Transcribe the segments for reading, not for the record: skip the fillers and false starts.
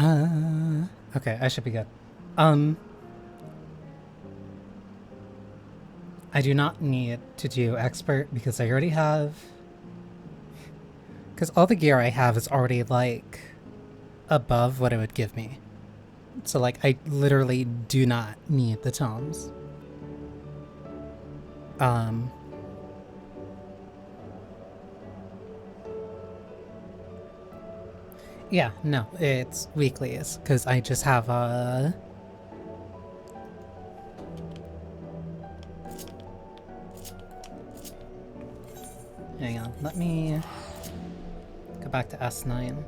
Okay, I should be good. I do not need to do expert because I already have... Because all the gear I have is already, like, above what it would give me. So, like, I literally do not need the tomes. Yeah, no, it's weeklies, because I just have a... Hang on, let me go back to S9.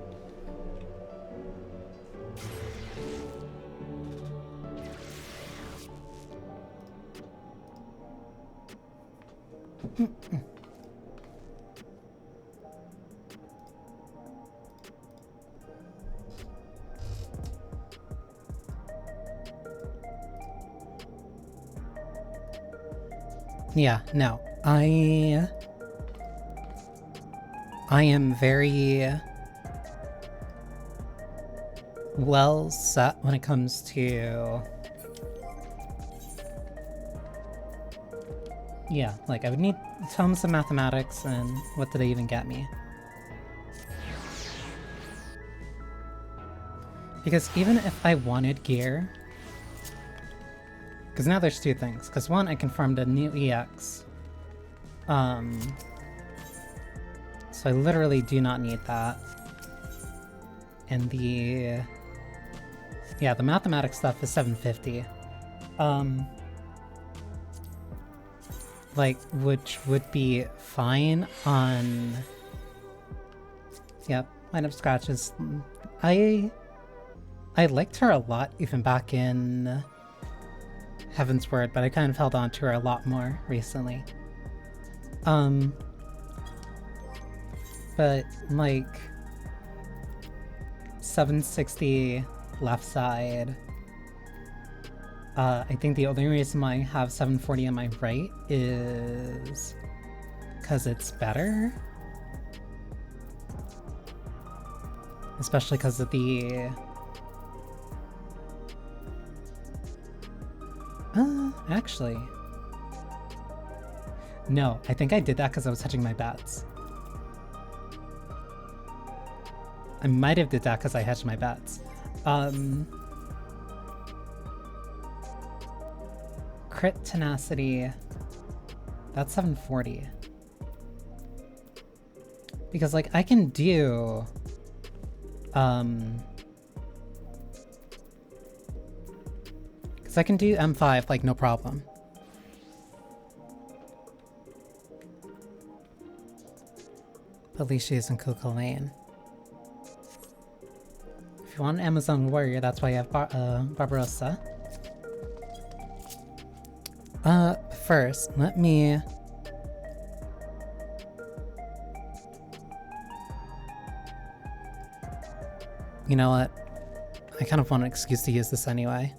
Yeah, no, I am very well set when it comes to... Yeah, like I would need tomes of mathematics, and what did they even get me? Because even if I wanted gear... Because now there's two things. Because one, I confirmed a new EX. So I literally do not need that. And the... Yeah, the mathematics stuff is 750. Like, which would be fine on... Yep, line up scratches. I liked her a lot even back in Heaven's Word, but I kind of held on to her a lot more recently. But like 760 left side. I think the only reason why I have 740 on my right is because it's better. Especially because of the... actually... No, I think I did that because I was hedging my bets. I might have did that because I hedged my bets. Crit tenacity... That's 740. Because, like, I can do... Because I can do M5, like, no problem. Alicia is in Coca Lane. If you want an Amazon warrior, that's why you have Barbarossa. First, let me... You know what? I kind of want an excuse to use this anyway.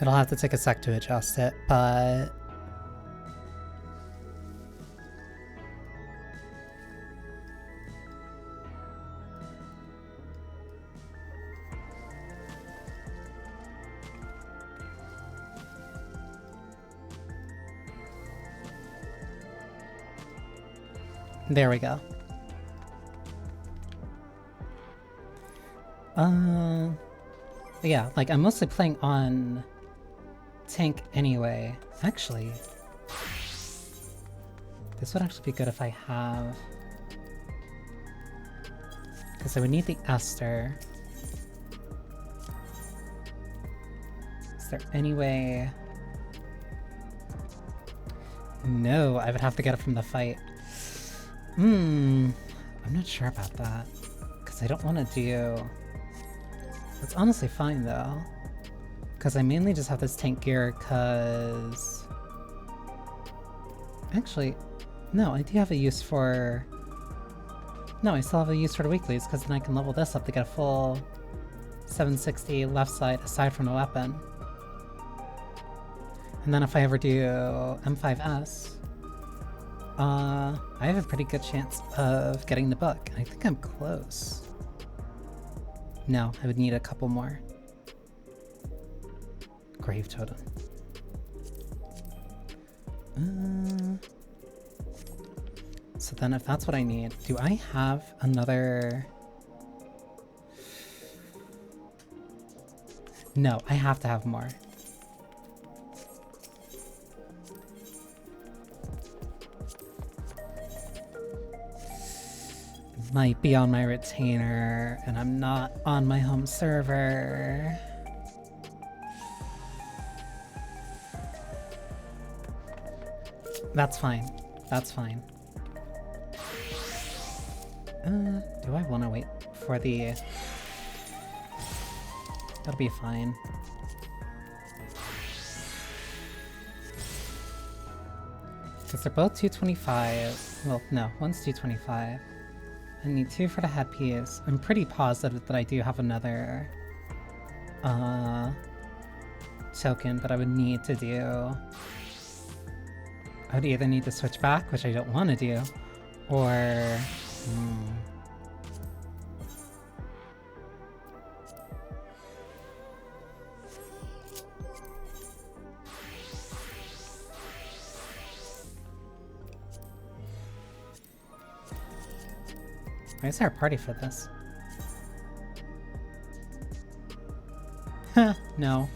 It'll have to take a sec to adjust it, but... There we go. Yeah, like I'm mostly playing on tank anyway. Actually, this would actually be good if I have... Because I would need the Esther. Is there any way... No, I would have to get it from the fight. I'm not sure about that. Because I don't want to do... It's honestly fine though. Because I mainly just have this tank gear because... Actually, no, I do have a use for... No, I still have a use for the weeklies because then I can level this up to get a full 760 left side aside from the weapon. And then if I ever do M5S, I have a pretty good chance of getting the book. I think I'm close. No, I would need a couple more. Grave Totem. So then if that's what I need, do I have another... No, I have to have more. Might be on my retainer, and I'm not on my home server. That's fine. That's fine. Do I want to wait for the... That'll be fine. Because they're both 225. Well, no, one's 225. I need 2 for the headpiece. I'm pretty positive that I do have another token that I would need to do. I would either need to switch back, which I don't want to do, or... Why is there a party for this? No.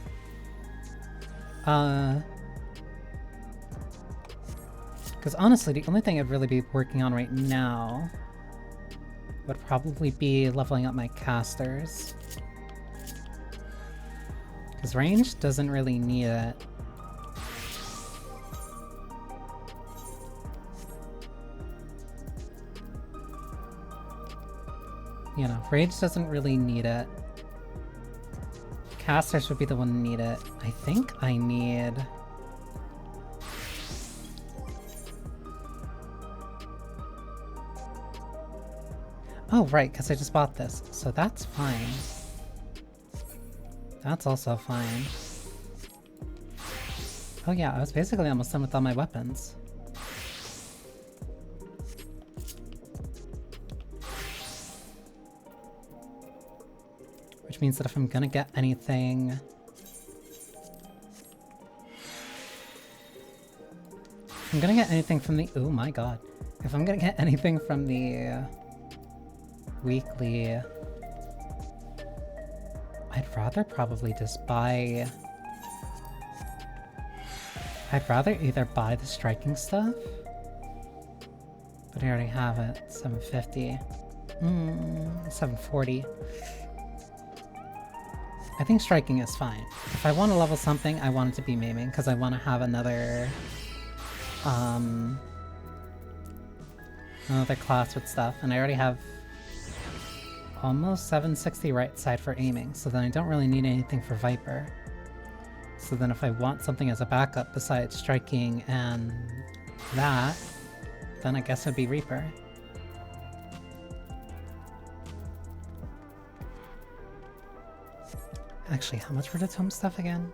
Because honestly, the only thing I'd really be working on right now would probably be leveling up my casters. Because range doesn't really need it. You know, rage doesn't really need it. Casters would be the one to need it. I think I need... Oh, right, because I just bought this. So that's fine. That's also fine. Oh yeah, I was basically almost done with all my weapons. Which means that if I'm gonna get anything... If I'm gonna get anything from the... Oh my god. If I'm gonna get anything from the... weekly... I'd rather probably just buy... I'd rather either buy the striking stuff... But I already have it. 750. 740. I think striking is fine. If I want to level something, I want it to be maiming, because I want to have another... another class with stuff, and I already have almost 760 right side for aiming, so then I don't really need anything for Viper. So then if I want something as a backup besides striking and that, then I guess it'd be Reaper. Actually, how much for the tome stuff again?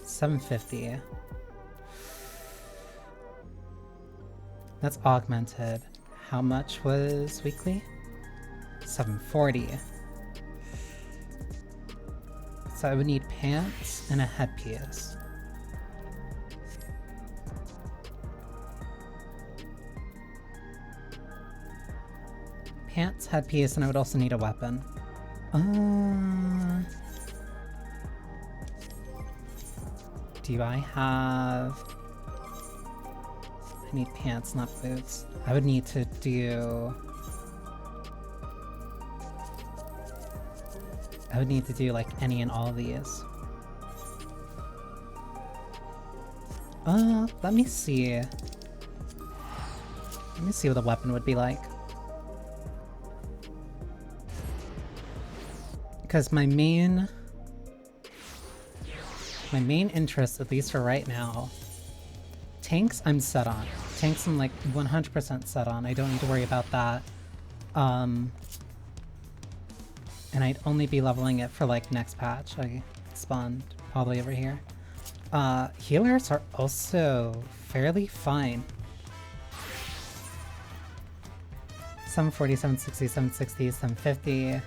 750. That's augmented. How much was weekly? 740. So I would need pants and a headpiece. Pants, headpiece, and I would also need a weapon. Do I have... I need pants, not boots. I would need to do... I would need to do like any and all of these. Let me see. Let me see what a weapon would be like. Because my main interest, at least for right now, tanks I'm set on. Tanks I'm like 100% set on. I don't need to worry about that. And I'd only be leveling it for like next patch. I spawned probably over here. Healers are also fairly fine. 740, 760, 760, 750,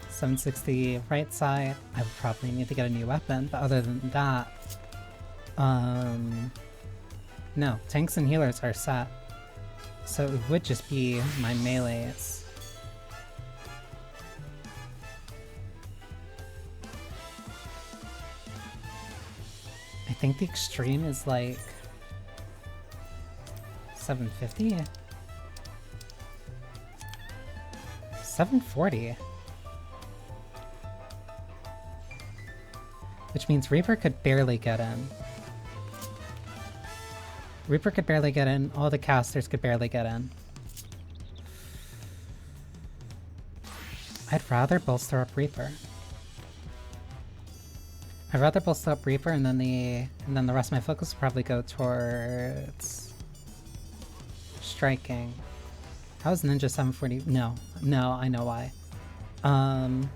760 right side. I would probably need to get a new weapon, but other than that, no, tanks and healers are set. So it would just be my melees. I think the extreme is like 750? 740? Which means Reaper could barely get in. Reaper could barely get in, all the casters could barely get in. I'd rather bolster up Reaper. I'd rather bolster up Reaper and then the rest of my focus will probably go towards striking. How is Ninja 740? No, I know why. And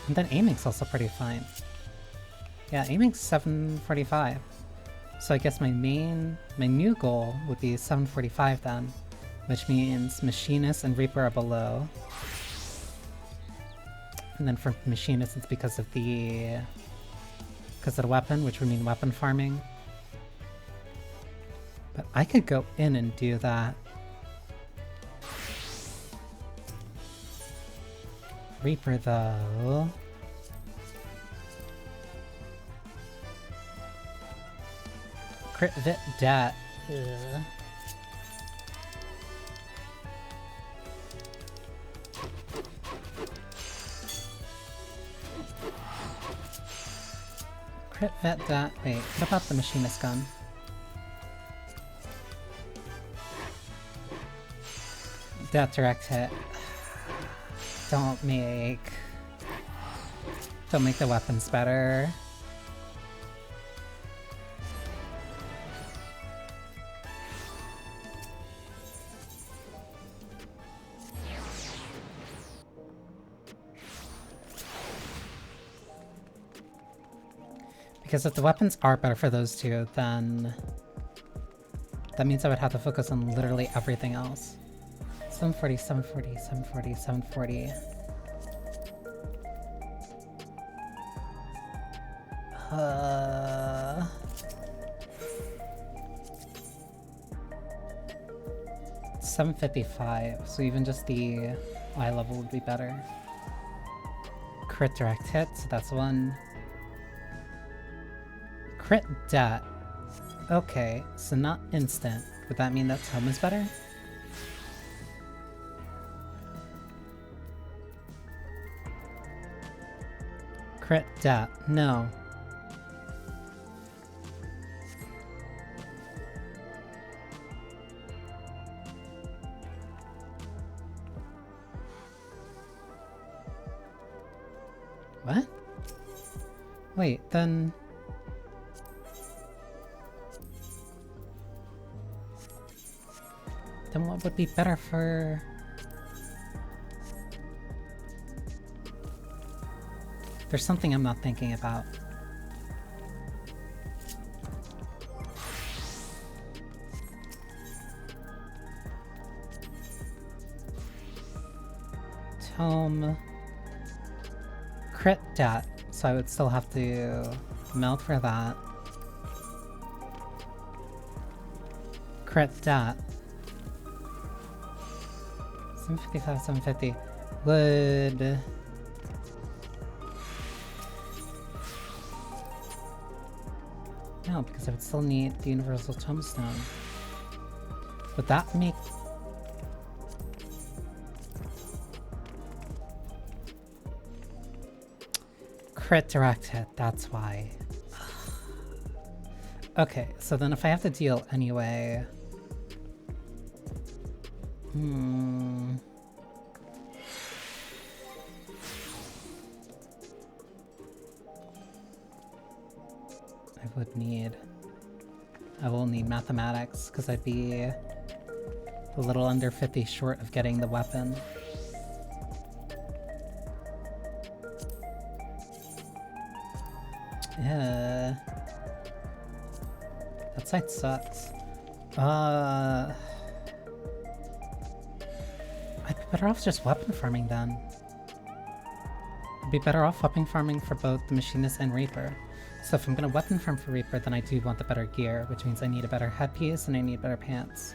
then aiming's also pretty fine. Yeah, aiming's 745. So I guess my new goal would be 745 then, which means Machinist and Reaper are below. And then for Machinist it's because of the weapon, which would mean weapon farming. But I could go in and do that. Reaper though... Crit Vit Dat. Crit Vet Dat. Wait, what about the Machinist gun? That direct hit. Don't make the weapons better. Because if the weapons are better for those two, then that means I would have to focus on literally everything else. 740, 740, 740, 740. 755, so even just the eye level would be better. Crit direct hit, so that's one. Crit dat. Okay, so not instant. Would that mean that Tome is better? Crit dat. No. What? Wait, then... Then what would be better for... There's something I'm not thinking about. Tome... Crit dat, so I would still have to melt for that. Crit dat. 755, 750 would... No, because I would still need the Universal Tombstone. Would that make... Crit direct hit, that's why. Okay, so then if I have to deal anyway... I will need mathematics, because I'd be a little under 50 short of getting the weapon. Yeah. That side sucks. I'd be better off just weapon farming then. I'd be better off weapon farming for both the Machinist and Reaper. So if I'm gonna weapon farm for Reaper, then I do want the better gear, which means I need a better headpiece and I need better pants.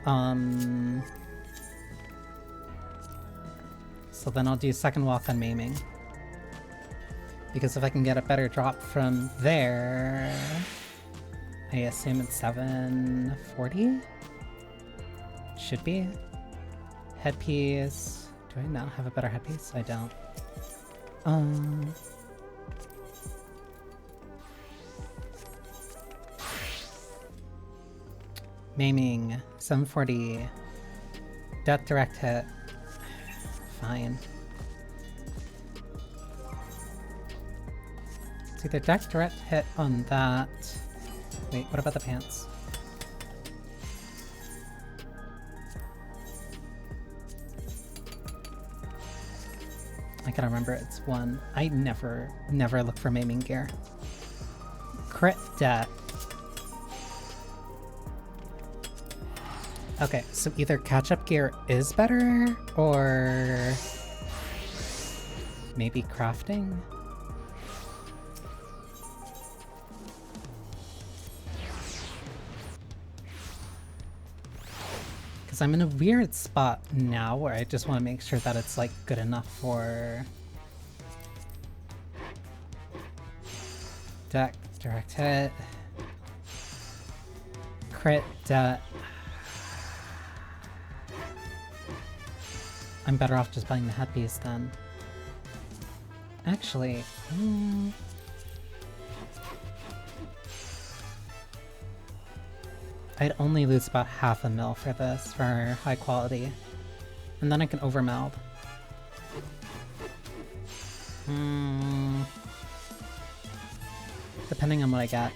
So then I'll do second walk on maiming. Because if I can get a better drop from there, I assume it's 740? Should be. Headpiece. Do I not have a better headpiece? I don't. Maiming. 740. Death direct hit. Fine. It's either death direct hit on that. Wait, what about the pants? I gotta remember it's one. I never look for maiming gear. Crit death. Okay, so either catch-up gear is better, or maybe crafting? Because I'm in a weird spot now where I just want to make sure that it's like good enough for deck, direct hit, crit, I'm better off just buying the headpiece then. Actually, I'd only lose about half a mil for this, for high quality. And then I can overmeld. Depending on what I get.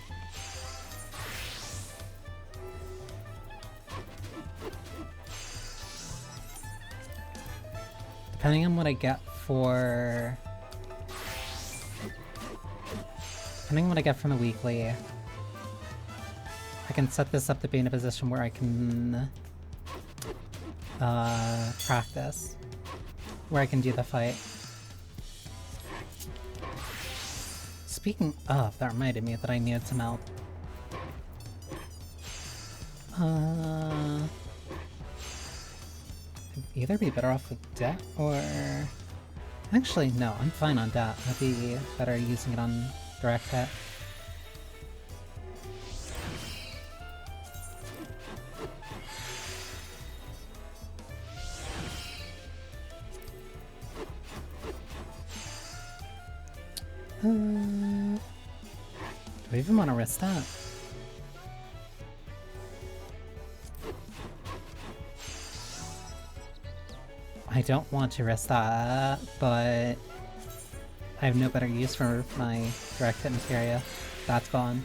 Depending on what I get for... Depending on what I get from the weekly, I can set this up to be in a position where I can practice. Where I can do the fight. Speaking of, that reminded me that I needed to melt. I'd either be better off with debt or... Actually, no, I'm fine on debt. I'd be better using it on direct hit. Do I even want to risk that? I don't want to risk that, but I have no better use for my direct hit materia. That's gone.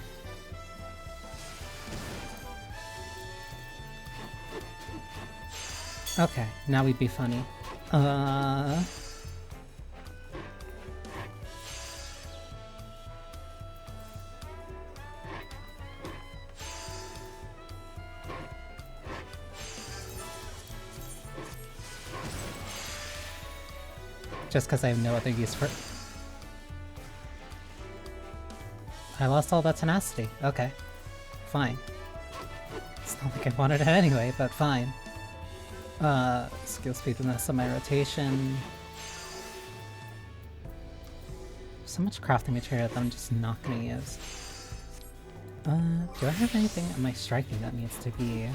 Okay, now we'd be funny. Just because I have no other use for it. I lost all that tenacity. Okay. Fine. It's not like I wanted it anyway, but fine. Skill speed and that's on my rotation. So much crafting material that I'm just not gonna use. Do I have anything on my striking that needs to be...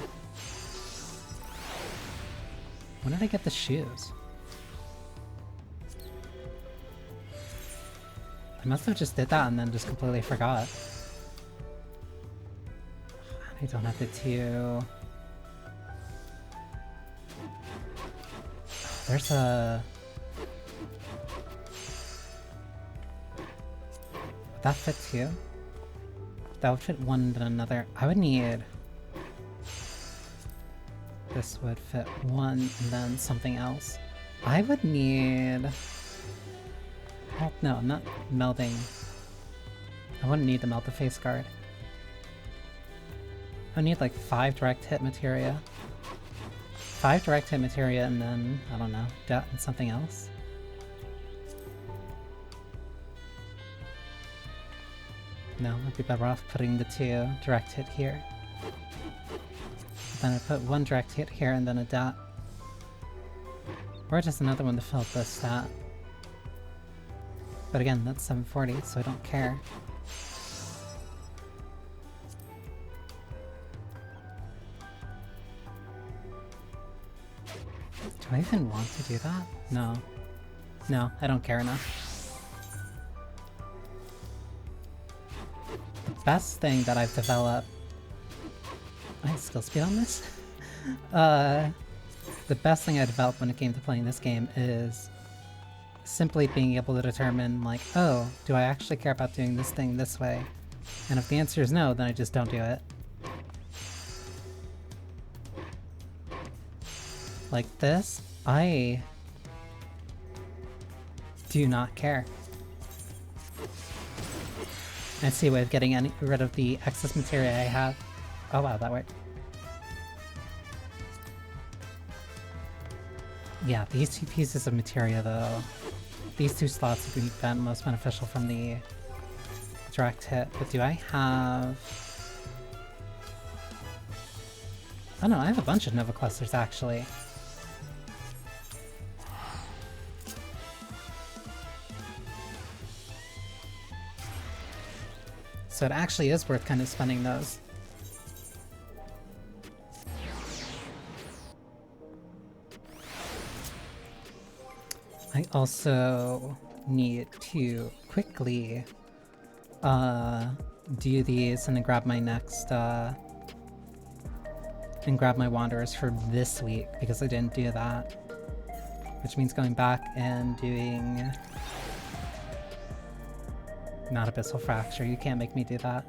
When did I get the shoes? I must have just did that and then just completely forgot. I don't have the two. There's a... Would that fit too? That would fit one and another. I would need... This would fit one and then something else. I would need... Oh, no, I'm not melding. wouldn't need to melt the face guard. I need like 5 direct hit materia. 5 direct hit materia and then, I don't know, that and something else. No, I'd be better off putting the 2 direct hit here. Then I put 1 direct hit here and then a dot. Or just another one to fill up the stat. But again, that's 740, so I don't care. Do I even want to do that? No. No, I don't care enough. The best thing that I've developed... I have skill speed on this? The best thing I developed when it came to playing this game is simply being able to determine, like, oh, do I actually care about doing this thing this way? And if the answer is no, then I just don't do it. Like this, I do not care. I see a way of getting rid of the excess materia I have. Oh wow, that worked. Yeah, these 2 pieces of materia though, these 2 slots would be most beneficial from the direct hit, but do I have... Oh no, I have a bunch of Nova Clusters actually. So it actually is worth kind of spending those. I also need to quickly do these and then grab my next and grab my Wanderers for this week because I didn't do that. Which means going back and doing... Not Abyssal Fracture, you can't make me do that.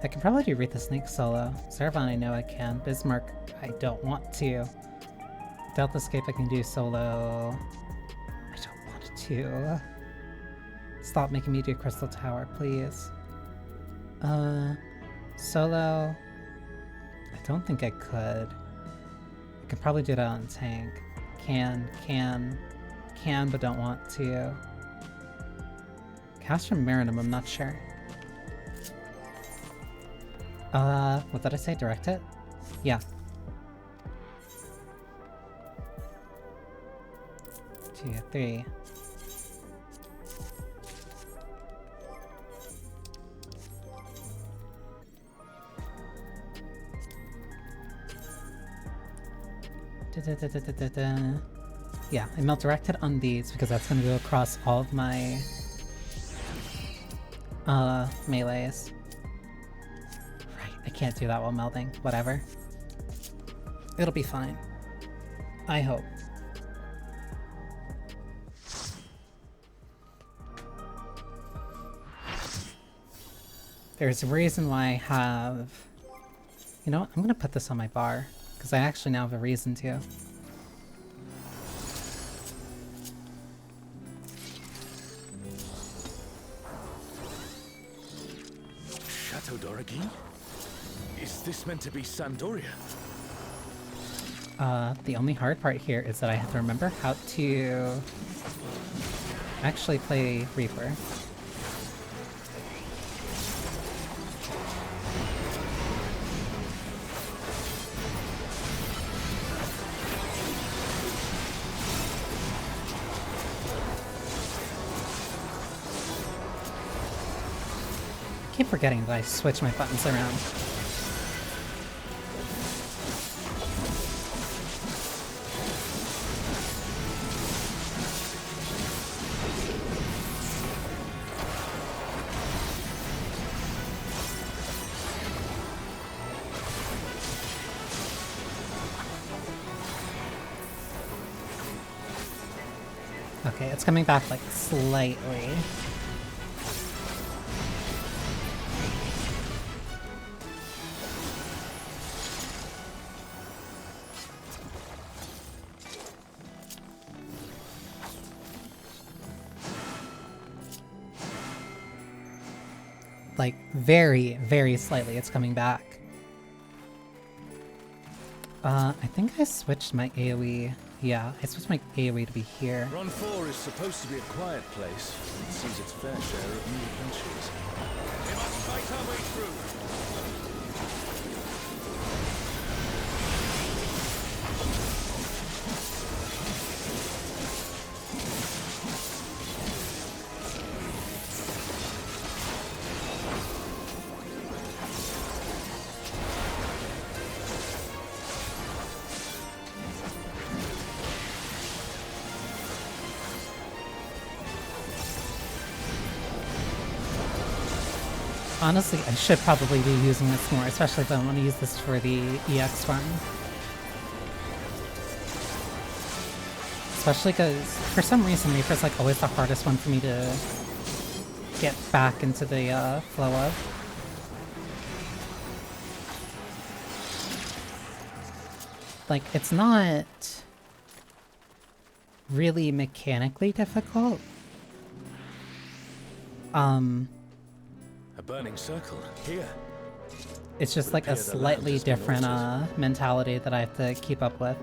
I can probably do Wreath the Snake solo. Zeravan I know I can. Bismarck I don't want to. Delta Escape I can do solo. I don't want to. Stop making me do Crystal Tower, please. Solo... I don't think I could. I could probably do that on tank. Can, but don't want to. Cast from Marinum, I'm not sure. What did I say? Direct hit? Yeah. 2, 3. Yeah, I melt direct hit on these because that's gonna go across all of my melees. Right, I can't do that while melding. Whatever. It'll be fine. I hope. There's a reason why I have... You know what? I'm gonna put this on my bar, because I actually now have a reason to. Chateau d'Origny? Is this meant to be Sandoria? The only hard part here is that I have to remember how to actually play Reaper. I keep forgetting that I switch my buttons around. Okay, it's coming back like slightly. Like, very, very slightly it's coming back. I think I switched my AoE. Yeah, I switched my AoE to be here. Run 4 is supposed to be a quiet place. It sees its fair share of new adventures. We must fight our way through. Honestly, I should probably be using this more, especially if I want to use this for the EX run. Especially because, for some reason, Reaper's like always the hardest one for me to get back into the flow of. Like, it's not really mechanically difficult. A burning circle here. It's just like a slightly different mentality that I have to keep up with.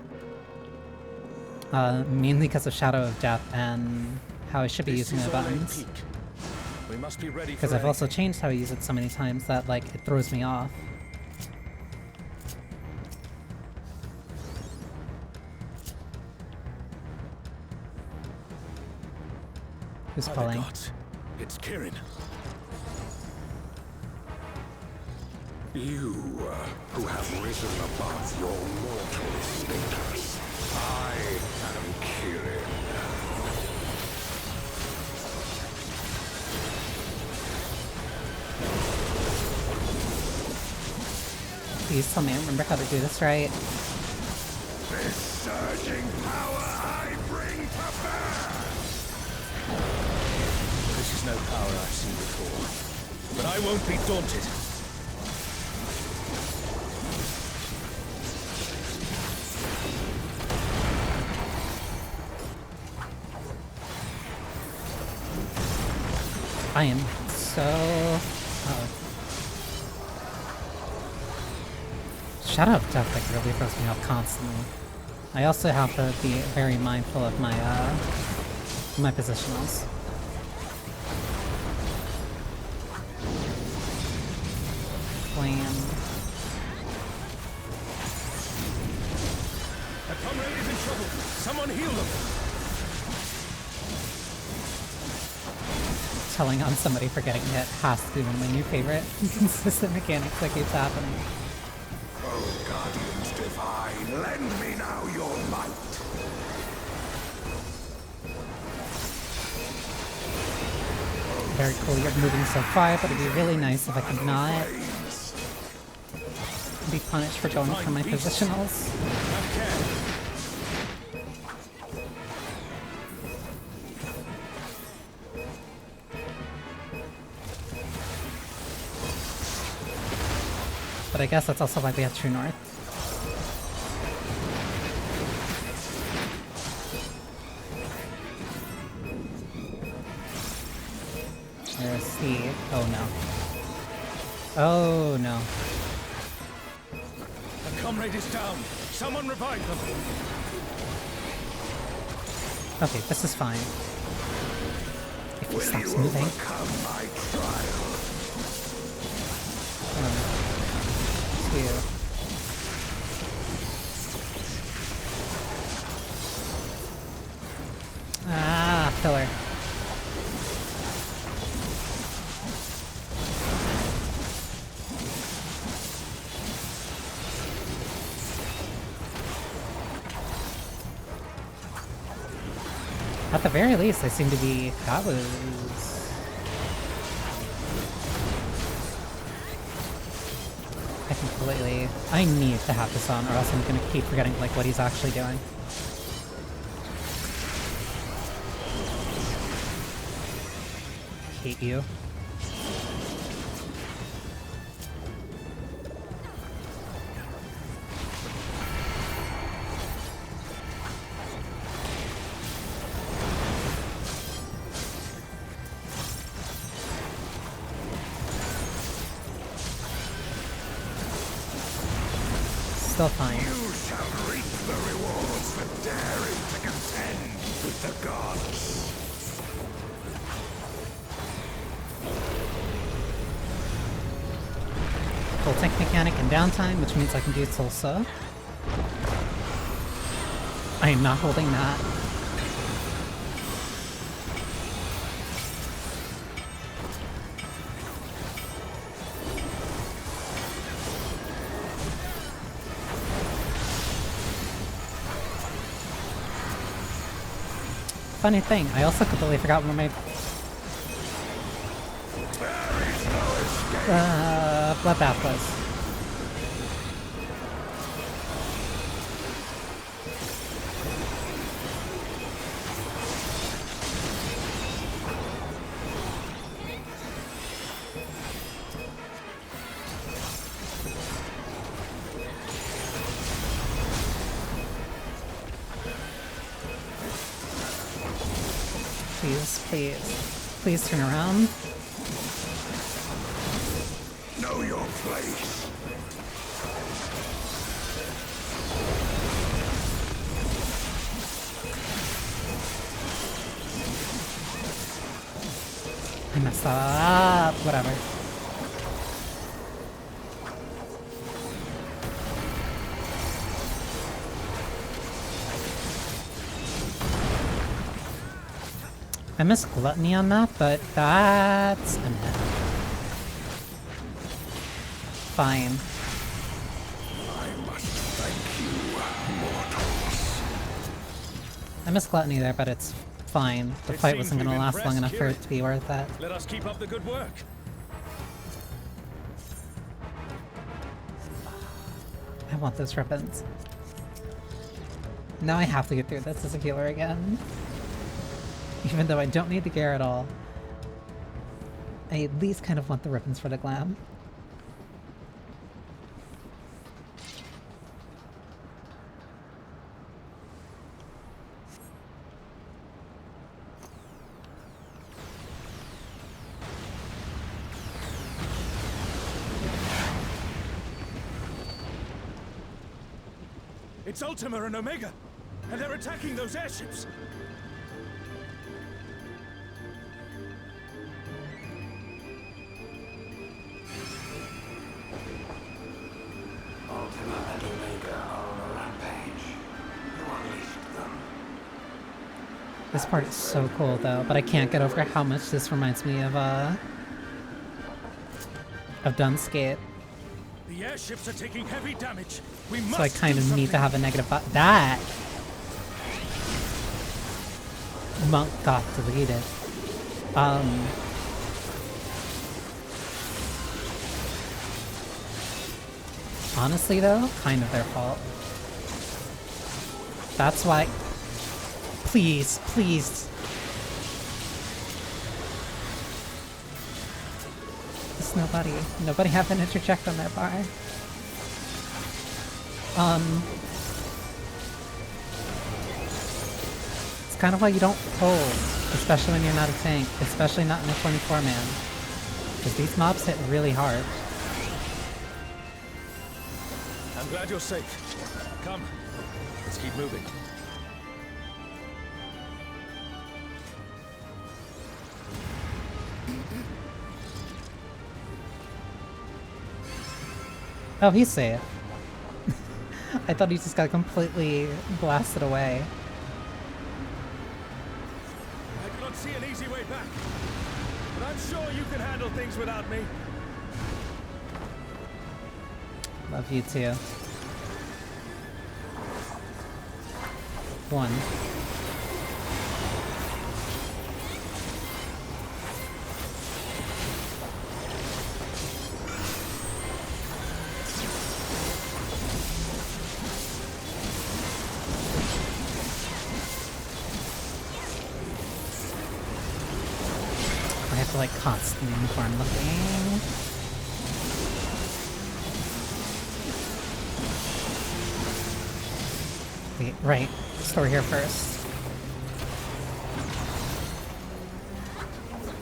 Mainly because of Shadow of Death and how I should be using my buttons. We must be ready because I've also changed how I use it so many times that like it throws me off. Who's calling? It's Kirin. You, who have risen above your mortal status. I am Kirin. Please tell me I remember how to do this right. This surging power I bring to bear! This is no power I've seen before, but I won't be daunted. I am so... Shadow of Death like really throws me off constantly. I also have to be very mindful of my my positionals. Flame. A comrade is in trouble. Someone heal them. Telling on somebody for getting hit has to be one of my new favorite consistent mechanics that keeps happening. Oh, guardians divine, lend me now your might. Very cool, you're moving so far, but it'd be really nice if I could not be punished for going for my positionals. But I guess that's also why we have True North. There's C. Oh no. Oh no. A comrade is down. Someone revive them. Okay, this is fine. If he stops moving. Ah, filler. At the very least, I seem to be... That was... I completely... I need to have this on, or else I'm gonna keep forgetting, like, what he's actually doing. Hate you. still fine. You shall reap the rewards for daring to contend with the gods. Full tank mechanic and downtime, which means I can do Tulsa. I am not holding that. Funny thing, I also completely forgot where my bloodbath was. Please, please, please turn around. Know your place. I messed up. Whatever. I missed Gluttony on that, but that's an F. Fine. I must thank you, mortals. I missed Gluttony there, but it's fine. The fight wasn't going to last long enough for it to be worth it. Let us keep up the good work. I want those ribbons. Now I have to get through this as a healer again. Even though I don't need the gear at all. I at least kind of want the ribbons for the glam. It's Ultima and Omega, and they're attacking those airships. Ultima and Omega are on a rampage. You unleashed them. This part is so cool though, but I can't get over how much this reminds me of Dunscape. The airships are taking heavy damage. We must So I kind of do need to something. have a negative that monk got deleted. Honestly though, kind of their fault. That's why. Please, please. Just nobody have an interject on their bar. It's kind of why you don't hold, especially when you're not a tank, especially not in a 24-man. Because these mobs hit really hard. I'm glad you're safe. Come, let's keep moving. Oh, he's safe. I thought he just got completely blasted away. I cannot see an easy way back, but I'm sure you can handle things without me. Love you too. One. I have to like constantly before I'm looking. Wait, right. Store here first.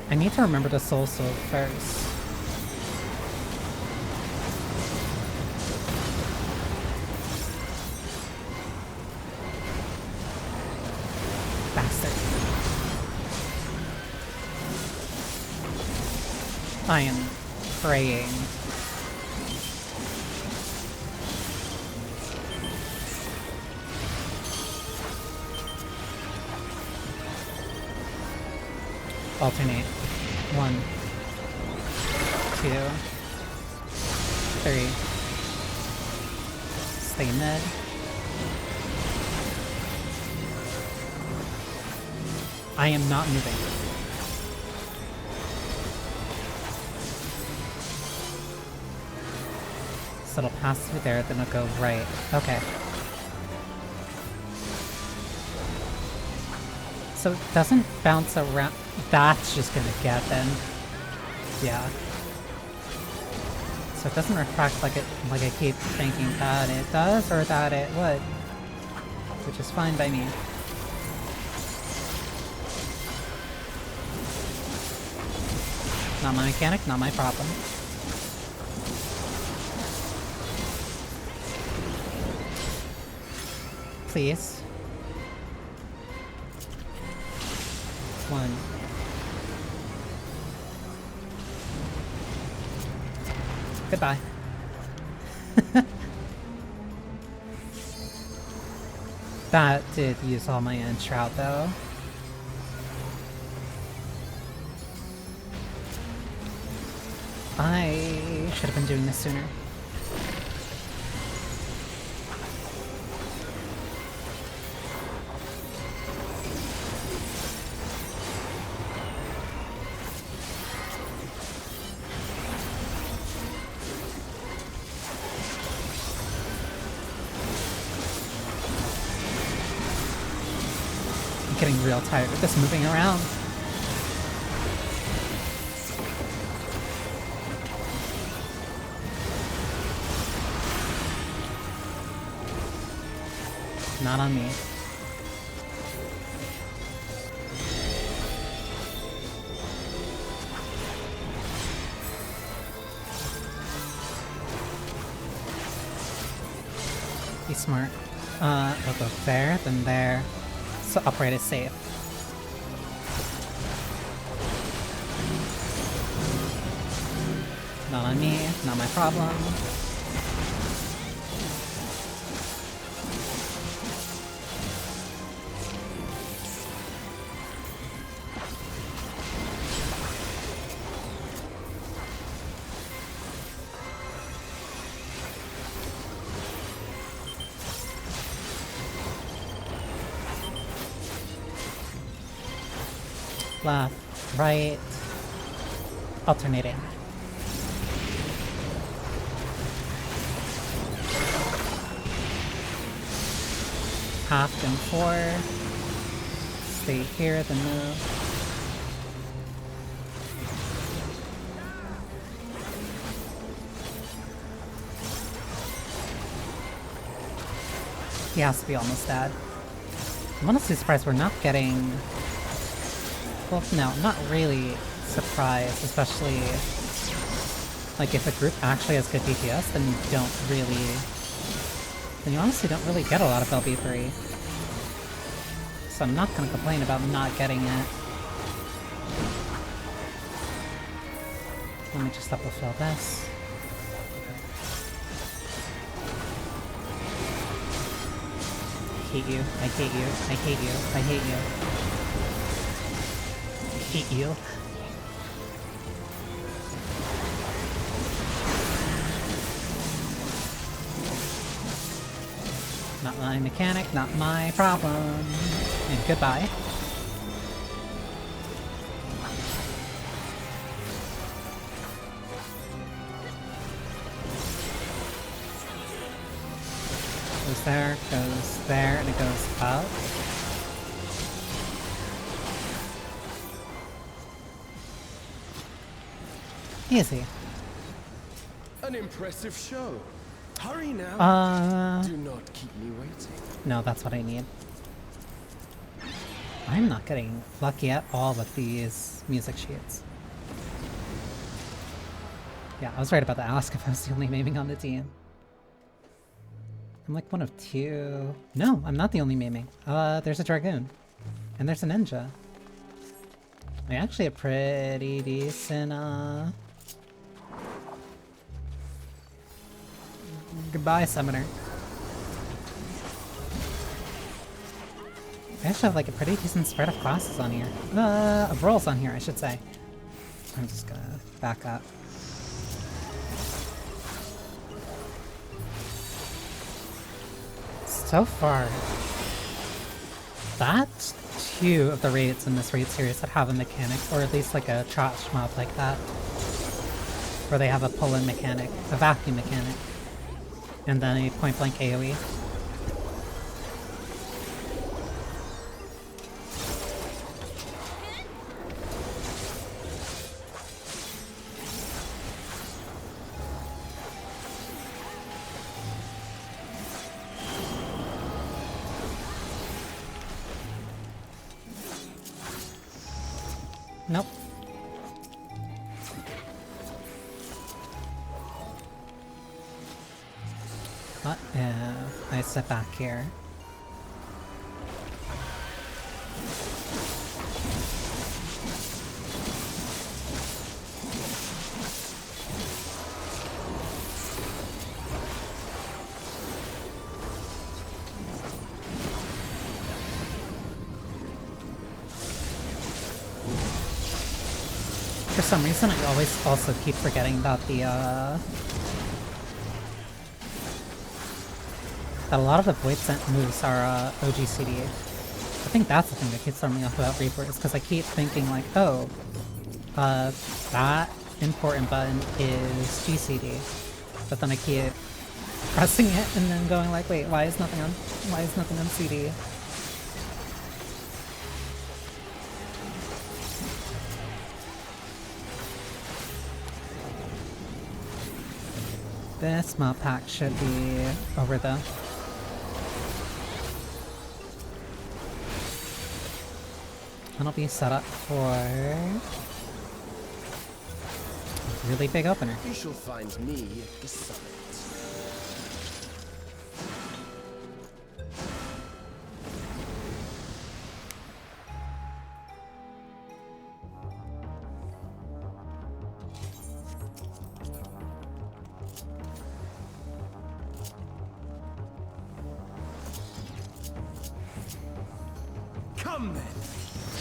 I need to remember to soul soak first. I am praying. Alternate. 1, 2, 3. Stay mid. I am not moving. So it'll pass through there, then it'll go right. Okay. So it doesn't bounce around. That's just gonna get then. Yeah. So it doesn't refract like I keep thinking that it does or that it would. Which is fine by me. Not my mechanic, not my problem. Please. 1. Goodbye. That did use all my end shroud though. I should have been doing this sooner. I'm getting real tired of this moving around. Not on me. Be smart. I'll go there, then there. So upright is safe. Not on me, not my problem. Left, right, alternating. Half and 4. Stay here, then move. He has to be almost dead. I'm honestly surprised we're not getting... Well, no, not really surprised, especially like if a group actually has good DPS, then you don't really... Then you honestly don't really get a lot of LB3. So I'm not gonna complain about not getting it. Let me just level fill this. I hate you, I hate you, I hate you, I hate you. Hate you. Not my mechanic, not my problem. And goodbye. Goes there, and it goes up. Easy. An impressive show. Hurry now. Do not keep me waiting. No, that's what I need. I'm not getting lucky at all with these music sheets. Yeah, I was right about to ask if I was the only maiming on the team. I'm like one of 2. No, I'm not the only maiming. There's a Dragoon. And there's a Ninja. I actually have pretty decent, Goodbye, Summoner. I actually have like a pretty decent spread of classes on here. Of roles on here, I should say. I'm just gonna back up. So far, that's 2 of the raids in this raid series that have a mechanic, or at least like a trash mob like that. Where they have a pull-in mechanic, a vacuum mechanic, and then a point-blank AoE. Nope. What if I step back here? For some reason, I always also keep forgetting that that a lot of the Void Scent moves are OGCD. I think that's the thing that keeps throwing me off about Reaper, is because I keep thinking like, oh, that important button is GCD, but then I keep pressing it and then going like, wait, why is nothing on CD? This mob pack should be over though. And I'll be set up for a really big opener. You shall find me at the summit. Come then,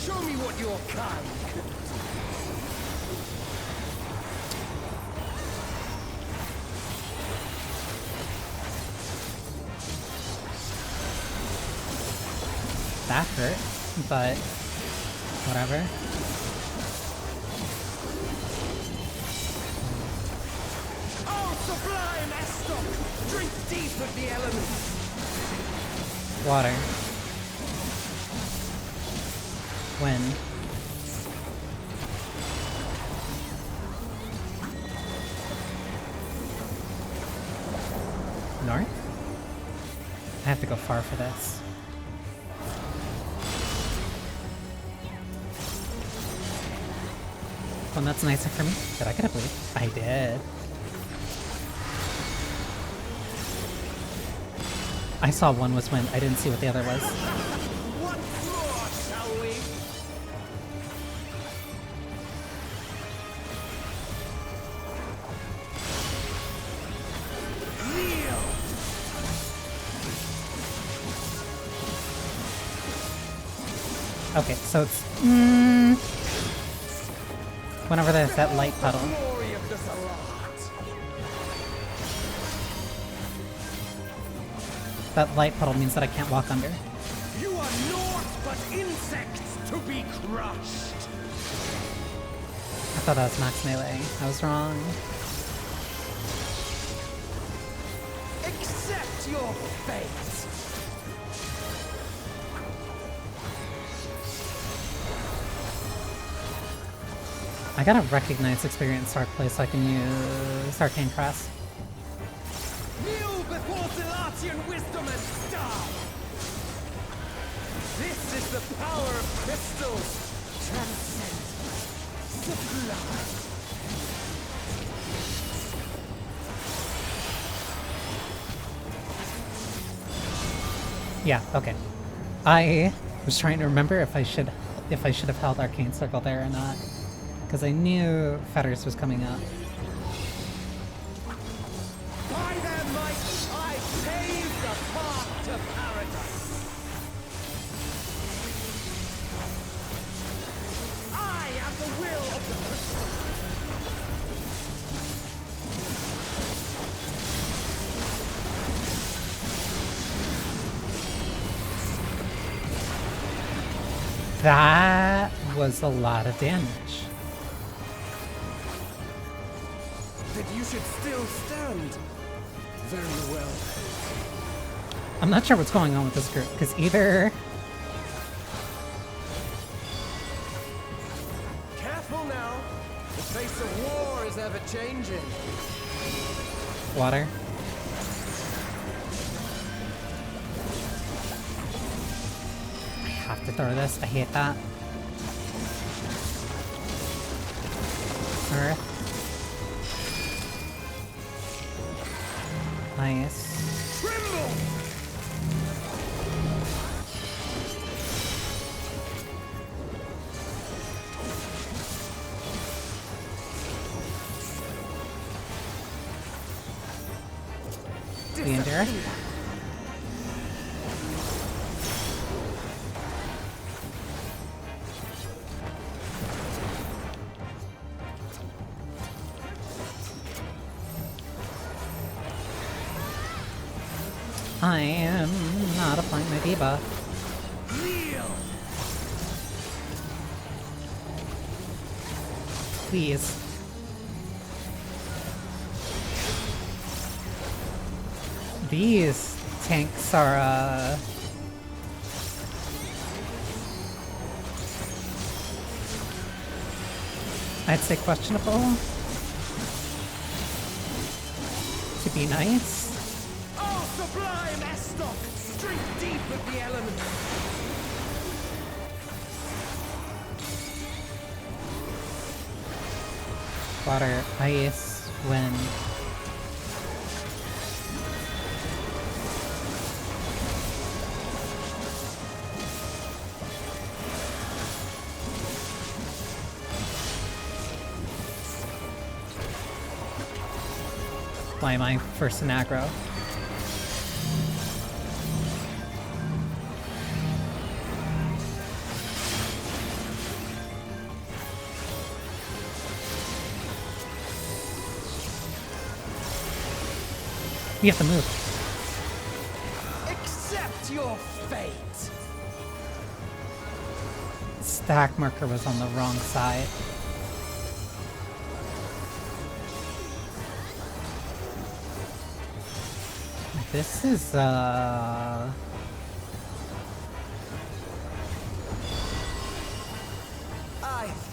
show me what your kind can do. That hurt, but whatever. Oh, sublime Estok! Drink deep of the elements! Water. When? North? I have to go far for this. Well, that's nicer for me. Did I get a bleed? I did. I saw one was wind. I didn't see what the other was. Once more, shall we? Kneel! Okay, so it's whenever there's that light puddle. Glory of the Zalat! That light puddle means that I can't walk under. You are naught but insects to be crushed! I thought that was max melee. I was wrong. Accept your fate! I gotta recognize experienced Dark Play so I can use Arcane Crest. Kneel before Zalatian wisdom and starve! This is the power of crystals! Transcend! Sublime! Yeah, okay. I was trying to remember if I should have held Arcane Circle there or not. Because I knew Fetters was coming up. By their might, That was a lot of damage. That you should still stand. Very well. I'm not sure what's going on with this group, because either... Careful now. The face of war is ever changing. Water. I have to throw this. I hate that. Earth. Nice. Tremble! Leander. I am not applying my debuff. Please. These tanks are, I'd say questionable. To be nice. Oh, sublime Estok! Drink deep of the elements. Water, ice, wind. Why am I first in aggro? We have to move. Accept your fate. Stack marker was on the wrong side. This is, I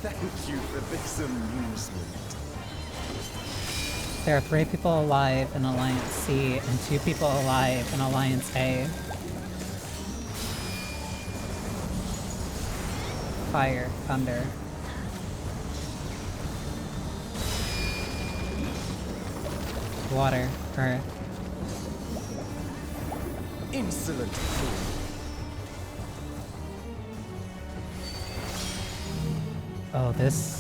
thank you for this amusement. There are 3 people alive in Alliance C and 2 people alive in Alliance A. Fire, thunder. Water, earth. Insolent fool. Oh, this...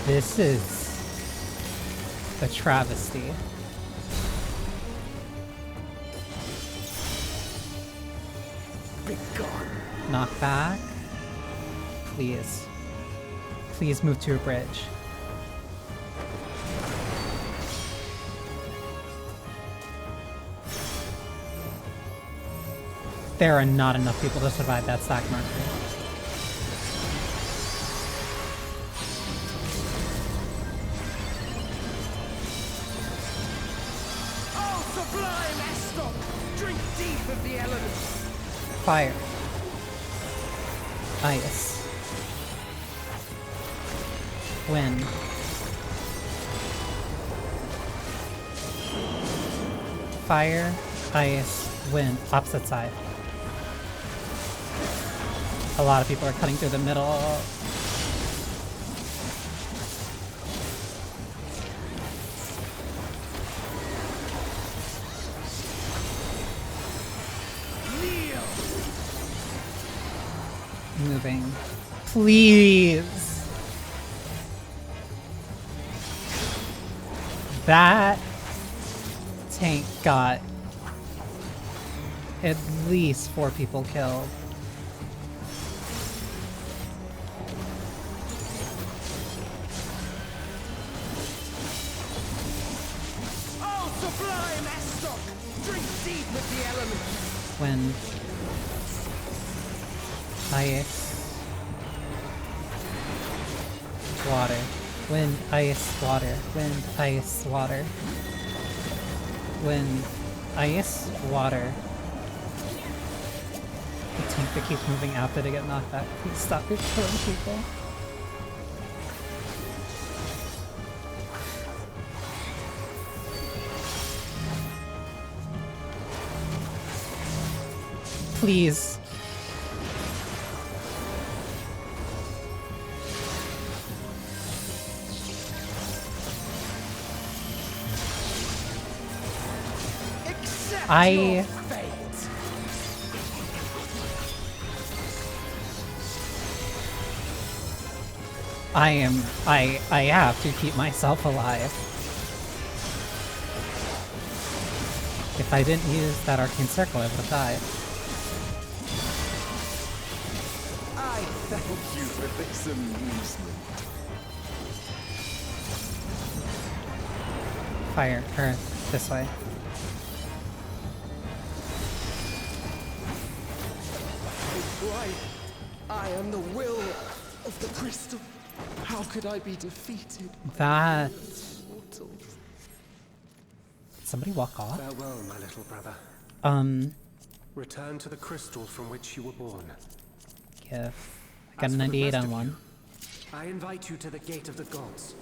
This is a travesty. Be gone. Knock back. Please. Please move to a bridge. There are not enough people to survive that stack marker. Oh, sublime Estok! Drink deep of the elements. Fire. Ice. Wind. Fire, ice, wind. Opposite side. A lot of people are cutting through the middle. Moving. Please! That tank got at least 4 people killed. Oh, sublime Estok! Drink deep with the elements. Wind, ice, water, wind, ice, water, wind, ice, water, wind, ice, water. The tank that keeps moving after they get knocked back. Please stop it killing people. Please. Accept I your fate. I have to keep myself alive. If I didn't use that arcane circle, I would have died. I thank you for this amusement. Fire, earth, this way. Why? I am the will of the crystal. How could I be defeated? That... Mortals. Somebody walk off? Farewell, my little brother. Return to the crystal from which you were born. Yeah. I got As a for the 98 rest on of one. you, I invite you to the gate of the gods.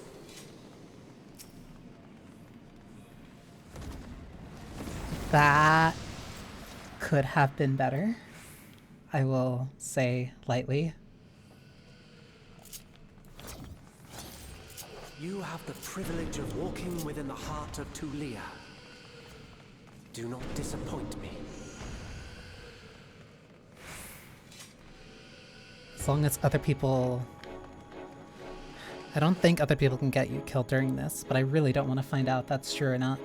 That could have been better. I will say lightly. You have the privilege of walking within the heart of Tulia. Do not disappoint me. As long as other people... I don't think other people can get you killed during this, but I really don't want to find out if that's true or not.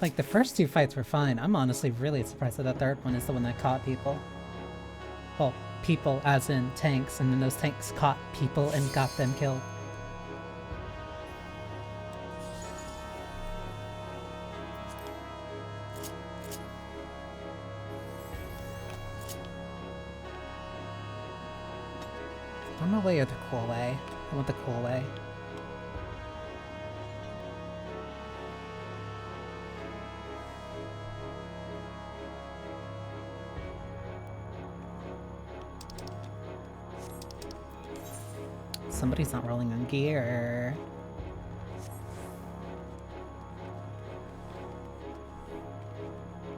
Like, the first two fights were fine. I'm honestly really surprised that the third one is the one that caught people. Well, people as in tanks, and then those tanks caught people and got them killed. Normal way or the cool way? I want the cool way. Somebody's not rolling on gear.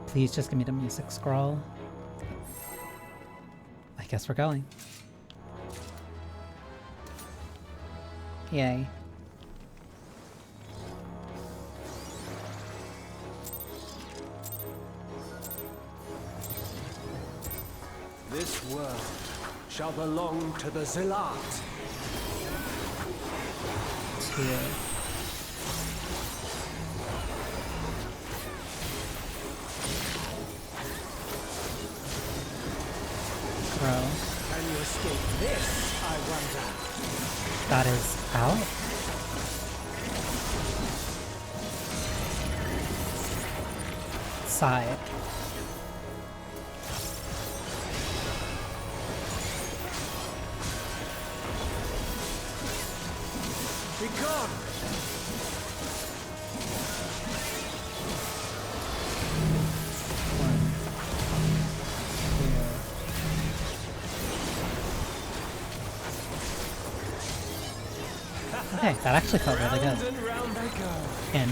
Please just give me the music scroll. I guess we're going. Yay. This world shall belong to the Zealot. Here. Throw. Can you escape this, I wonder? That is out. Side. Be gone! One. Two. Okay, that actually felt really good. Round and round they go. In.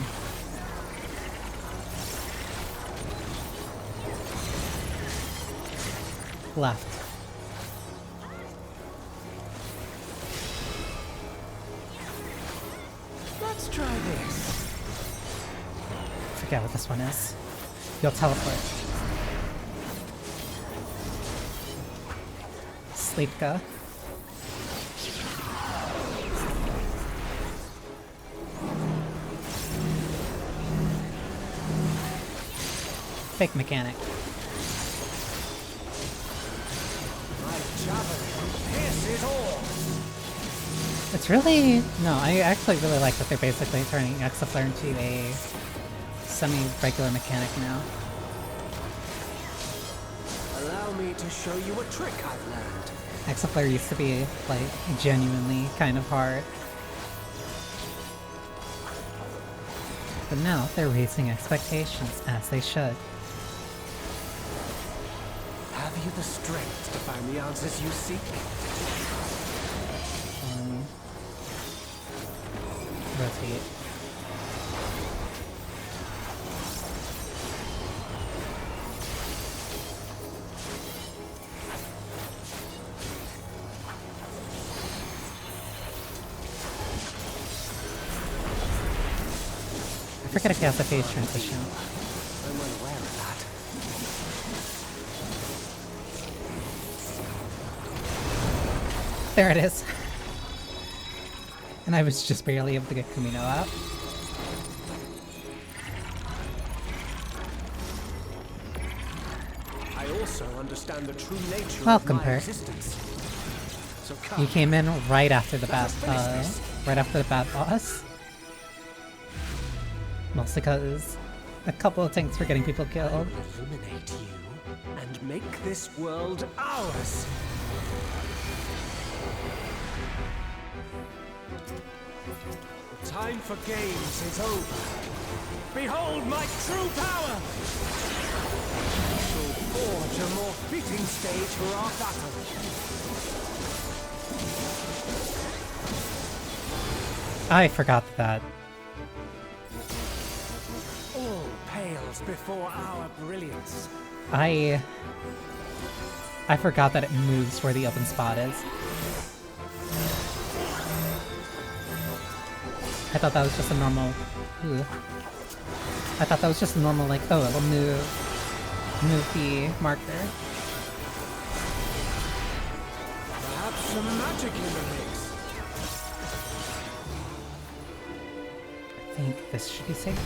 Left. Let's try this. Forget what this one is. You'll teleport. Sleepka. Fake mechanic. My javelin pierces all. It's really... No, I actually really like that they're basically turning Exaflare into a semi-regular mechanic now. Allow me to show you a trick I've learned. Exaflare used to be, like, genuinely kind of hard. But now they're raising expectations, as they should. Have you the strength to find the answers you seek? Rotate. I forget if he has a phase transition. I'm unaware of that. There it is. And I was just barely able to get Kumino out. I also understand the true nature Welcome, of my Perk. existence. So come. You came in right after the Let us finish this. right after the bad boss. Mostly because a couple of things were getting people I killed. will illuminate you and make this world ours. The time for games is over. Behold my true power! I shall forge a more fitting stage for our battle. I forgot that. All pales before our brilliance. I forgot that it moves where the open spot is. I thought that was just a normal... Ugh. I thought that was just a normal, like, oh, it'll move the marker. Perhaps some magic in the mix. I think this should be safe.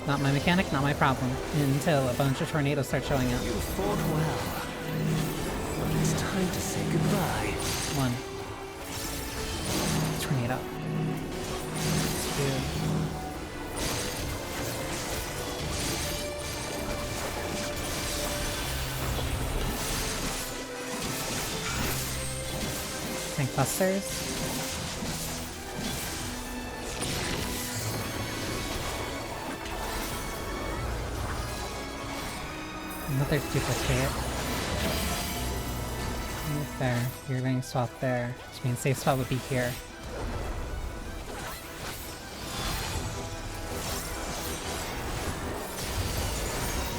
Not my mechanic, not my problem. Until a bunch of tornadoes start showing up. You fought well. But it's time to say goodbye. One. Tornado. Two. Tank busters. Another duplicate. Move there. You're going to swap there. Which means safe spot would be here.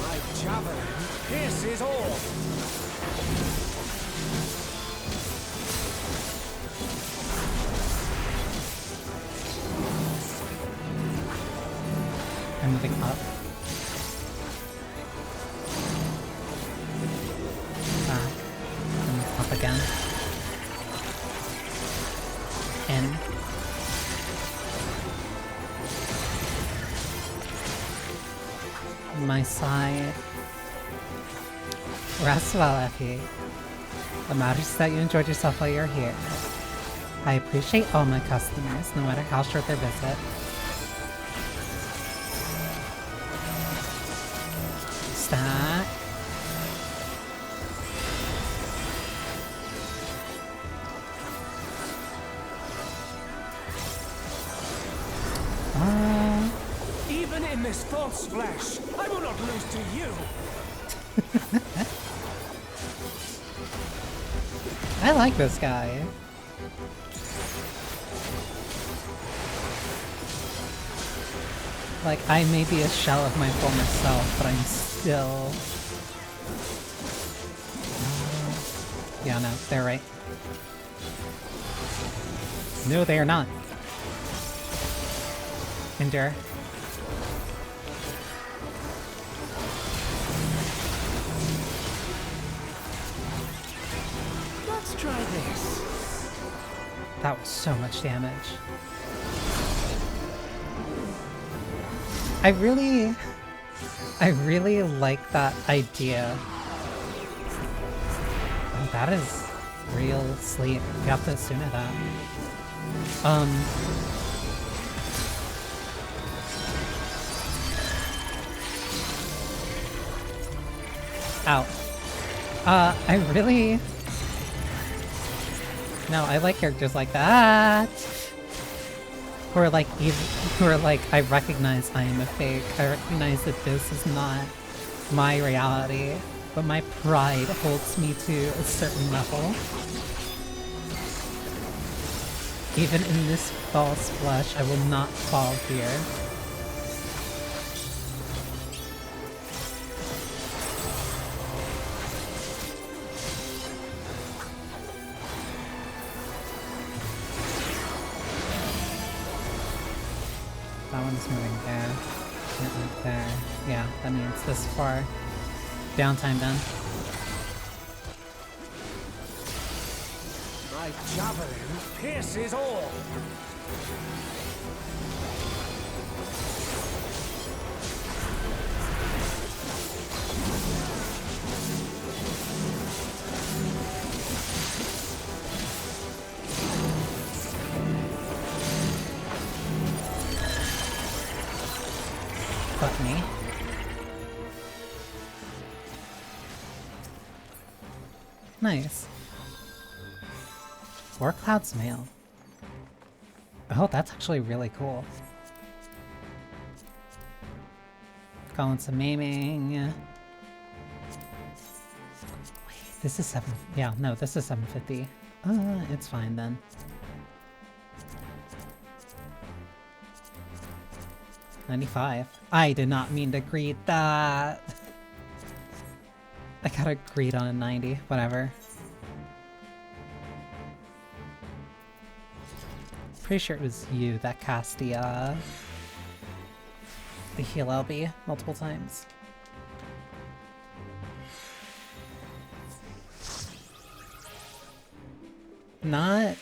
My javelin pierces all. I'm moving up. Back. And up again. In. My side. Rest well, Effie. The matter is that you enjoyed yourself while you're here. I appreciate all my customers, no matter how short their visit. Stack. Even in this false flesh, I will not lose to you. I like this guy. Like, I may be a shell of my former self, but I'm still... yeah, no, they're right. No, they are not. Endure. Let's try this. That was so much damage. I really... I really like that idea. Oh, that is real sleep. You have to assume that. Ow. I really... No, I like characters like that. Who are like, I recognize I am a fake. I recognize that this is not my reality, but my pride holds me to a certain level. Even in this false flesh, I will not fall here. That one's moving there. Can't move there. Yeah, that means this far. Downtime then. My javelin pierces all. Fuck me. Nice. War Cloud's Mail. Oh, that's actually really cool. Calling some maiming. Wait, this is 7. Yeah, no, this is 750. It's fine then. $95. I did not mean to greet that. I got agreed on a 90. Whatever. Pretty sure it was you that cast the heal LB multiple times. Not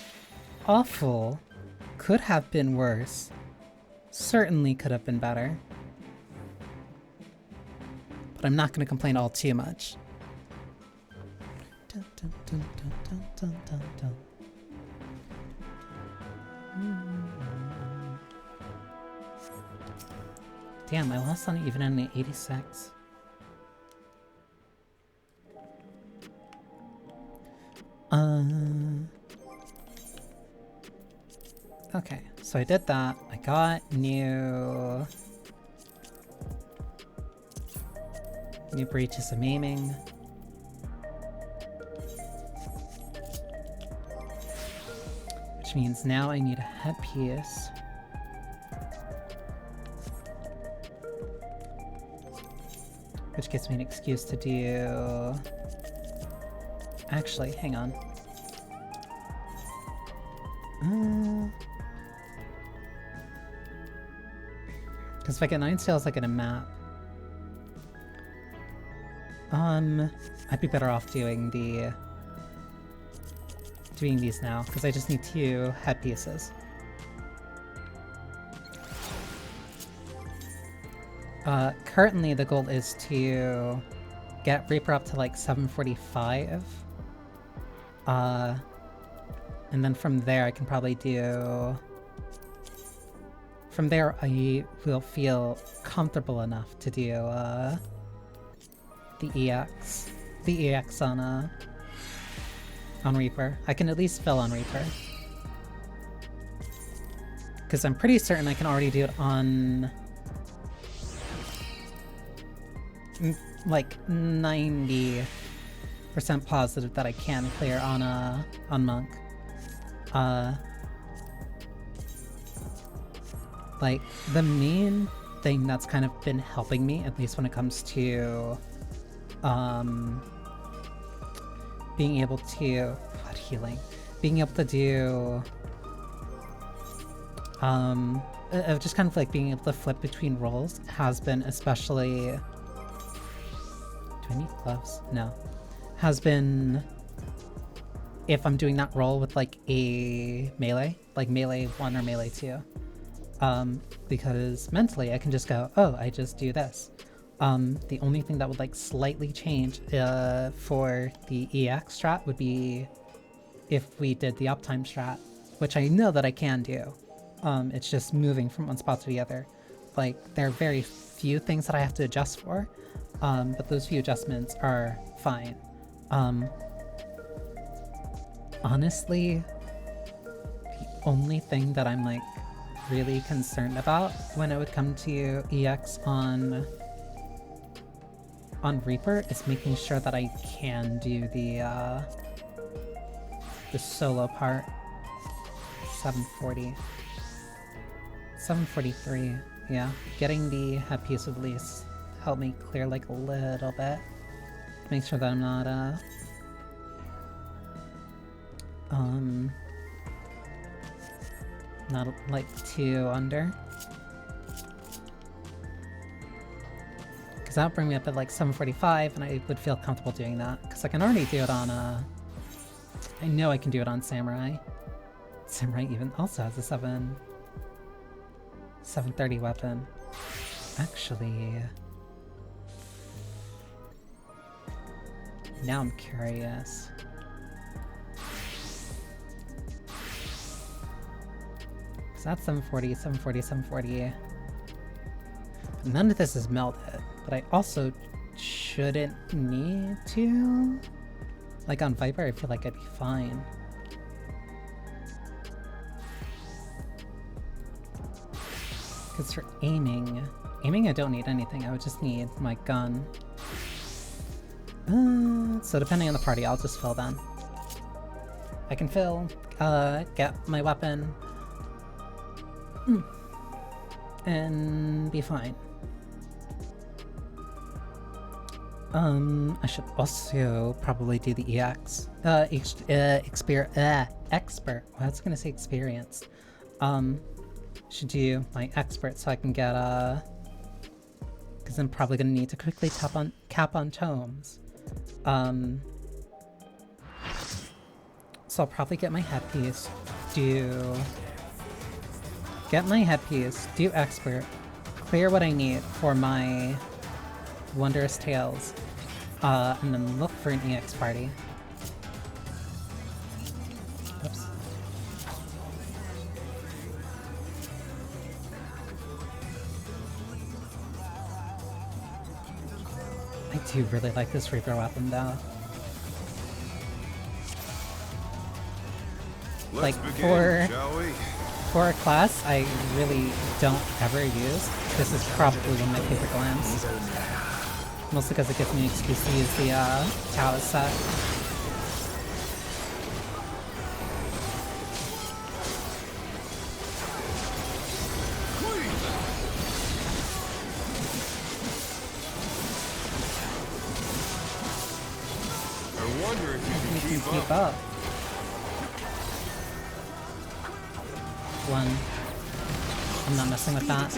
awful. Could have been worse. Certainly could have been better. But I'm not going to complain all too much. Dun, dun, dun, dun, dun, dun, dun, dun. Damn, I lost on even in the 86. Okay, so I did that. I got new breaches of maiming. Which means now I need a headpiece. Which gives me an excuse to do... Actually, hang on. Because if I get 9 sales, I get a map. I'd be better off doing these now, because I just need 2 headpieces. Currently the goal is to get Reaper up to like 745. And then from there I can probably do... From there I will feel comfortable enough to do the EX on Reaper. I can at least fill on Reaper. Because I'm pretty certain I can already do it on... like 90% positive that I can clear on Monk. Like, the main thing that's kind of been helping me, at least when it comes to being able to healing. Being able to do just kind of like being able to flip between roles has been especially... Do I need gloves? No. Has been if I'm doing that role with like a melee, like melee 1 or melee 2. Because mentally I can just go, oh, I just do this. The only thing that would like slightly change for the EX strat would be if we did the uptime strat, which I know that I can do. It's just moving from one spot to the other. Like, there are very few things that I have to adjust for, but those few adjustments are fine. Honestly, the only thing that I'm like really concerned about when it would come to EX on Reaper is making sure that I can do the solo part. 740. 743. Yeah, getting the headpiece would at least help me clear like a little bit. Make sure that I'm not like too under. Because that would bring me up at like 745 and I would feel comfortable doing that. Because I can already do it on I know I can do it on Samurai. Samurai even also has a 730 weapon. Actually, now I'm curious. So that's 740, 740, 740. None of this is melted, but I also shouldn't need to. Like on Viper, I feel like I'd be fine. Because for aiming I don't need anything, I would just need my gun. So depending on the party, I'll just fill then. I can fill, get my weapon, and be fine. I should also probably do the EX. Expert. Well, I was gonna say experienced. Should do my expert so I can get because I'm probably gonna need to quickly cap on tomes. So I'll probably get my headpiece, do expert, clear what I need for my Wondrous Tales, and then look for an EX party. Oops. I do really like this Reaper weapon though. Let's like begin, shall we? for a class I really don't ever use, this is probably one of my favorite glams. Mostly because it gives me an excuse to use the Taoist set. I wonder if you can Keep up. One. I'm not messing with that.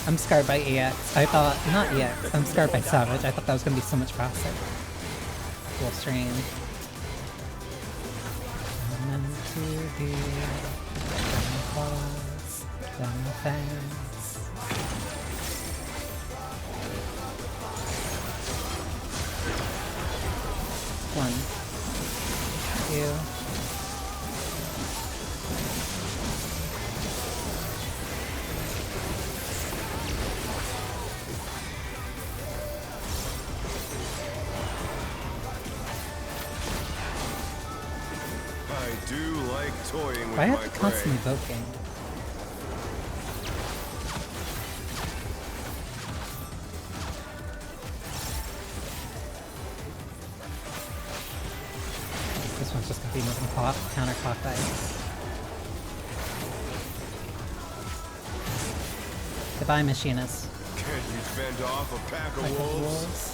I'm scarred by EX. I thought, not EX, I'm scarred by Savage. I thought that was gonna be so much faster. Cool stream. Meant to be claws, fence. One. Two. I do like toying with Why my have to constantly prey. voking? This one's just gonna be moving counterclockwise. Goodbye, machinist. Can you fend off a pack of wolves?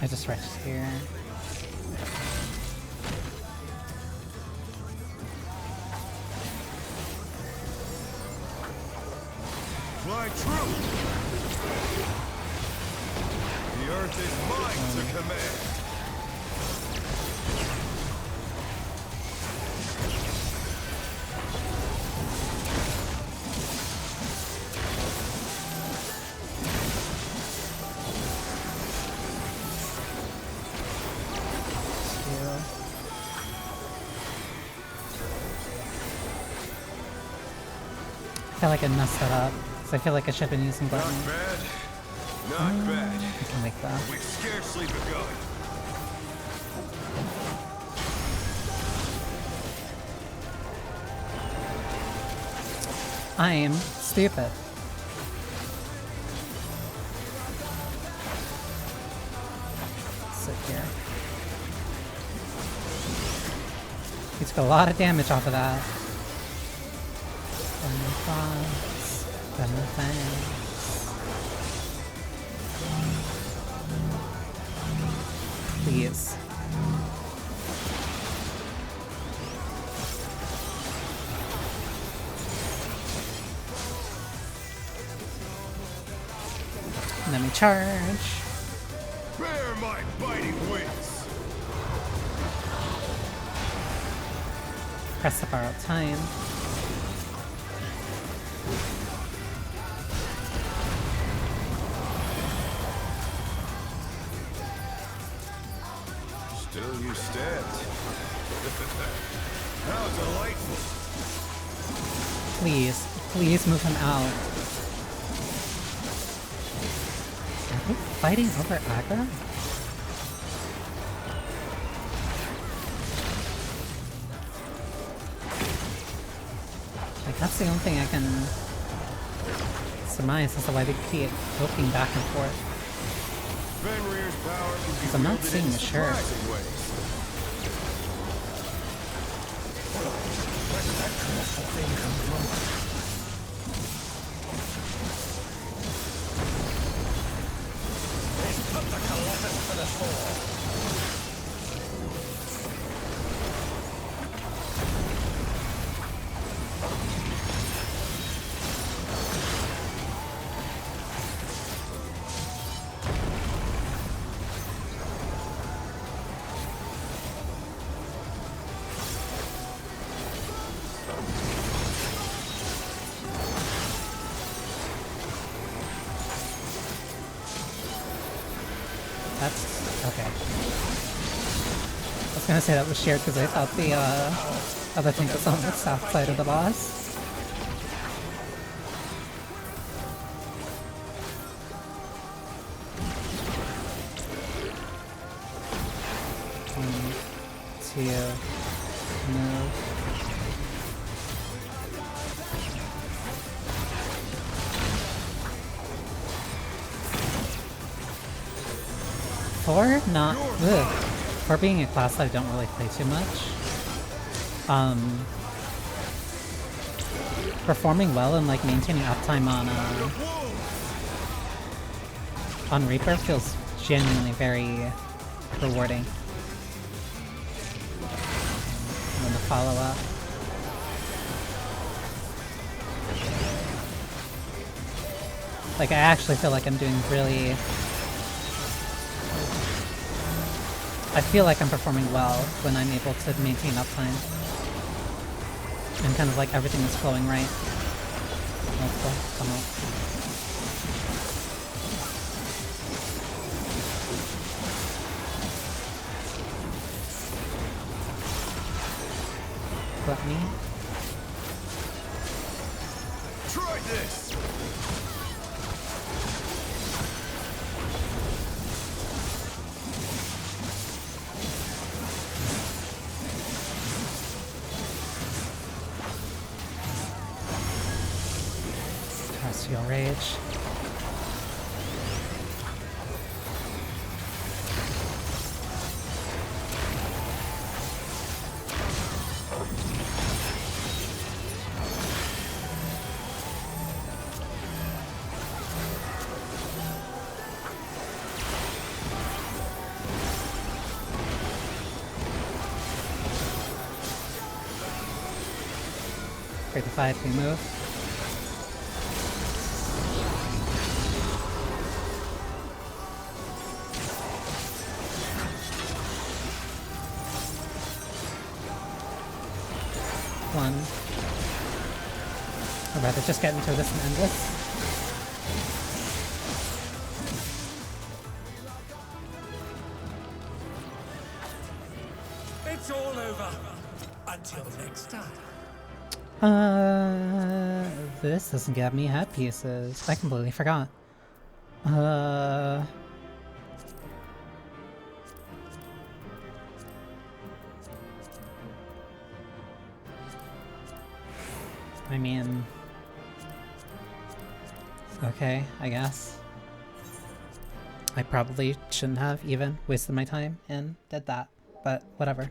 I just rushed here. Fly true! The earth earth is mine to command. I feel like I messed that up, because I feel like I should have been using Not Banii. bad. Not bad. I can make that. We've scarcely begun. I'm stupid. Sit here. He took a lot of damage off of that. Please. Let me charge. Bear my biting wings. Press the borrowed time. Still you stand. How delightful. Please, please move him out. Are they fighting over aggro? Like, that's the only thing I can surmise as to why they keep poking back and forth. Fenrir's power can be I'm not wielded seeing in the shirt. surprising ways. That's okay. I was gonna say that was shared because I thought the other thing was on the south side of the boss. One, two, move. For not ugh. For being a class that I don't really play too much, performing well and like maintaining uptime on Reaper feels genuinely very rewarding. And then the follow up. Like I actually feel like I'm doing really. I feel like I'm performing well when I'm able to maintain uptime. And kind of like everything is flowing right. Multiple, come on. Let me. Try this. Terrestrial Rage. Break the 5, we move. one. Or rather, just get into this and end this. It's all over. Until next time. This doesn't get me head pieces. I completely forgot. I mean... Okay, I guess. I probably shouldn't have even wasted my time and did that, but whatever.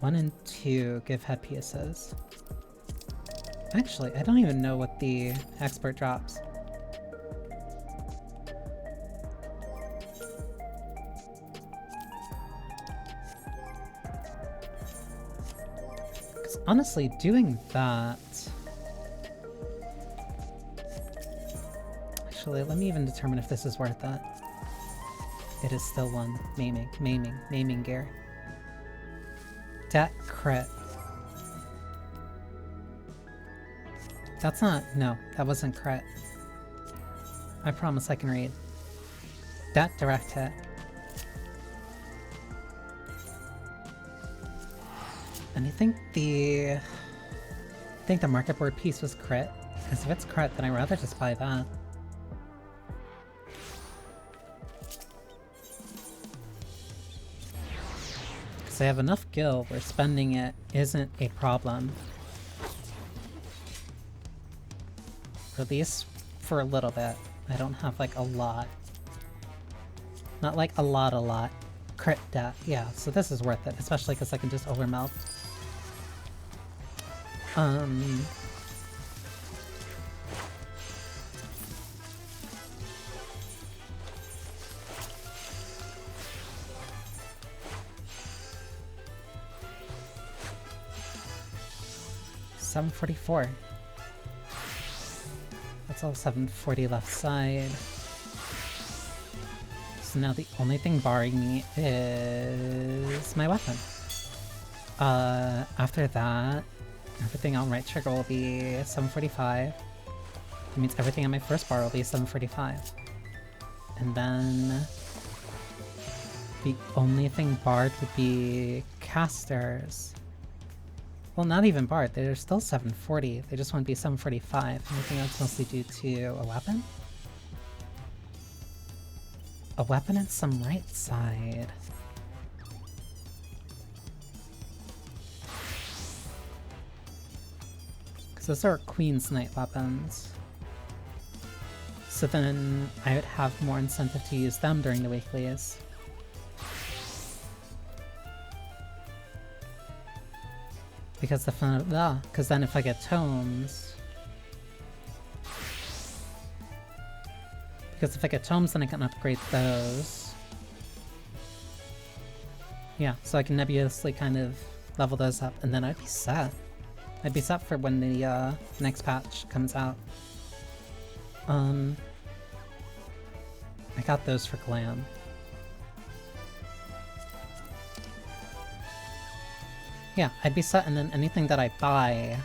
One and two give head pieces. Actually, I don't even know what the expert drops. Because honestly, doing that... Actually, let me even determine if this is worth it. It is still one. Maiming gear. That crit. That's not... No, that wasn't crit. I promise I can read. That direct hit. And I think the market board piece was crit. Because if it's crit, then I'd rather just buy that. Because I have enough gil where spending it isn't a problem. Or at least for a little bit. I don't have like a lot. Not like a lot. Crit death. Yeah, so this is worth it. Especially because I can just overmelt. $744. That's all 740 left side. So now the only thing barring me is my weapon. After that, everything on right trigger will be 745. That means everything on my first bar will be 745. And then the only thing barred would be casters. Well, not even barred. They're still 740. They just won't be 745. Anything else mostly due to a weapon? A weapon and some right side. Because those are Queen's Knight weapons. So then I would have more incentive to use them during the weeklies. Because because then if I get tomes... Because if I get tomes, then I can upgrade those. Yeah, so I can nebulously kind of level those up, and then I'd be set. I'd be set for when the next patch comes out. I got those for glam. Yeah, I'd be set, and then anything that I buy...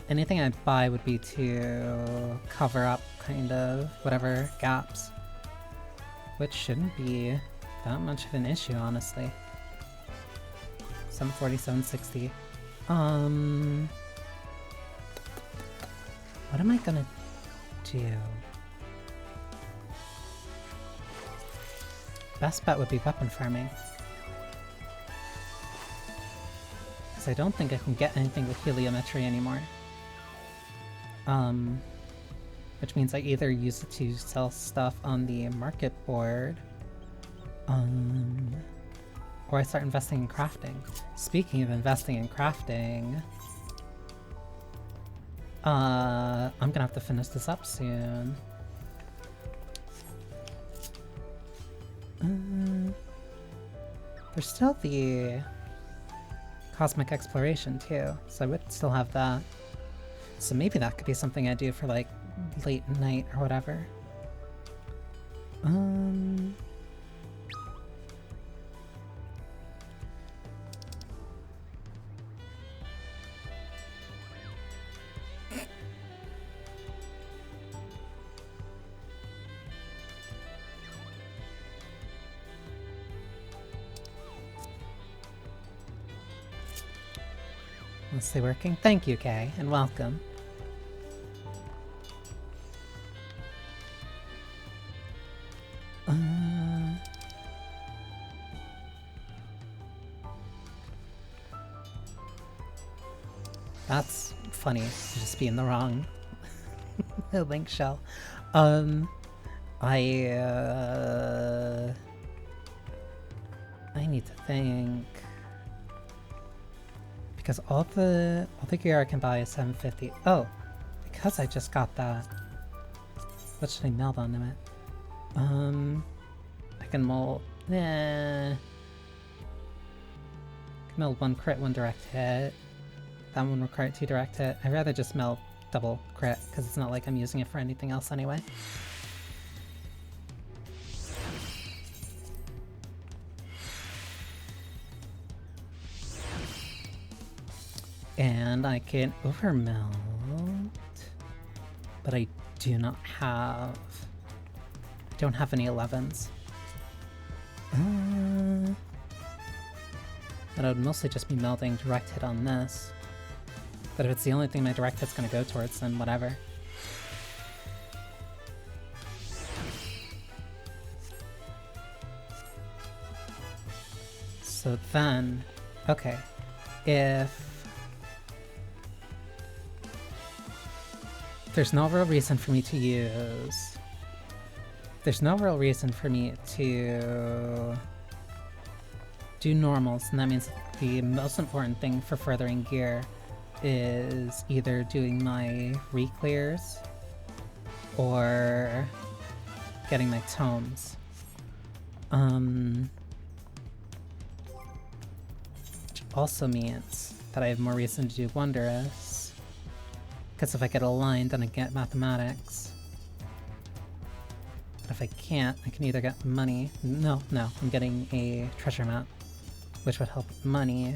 Anything I buy would be to cover up, kind of, whatever gaps. Which shouldn't be that much of an issue, honestly. 740, 760. What am I gonna do? Best bet would be weapon farming. I don't think I can get anything with heliometry anymore. Which means I either use it to sell stuff on the market board, or I start investing in crafting. Speaking of investing in crafting, I'm gonna have to finish this up soon. There's still the Cosmic Exploration too, so I would still have that. So maybe that could be something I do for like late night or whatever. Um... Mostly working. Thank you, Kay, and welcome. That's funny to just be in the wrong link shell. I need to think. Because all the gear I can buy is 750. Oh, because I just got that. What should I meld onto it? I can mold. Nah. I can meld 1 crit, 1 direct hit. That one required 2 direct hit. I'd rather just meld double crit because it's not like I'm using it for anything else anyway. And I can overmeld, but I do not have. I don't have any 11s. But I would mostly just be melding direct hit on this. But if it's the only thing my direct hit's gonna go towards, then whatever. So then, okay, if there's no real reason for me to use... There's no real reason for me to do normals, and that means the most important thing for furthering gear is either doing my re-clears or getting my tomes. Which also means that I have more reason to do Wondrous, because if I get aligned then I get mathematics. But if I can't, I can either get money. No, I'm getting a treasure map, which would help with money.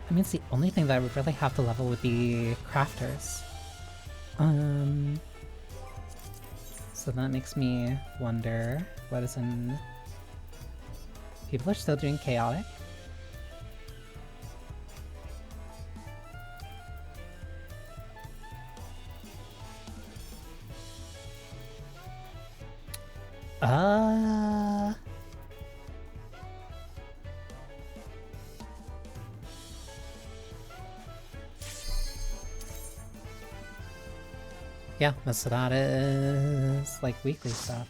That means the only thing that I would really have to level would be crafters. So that makes me wonder what is in... People are still doing chaotic? Yeah, most of that is like weekly stuff.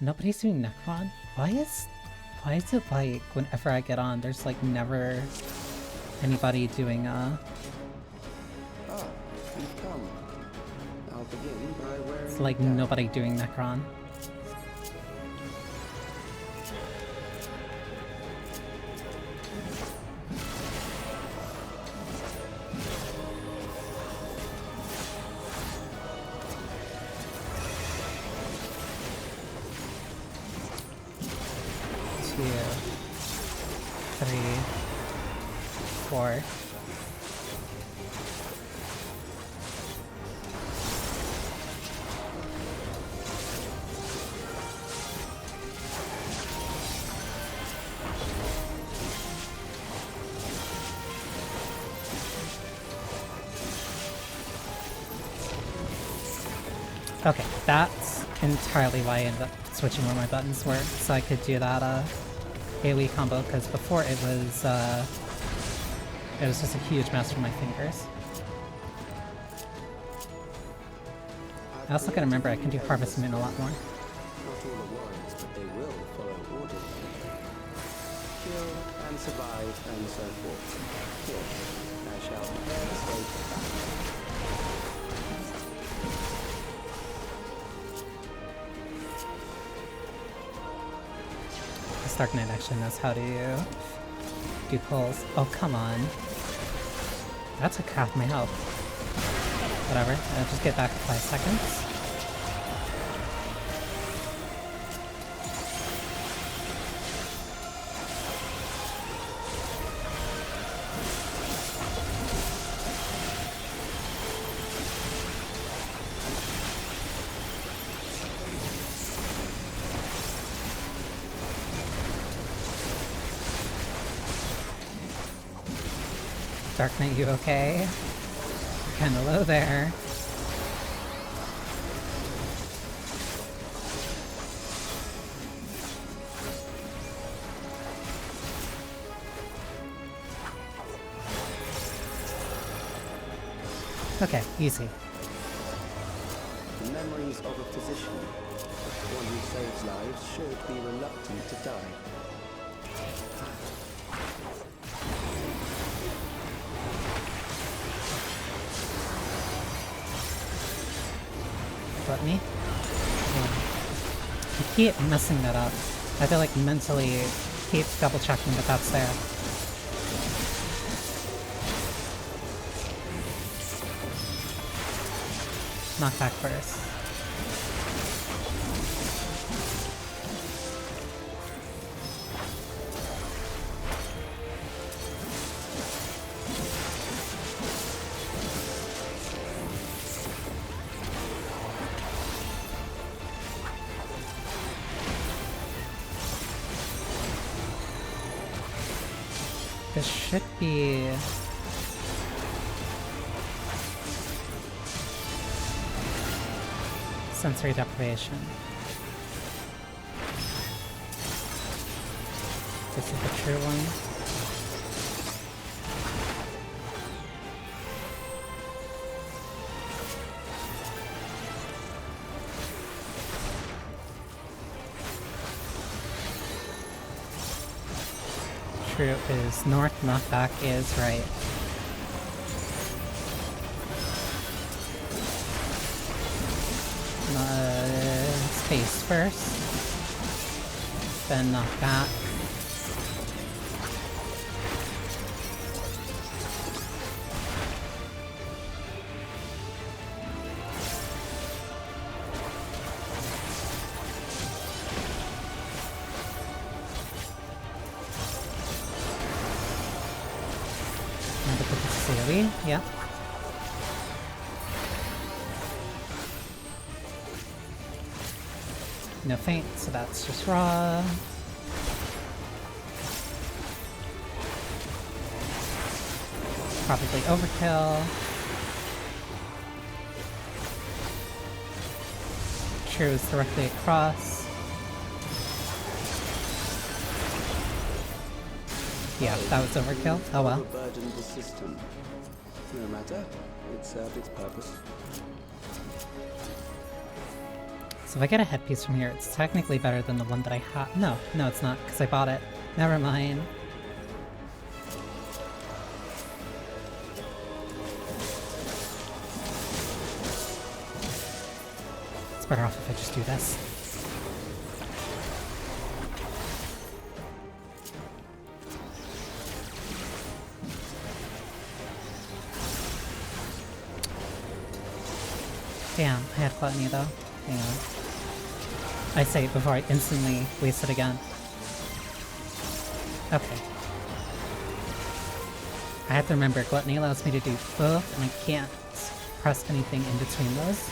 Nobody's doing Necron? Why is it like whenever I get on, there's like never anybody doing You've come. I'll begin by wearing it's like nobody doing Necron. Okay, that's entirely why I ended up switching where my buttons were, so I could do that AoE combo, because before it was just a huge mess for my fingers. I also gotta remember I can do Harvest Moon a lot more. Not all are warriors, but they will follow orders. Kill and survive and so forth. Here, I shall prepare the stage for battle. This Dark Knight actually knows how to do pulls. Oh, come on. That took half my health. Whatever, I'll just get back in 5 seconds. Dark Knight, you okay? Kinda low there. Okay, easy. The memories of a physician. One who saves lives should be reluctant to die. Gluttony? I keep messing that up. I feel like mentally keep double checking that that's there. Knockback first. This should be... sensory deprivation. This is the true one. True is north, knockback is right. Space first, then knockback. Yeah. No feint, so that's just raw. Probably overkill. True is directly across. Yeah, that was overkill. Oh well. Overburdened the system. No matter, it served its purpose. So if I get a headpiece from here, it's technically better than the one that I have. No, it's not, because I bought it. Never mind. It's better off if I just do this. Damn, I had Gluttony though. Hang on. I say it before I instantly waste it again. Okay. I have to remember, Gluttony allows me to do both, and I can't press anything in between those.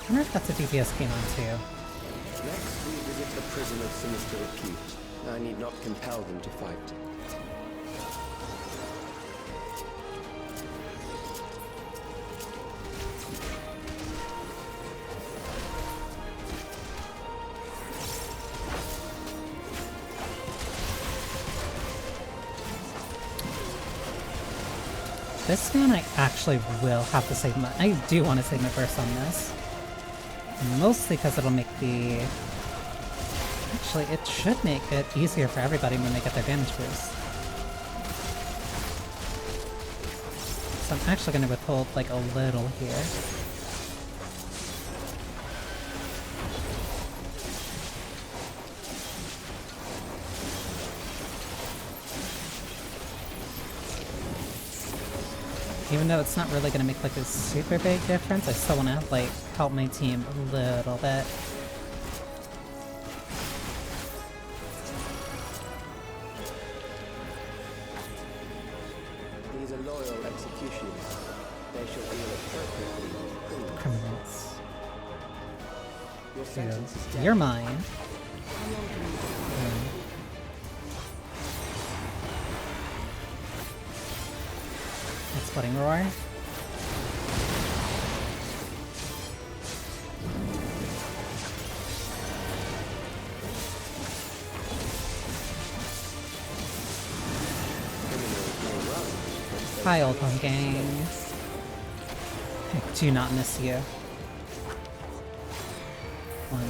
I wonder if that's a DPS came on too. Next, we visit the prison of sinister repute. I need not compel them to fight. This one I actually will have to save my... I do want to save my burst on this. Mostly because it'll make the... Actually, it should make it easier for everybody when they get their damage boost. So I'm actually going to withhold like a little here. Even though it's not really going to make like a super big difference, I still want to like help my team a little bit. shall deal appropriately with criminals. Criminals. Your sentence is death. You're mine. How long can you Exploding roar. Hi, old home gang. I do not miss you. One.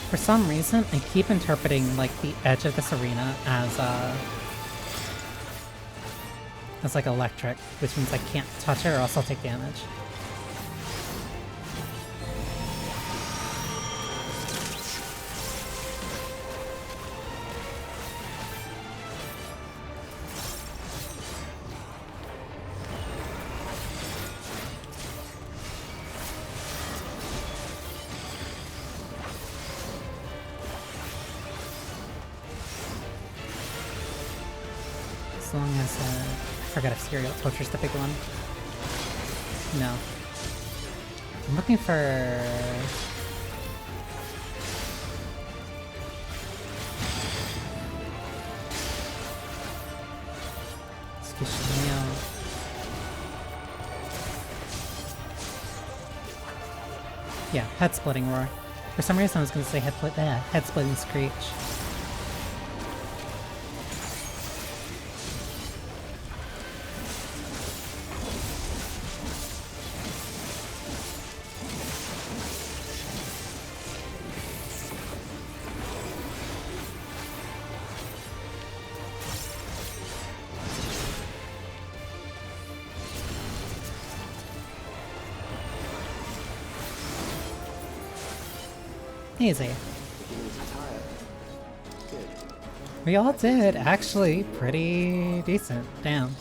For some reason, I keep interpreting like the edge of this arena as like electric, which means I can't touch it or else I'll take damage. As long as, I forgot if Serial Torture's the big one. No. I'm looking for... Squishy. Yeah, head splitting roar. For some reason I was gonna say head splitting screech. Easy. We all did, actually, pretty decent. Damn.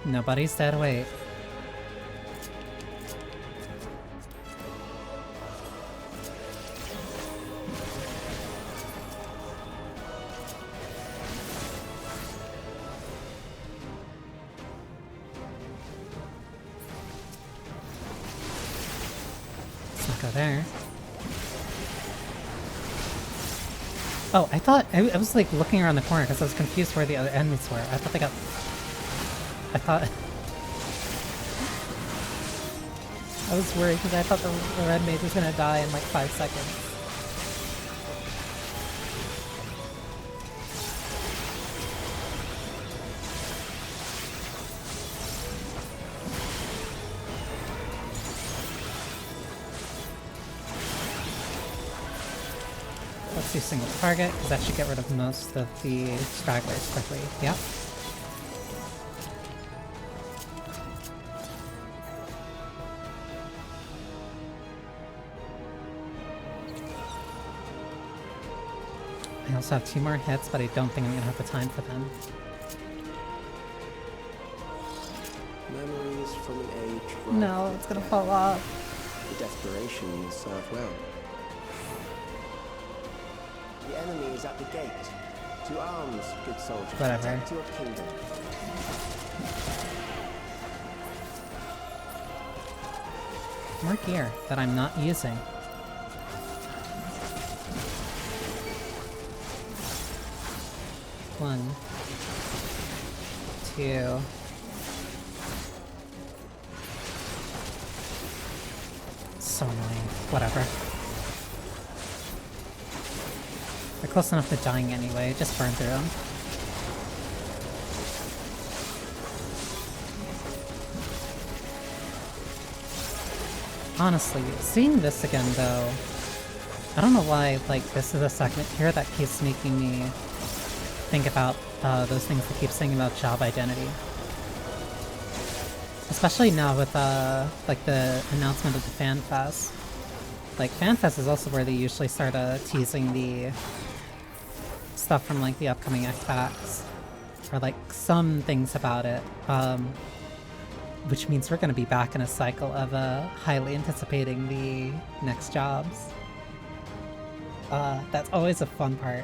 Nobody's dead weight. There. Oh, I thought I was like looking around the corner because I was confused where the other enemies were. I thought they got. I thought I was worried because I thought the red mage was gonna die in like 5 seconds. Let's do single target, because that should get rid of most of the stragglers quickly. Yep. I also have 2 more hits, but I don't think I'm going to have the time for them. Memories from an age... No, it's going to fall off. The desperation served well. The enemy is at the gate. To arms, good soldier. Whatever. Protect your kingdom. More gear that I'm not using. One. 2. So annoying. Whatever. They're close enough to dying anyway, just burn through them. Honestly, seeing this again though, I don't know why, like, this is a segment here that keeps making me think about those things they keep saying about job identity. Especially now with, like, the announcement of the FanFest. Like, FanFest is also where they usually start teasing the stuff from like the upcoming X packs, or like some things about it, which means we're gonna be back in a cycle of highly anticipating the next jobs. That's always a fun part.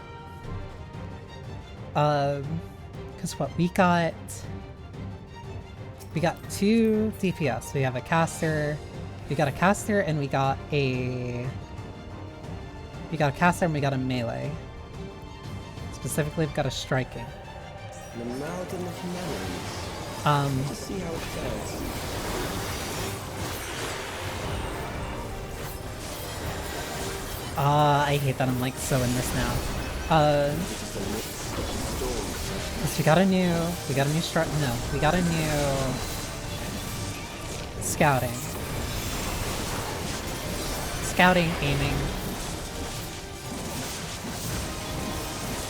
Because what we got 2 DPS. We have a caster. We got a caster and we got a caster and we got a melee. Specifically, we've got a striking. An amalgam of melons. Let's see how it fares. I hate that I'm like so in this now. We got a new scouting. Scouting, aiming.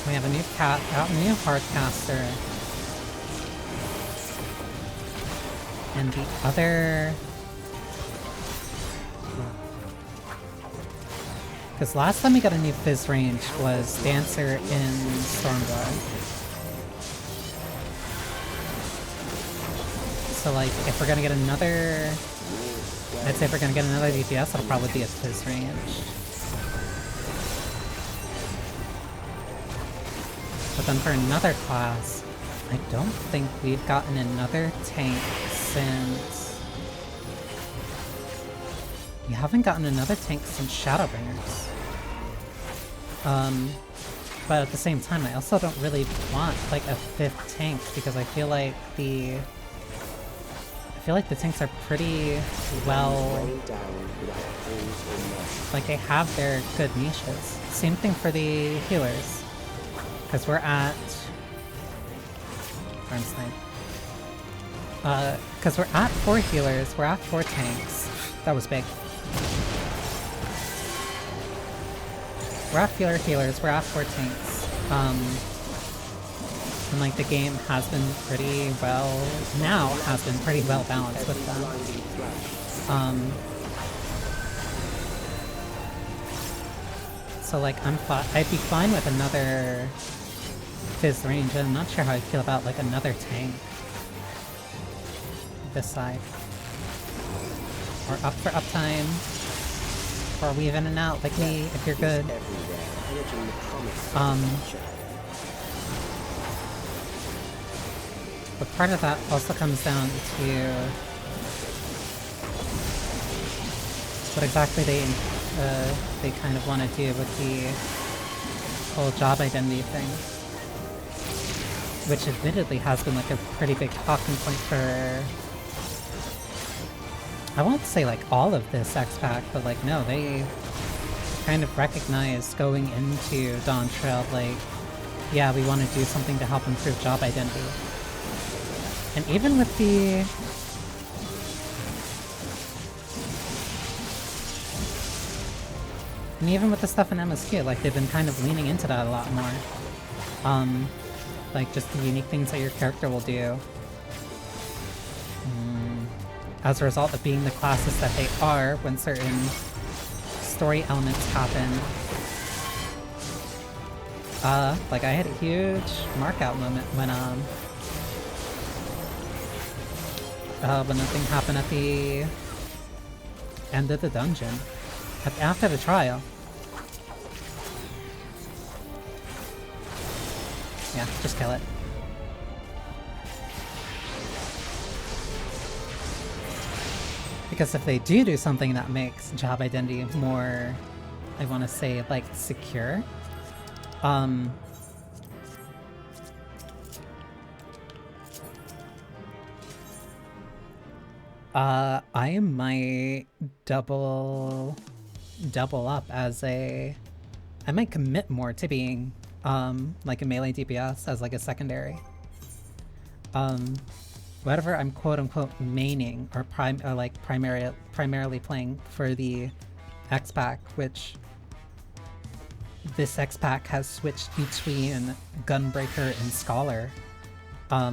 We have a new hardcaster. And the other... Because last time we got a new Fizz range was Dancer in Stormblood. So like, if we're gonna get another... I'd say if we're gonna get another DPS, it'll probably be a Fizz range. But then for another class, I don't think we've gotten another tank since... We haven't gotten another tank since Shadowbringers. But at the same time, I also don't really want like a 5th tank because I feel like the tanks are pretty well... Like they have their good niches. Same thing for the healers. Because we're at... because we're at 4 healers, we're at 4 tanks. That was big. We're at 4 healers, we're at 4 tanks. And like the game has been pretty well... Now has been pretty well balanced with them. So like I'd be fine with another Fizz range, and I'm not sure how I feel about like another tank. This side. Or up for uptime. Or weave in and out like me, if you're good. But part of that also comes down to what exactly they kind of want to do with the whole job identity thing. Which admittedly has been like a pretty big talking point for... I won't say like all of this X-Pack, but like no, they kind of recognized going into Dawn Trail like, yeah, we want to do something to help improve job identity. And even with the... And even with the stuff in MSQ, like they've been kind of leaning into that a lot more. Like just the unique things that your character will do. As a result of being the classes that they are when certain story elements happen. Like I had a huge markout moment when the thing happened at the end of the dungeon. After the trial. Yeah, just kill it. Because if they do something that makes job identity more, I want to say, like, secure, I might double up as a... I might commit more to being, like a melee DPS as like a secondary. Whatever I'm quote-unquote maining or primarily playing for the X-Pack, which this X-Pack has switched between Gunbreaker and Scholar. I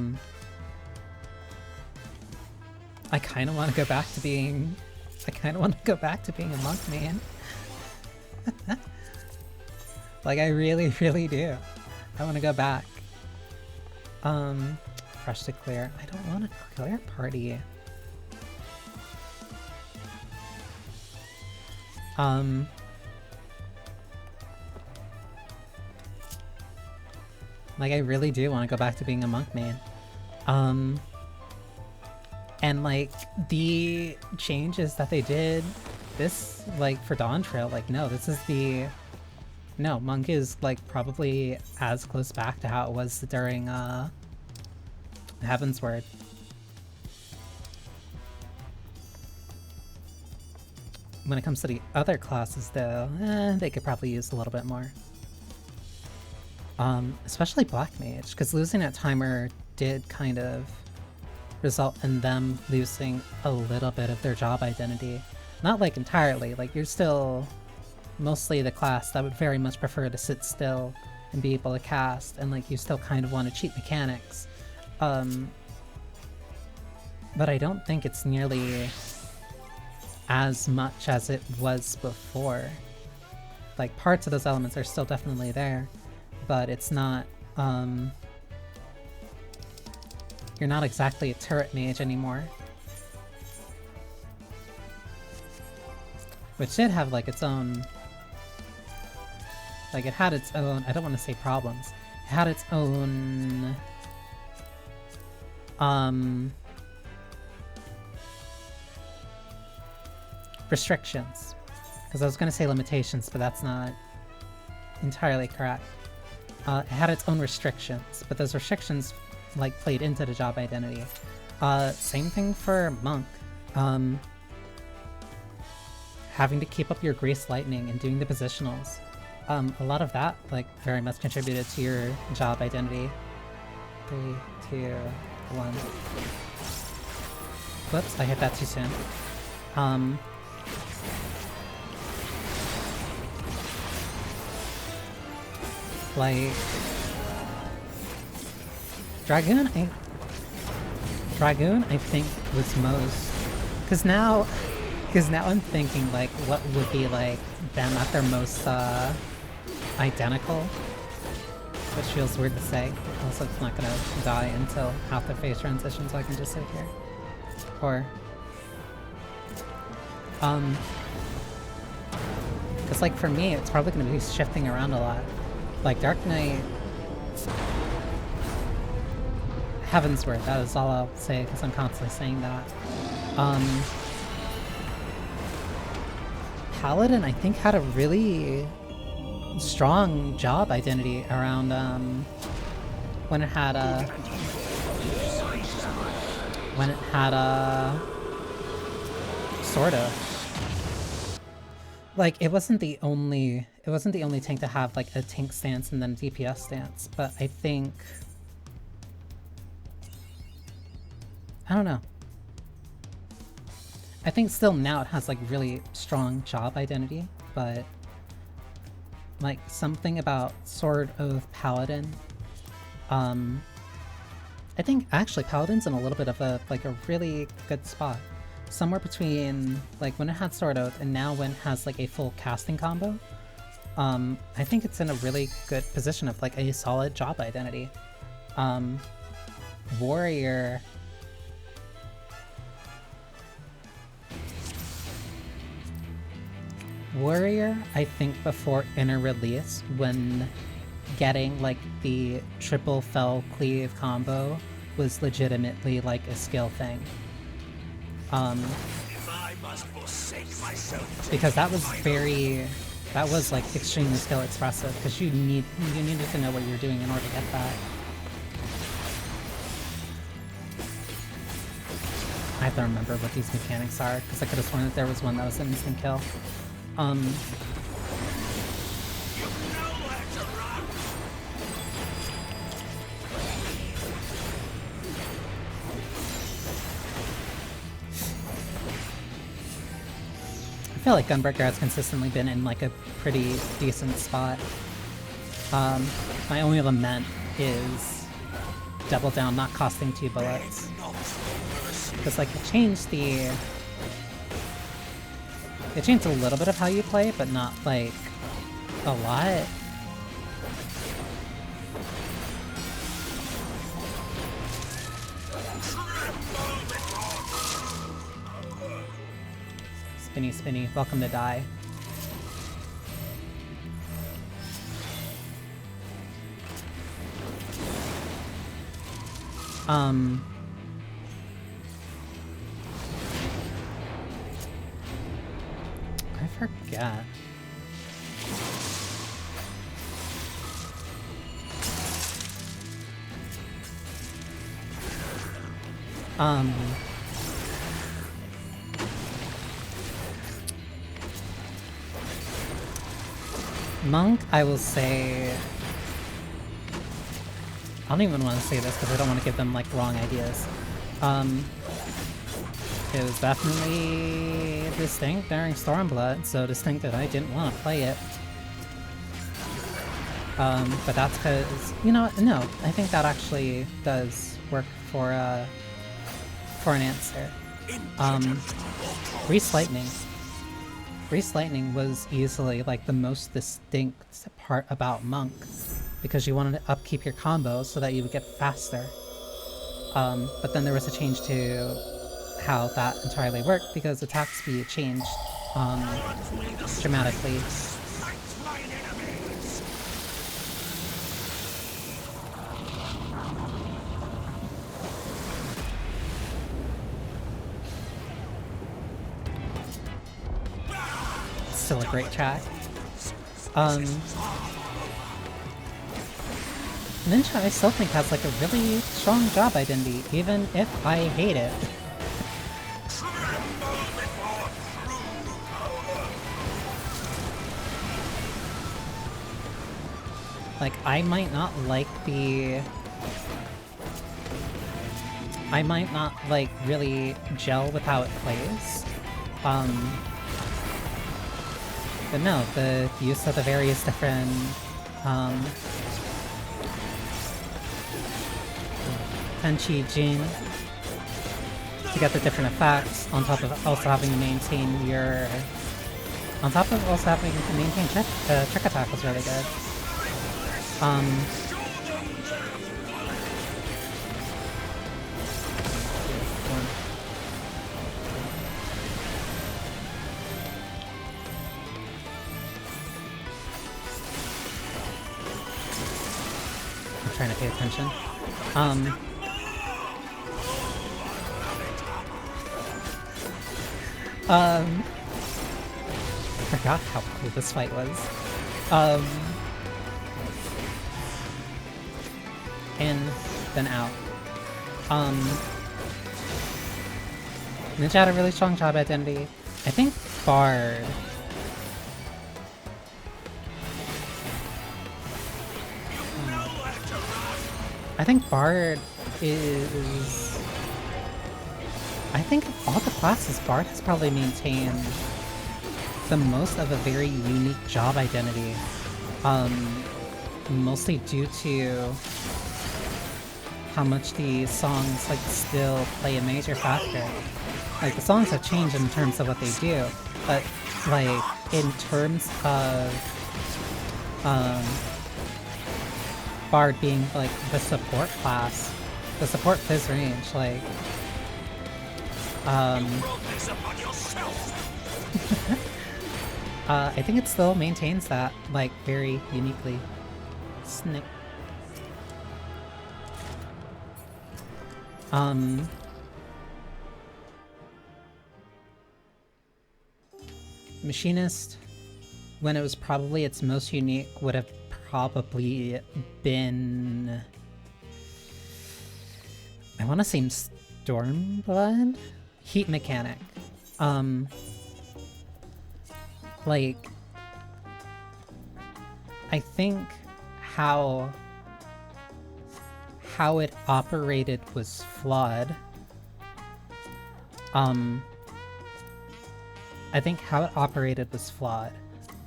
kind of want to go back to being a monk main. Like I really, really do. I want to go back. Fresh to clear. I don't want to clear party. Like, I really do want to go back to being a monk main. And like, the changes that they did, this, like, for Dawn Trail, like, no, this is the... No, monk is, like, probably as close back to how it was during, Heaven's Word. When it comes to the other classes, though, they could probably use a little bit more. Especially Black Mage, because losing that timer did kind of result in them losing a little bit of their job identity. Not like entirely, like you're still mostly the class that would very much prefer to sit still and be able to cast, and like you still kind of want to cheat mechanics. But I don't think it's nearly as much as it was before. Like, parts of those elements are still definitely there, but it's not, you're not exactly a turret mage anymore. Which did have, like, its own... Like, it had its own... I don't want to say problems. It had its own... restrictions. Because I was going to say limitations, but that's not entirely correct. It had its own restrictions, but those restrictions, like, played into the job identity. Same thing for Monk. Having to keep up your Grace Lightning and doing the positionals. A lot of that, like, very much contributed to your job identity. 3, 2, 1. Whoops, I hit that too soon. Like... Dragoon, I think, was most... Because now I'm thinking, like, what would be, like, them at their most, identical? Which feels weird to say. Also, it's not gonna die until half the phase transition, so I can just sit here. Or... Because, like, for me, it's probably gonna be shifting around a lot. Like, Dark Knight... Heaven's Word, that is all I'll say, because I'm constantly saying that. Paladin, I think, had a really strong job identity around, when it had sort of. Like, it wasn't the only tank to have, like, a tank stance and then a DPS stance, but I think... I don't know. I think still now it has, like, really strong job identity, but... like, something about Sword of Paladin... I think, actually, Paladin's in a little bit of a, like, a really good spot. Somewhere between, like, when it had Sword Oath and now when it has, like, a full casting combo. I think it's in a really good position of, like, a solid job identity. Warrior... Warrior, I think before Inner Release, when getting, like, the triple fell cleave combo was legitimately, like, a skill thing. Because that was like extremely skill expressive, because you needed to know what you were doing in order to get that. I have to remember what these mechanics are, because I could have sworn that there was one that was an instant kill. I feel like Gunbreaker has consistently been in, like, a pretty decent spot. My only lament is double down not costing 2 bullets. Because, like, it changed a little bit of how you play, but not, like, a lot. spinny spinny. Welcome to die. I forget. Monk, I will say... I don't even want to say this because I don't want to give them, like, wrong ideas. It was definitely distinct during Stormblood, so distinct that I didn't want to play it. But that's because, you know, no, I think that actually does work for an answer. Reese Lightning. Reese Lightning was easily, like, the most distinct part about Monk, because you wanted to upkeep your combos so that you would get faster. But then there was a change to how that entirely worked, because attack speed changed dramatically. Still a great track. Ninja I still think has like a really strong job identity, even if I hate it. Like, I might not like really gel with how it plays. But no, the use of the various different, Tenchi Jin to get the different effects, on top of also having to maintain your... On top of also having to maintain check attack was really good. I'm trying to pay attention. I forgot how cool this fight was. In, then out. Ninja had a really strong job identity. I think Bard... I think Bard is... I think of all the classes, Bard has probably maintained the most of a very unique job identity. Mostly due to how much the songs like still play a major factor. Like, the songs have changed in terms of what they do, but like in terms of Bard being like the support class, the support fizz range, like I think it still maintains that, like, very uniquely. Snick. Machinist, when it was probably its most unique, would have probably been... I want to say Stormblood? Heat Mechanic. Like, I think how it operated was flawed. I think how it operated was flawed,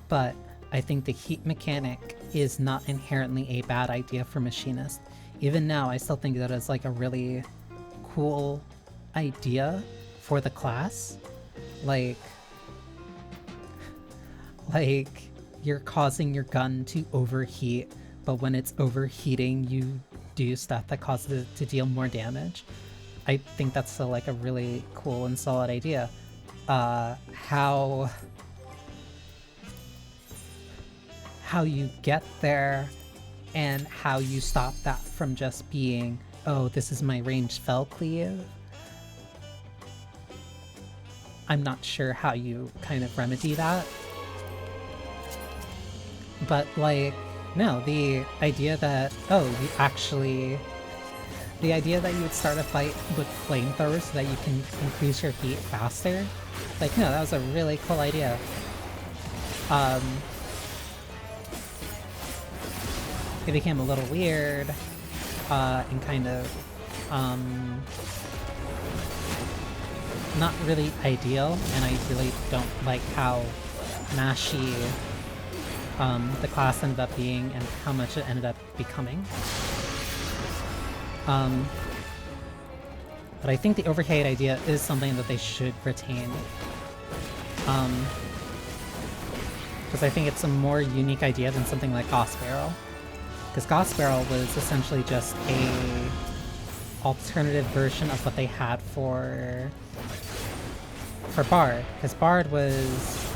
but I think the heat mechanic is not inherently a bad idea for Machinist. Even now, I still think that it's like a really cool idea for the class. Like you're causing your gun to overheat, but when it's overheating, you do stuff that causes it to deal more damage. I think that's still like a really cool and solid idea. how you get there and how you stop that from just being, oh, this is my ranged spell cleave. I'm not sure how you kind of remedy that. But like, no, the idea that, oh, you actually... The idea that you would start a fight with flamethrowers so that you can increase your heat faster, like, no, that was a really cool idea. It became a little weird, and kind of, not really ideal, and I really don't like how mashy, the class ended up being and how much it ended up becoming. But I think the overhead idea is something that they should retain. Because I think it's a more unique idea than something like Gauss Barrel. Because Gauss Barrel was essentially just a alternative version of what they had for Bard. Because Bard was...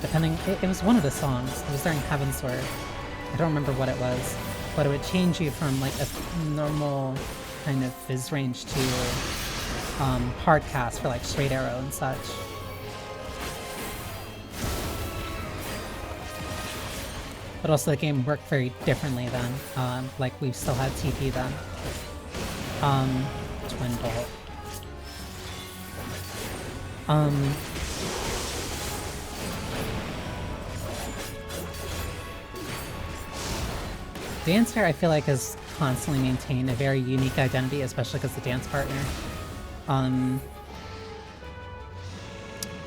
it was one of the songs. It was during Heavensward. I don't remember what it was. But it would change you from like a normal kind of fizz range to hard cast for like straight arrow and such. But also the game worked very differently then. Like we still had TP then. Twin Bolt. Dancer, I feel like, has constantly maintained a very unique identity, especially because the dance partner.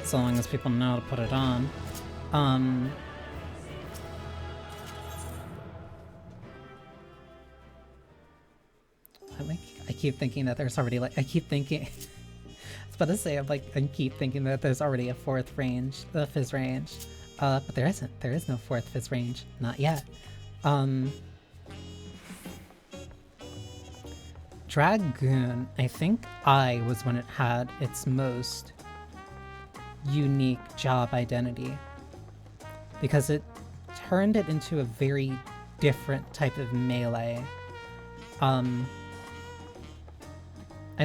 So long as people know to put it on. I keep thinking that there's already like I keep thinking. I was about to say I keep thinking that there's already a fourth range, the fizz range, but there isn't. There is no fourth fizz range, not yet. Dragoon, I think I was when it had its most unique job identity. Because it turned it into a very different type of melee. I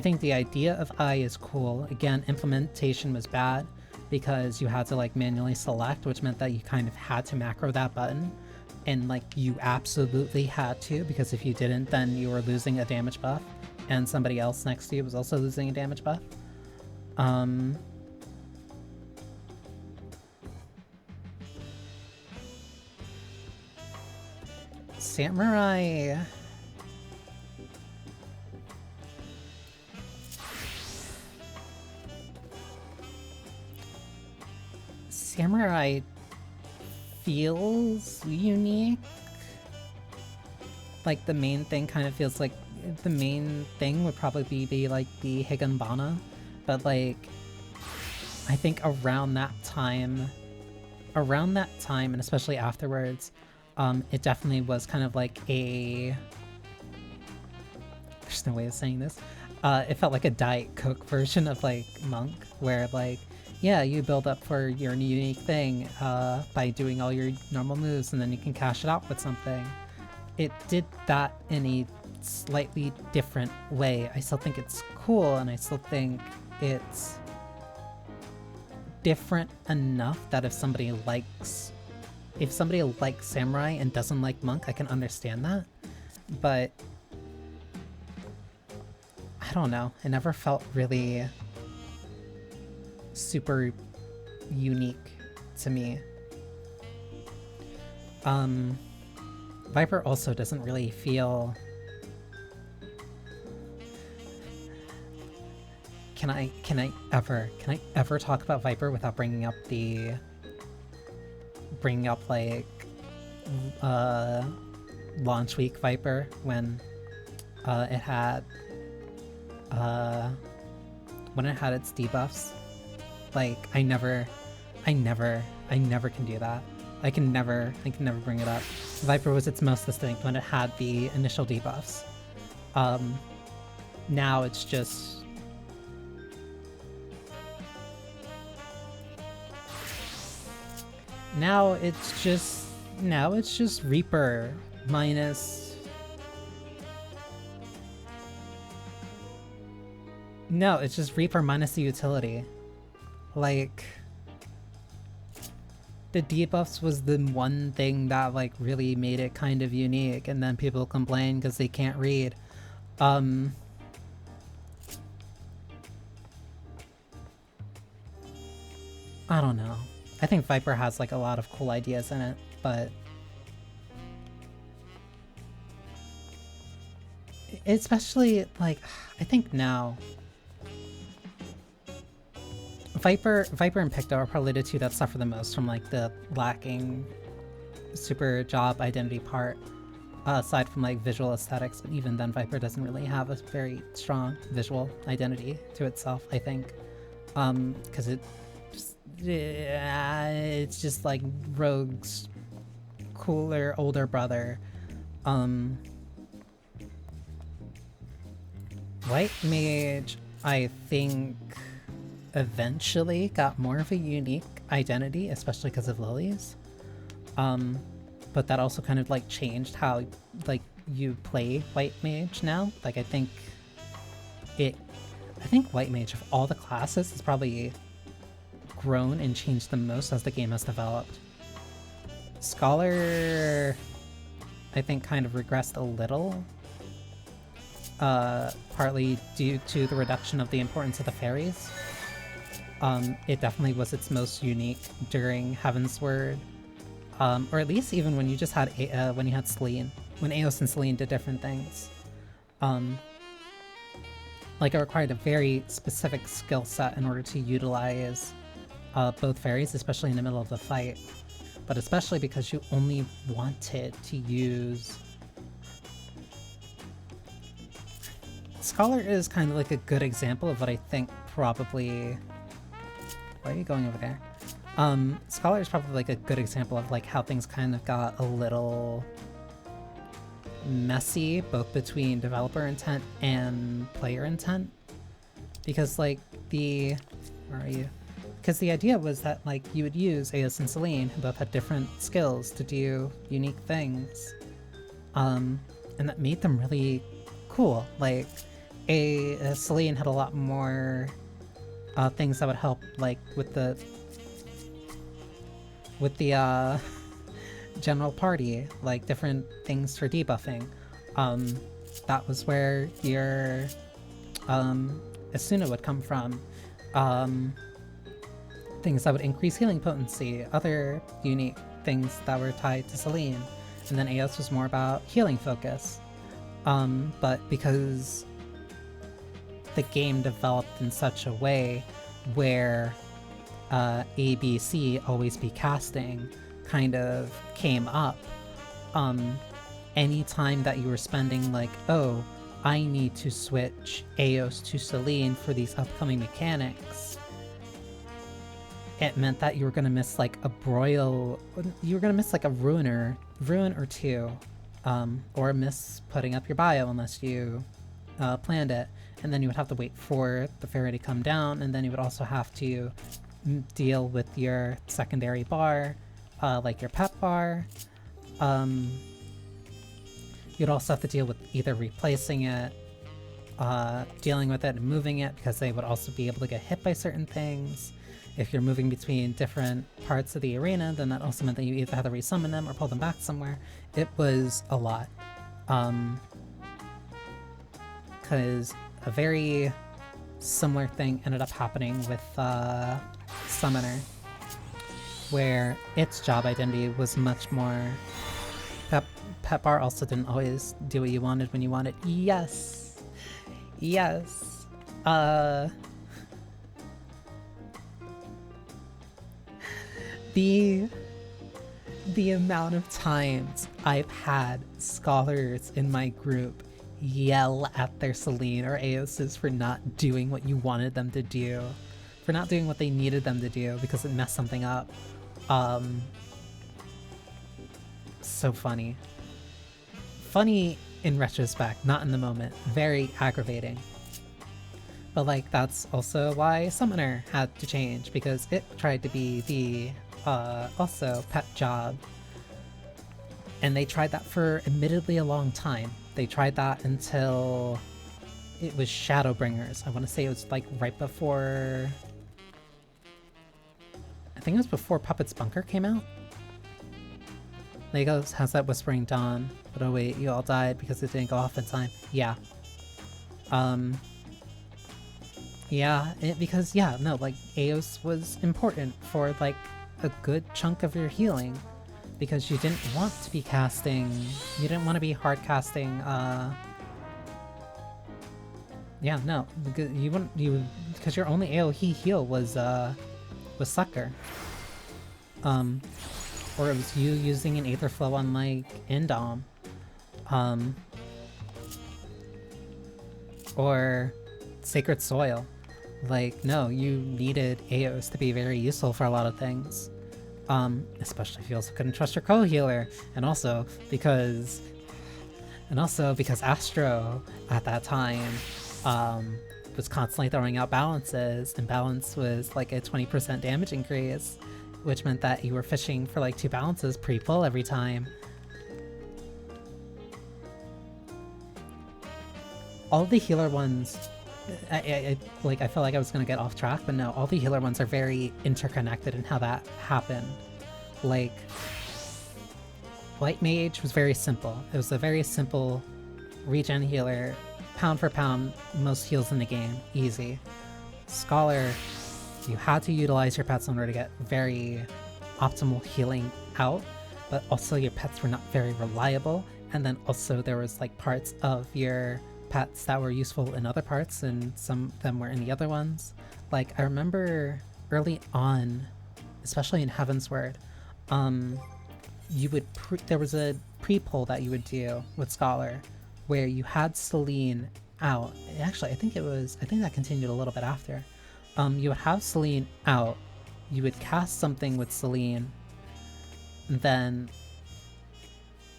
think the idea of I is cool. Again, implementation was bad because you had to like manually select, which meant that you kind of had to macro that button. And like you absolutely had to, because if you didn't, then you were losing a damage buff and somebody else next to you was also losing a damage buff. Samurai... Samurai feels unique. Like the main thing kind of feels like the main thing would probably be like the Higanbana, but like I think around that time and especially afterwards, it definitely was kind of like a... There's no way of saying this. It felt like a Diet Coke version of like Monk, where like, yeah, you build up for your unique thing by doing all your normal moves, and then you can cash it out with something. It did that in a slightly different way. I still think it's cool, and I still think it's different enough that if somebody likes Samurai and doesn't like Monk, I can understand that. But I don't know. It never felt really super unique to me. Viper also doesn't really feel... Can I ever talk about Viper without bringing up like launch week Viper when it had its debuffs? Like I never can do that. I can never bring it up. Viper was its most distinct when it had the initial debuffs. Now it's just Now it's just Reaper minus. No, it's just Reaper minus the utility. Like, the debuffs was the one thing that like really made it kind of unique, and then people complain because they can't read. I don't know. I think Viper has like a lot of cool ideas in it, but especially like I think now Viper and Picto are probably the two that suffer the most from like the lacking super job identity part, aside from like visual aesthetics, but even then Viper doesn't really have a very strong visual identity to itself, I think, because it's just like Rogue's cooler older brother. White Mage, I think, eventually got more of a unique identity, especially because of Lilies. But that also kind of like changed how like you play White Mage now. Like I think White Mage of all the classes has probably grown and changed the most as the game has developed. Scholar, I think, kind of regressed a little, partly due to the reduction of the importance of the fairies. It definitely was its most unique during Heavensward, or at least even when you just had when you had Selene, when Eos and Selene did different things. Like it required a very specific skill set in order to utilize both fairies, especially in the middle of the fight, but especially because you only wanted to use... Scholar is kind of like a good example of what I think probably... Why are you going over there? Scholar is probably like a good example of like how things kind of got a little messy, both between developer intent and player intent, because like where are you? Because the idea was that like you would use Eos and Selene, who both had different skills to do unique things, and that made them really cool. Like Selene had a lot more things that would help, like with the general party, like different things for debuffing. That was where your Asuna would come from. Things that would increase healing potency, other unique things that were tied to Selene, and then Eos was more about healing focus. But because the game developed in such a way where A, B, C, always be casting kind of came up, anytime that you were spending like, oh, I need to switch Eos to Selene for these upcoming mechanics, it meant that you were gonna miss like a broil, you were gonna miss like a ruin or two, or miss putting up your bio unless you planned it, and then you would have to wait for the fairy to come down, and then you would also have to deal with your secondary bar, like your pet bar. You'd also have to deal with either replacing it, dealing with it and moving it, because they would also be able to get hit by certain things. If you're moving between different parts of the arena, then that also meant that you either had to resummon them or pull them back somewhere. It was a lot. Because a very similar thing ended up happening with Summoner, where its job identity was much more... Pet bar also didn't always do what you wanted when you wanted. Yes! Yes! The amount of times I've had scholars in my group yell at their Selene or Eoses for not doing what you wanted them to do, for not doing what they needed them to do because it messed something up. So funny. Funny in retrospect, not in the moment. Very aggravating. But like, that's also why Summoner had to change, because it tried to be the also pet job. And they tried that for admittedly a long time. They tried that until it was Shadowbringers. I want to say it was like right before... I think it was before Puppet's Bunker came out. Legos has that Whispering Dawn. But oh wait, you all died because it didn't go off in time. Yeah. Yeah, because yeah, no, like Eos was important for like a good chunk of your healing. Because you didn't want to be casting... You didn't want to be hard casting, yeah, no. Because you wouldn't... Because your only AoE heal was Sucker. Or it was you using an Aether Flow on, like, Indom. Or Sacred Soil. Like, no, you needed Eos to be very useful for a lot of things. Especially if you also couldn't trust your co-healer, and also because Astro at that time was constantly throwing out balances, and balance was like a 20% damage increase, which meant that you were fishing for like 2 balances pre-pull every time. All the healer ones, I felt like I was gonna get off track, but no, all the healer ones are very interconnected in how that happened. Like, White Mage was very simple. It was a very simple regen healer, pound for pound, most heals in the game, easy. Scholar, you had to utilize your pets in order to get very optimal healing out, but also your pets were not very reliable, and then also there was like parts of your pets that were useful in other parts, and some of them were in the other ones. Like, I remember early on, especially in Heavensward, you would there was a pre-pull that you would do with Scholar, where you had Celine out. Actually, I think that continued a little bit after. You would have Celine out, you would cast something with Celine, and then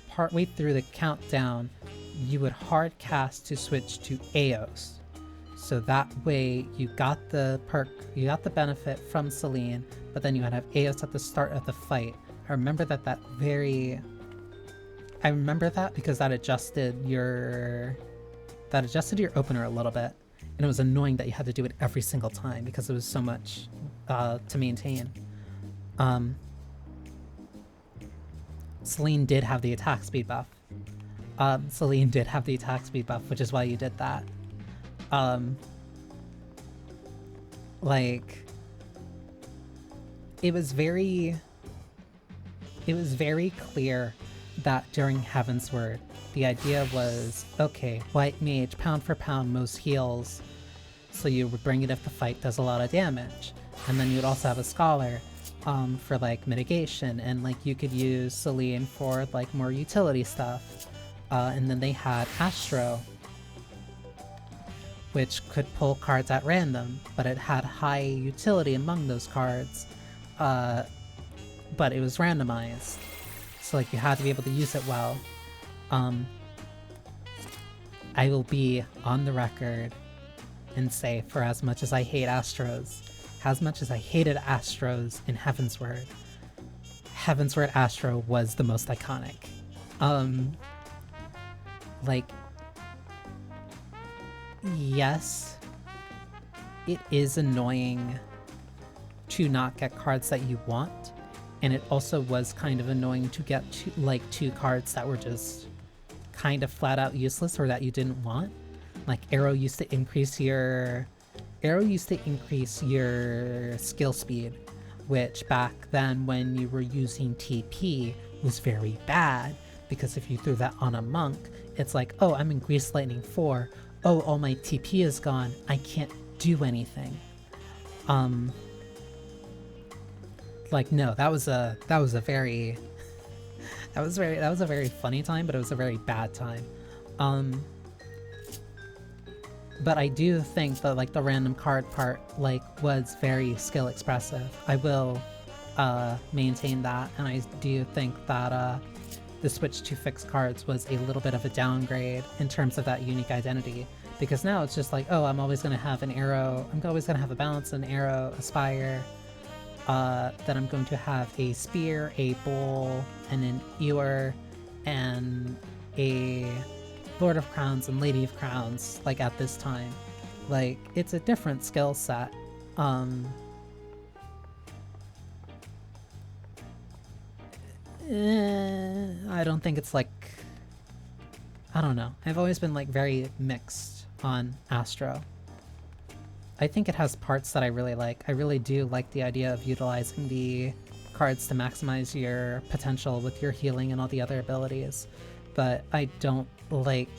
partway through the countdown, you would hard cast to switch to Eos. So that way you got the perk, you got the benefit from Celine, but then you would have Eos at the start of the fight. I remember that because that adjusted your opener a little bit, and it was annoying that you had to do it every single time because it was so much to maintain. Celine did have the attack speed buff. Which is why you did that. Like, it was very clear that during Heavensward, the idea was, okay, White Mage, pound for pound, most heals, so you would bring it if the fight does a lot of damage. And then you would also have a Scholar for, like, mitigation, and, like, you could use Celine for, like, more utility stuff. And then they had Astro, which could pull cards at random, but it had high utility among those cards, but it was randomized, so like you had to be able to use it well. I will be on the record and say, for as much as I hate Astros, as much as I hated Astros in Heavensward, Heavensward Astro was the most iconic. Like, yes, it is annoying to not get cards that you want, and it also was kind of annoying to get two cards that were just kind of flat out useless or that you didn't want. Like, Arrow used to increase your skill speed, which back then when you were using TP was very bad, because if you threw that on a monk, it's like, oh, I'm in Grease Lightning 4, oh, all my TP is gone, I can't do anything. Like, no, that was a very funny time, but it was a very bad time. But I do think that, like, the random card part, like, was very skill expressive. I will maintain that, and I do think that the switch to fixed cards was a little bit of a downgrade in terms of that unique identity. Because now it's just like, oh, I'm always going to have an Arrow, I'm always going to have a Balance, an Arrow, a Spire, then I'm going to have a spear, a bowl, and an ewer, and a Lord of Crowns and Lady of Crowns, like, at this time. Like, it's a different skill set. I don't think it's like... I don't know. I've always been, like, very mixed on Astro. I think it has parts that I really like. I really do like the idea of utilizing the cards to maximize your potential with your healing and all the other abilities, but I don't like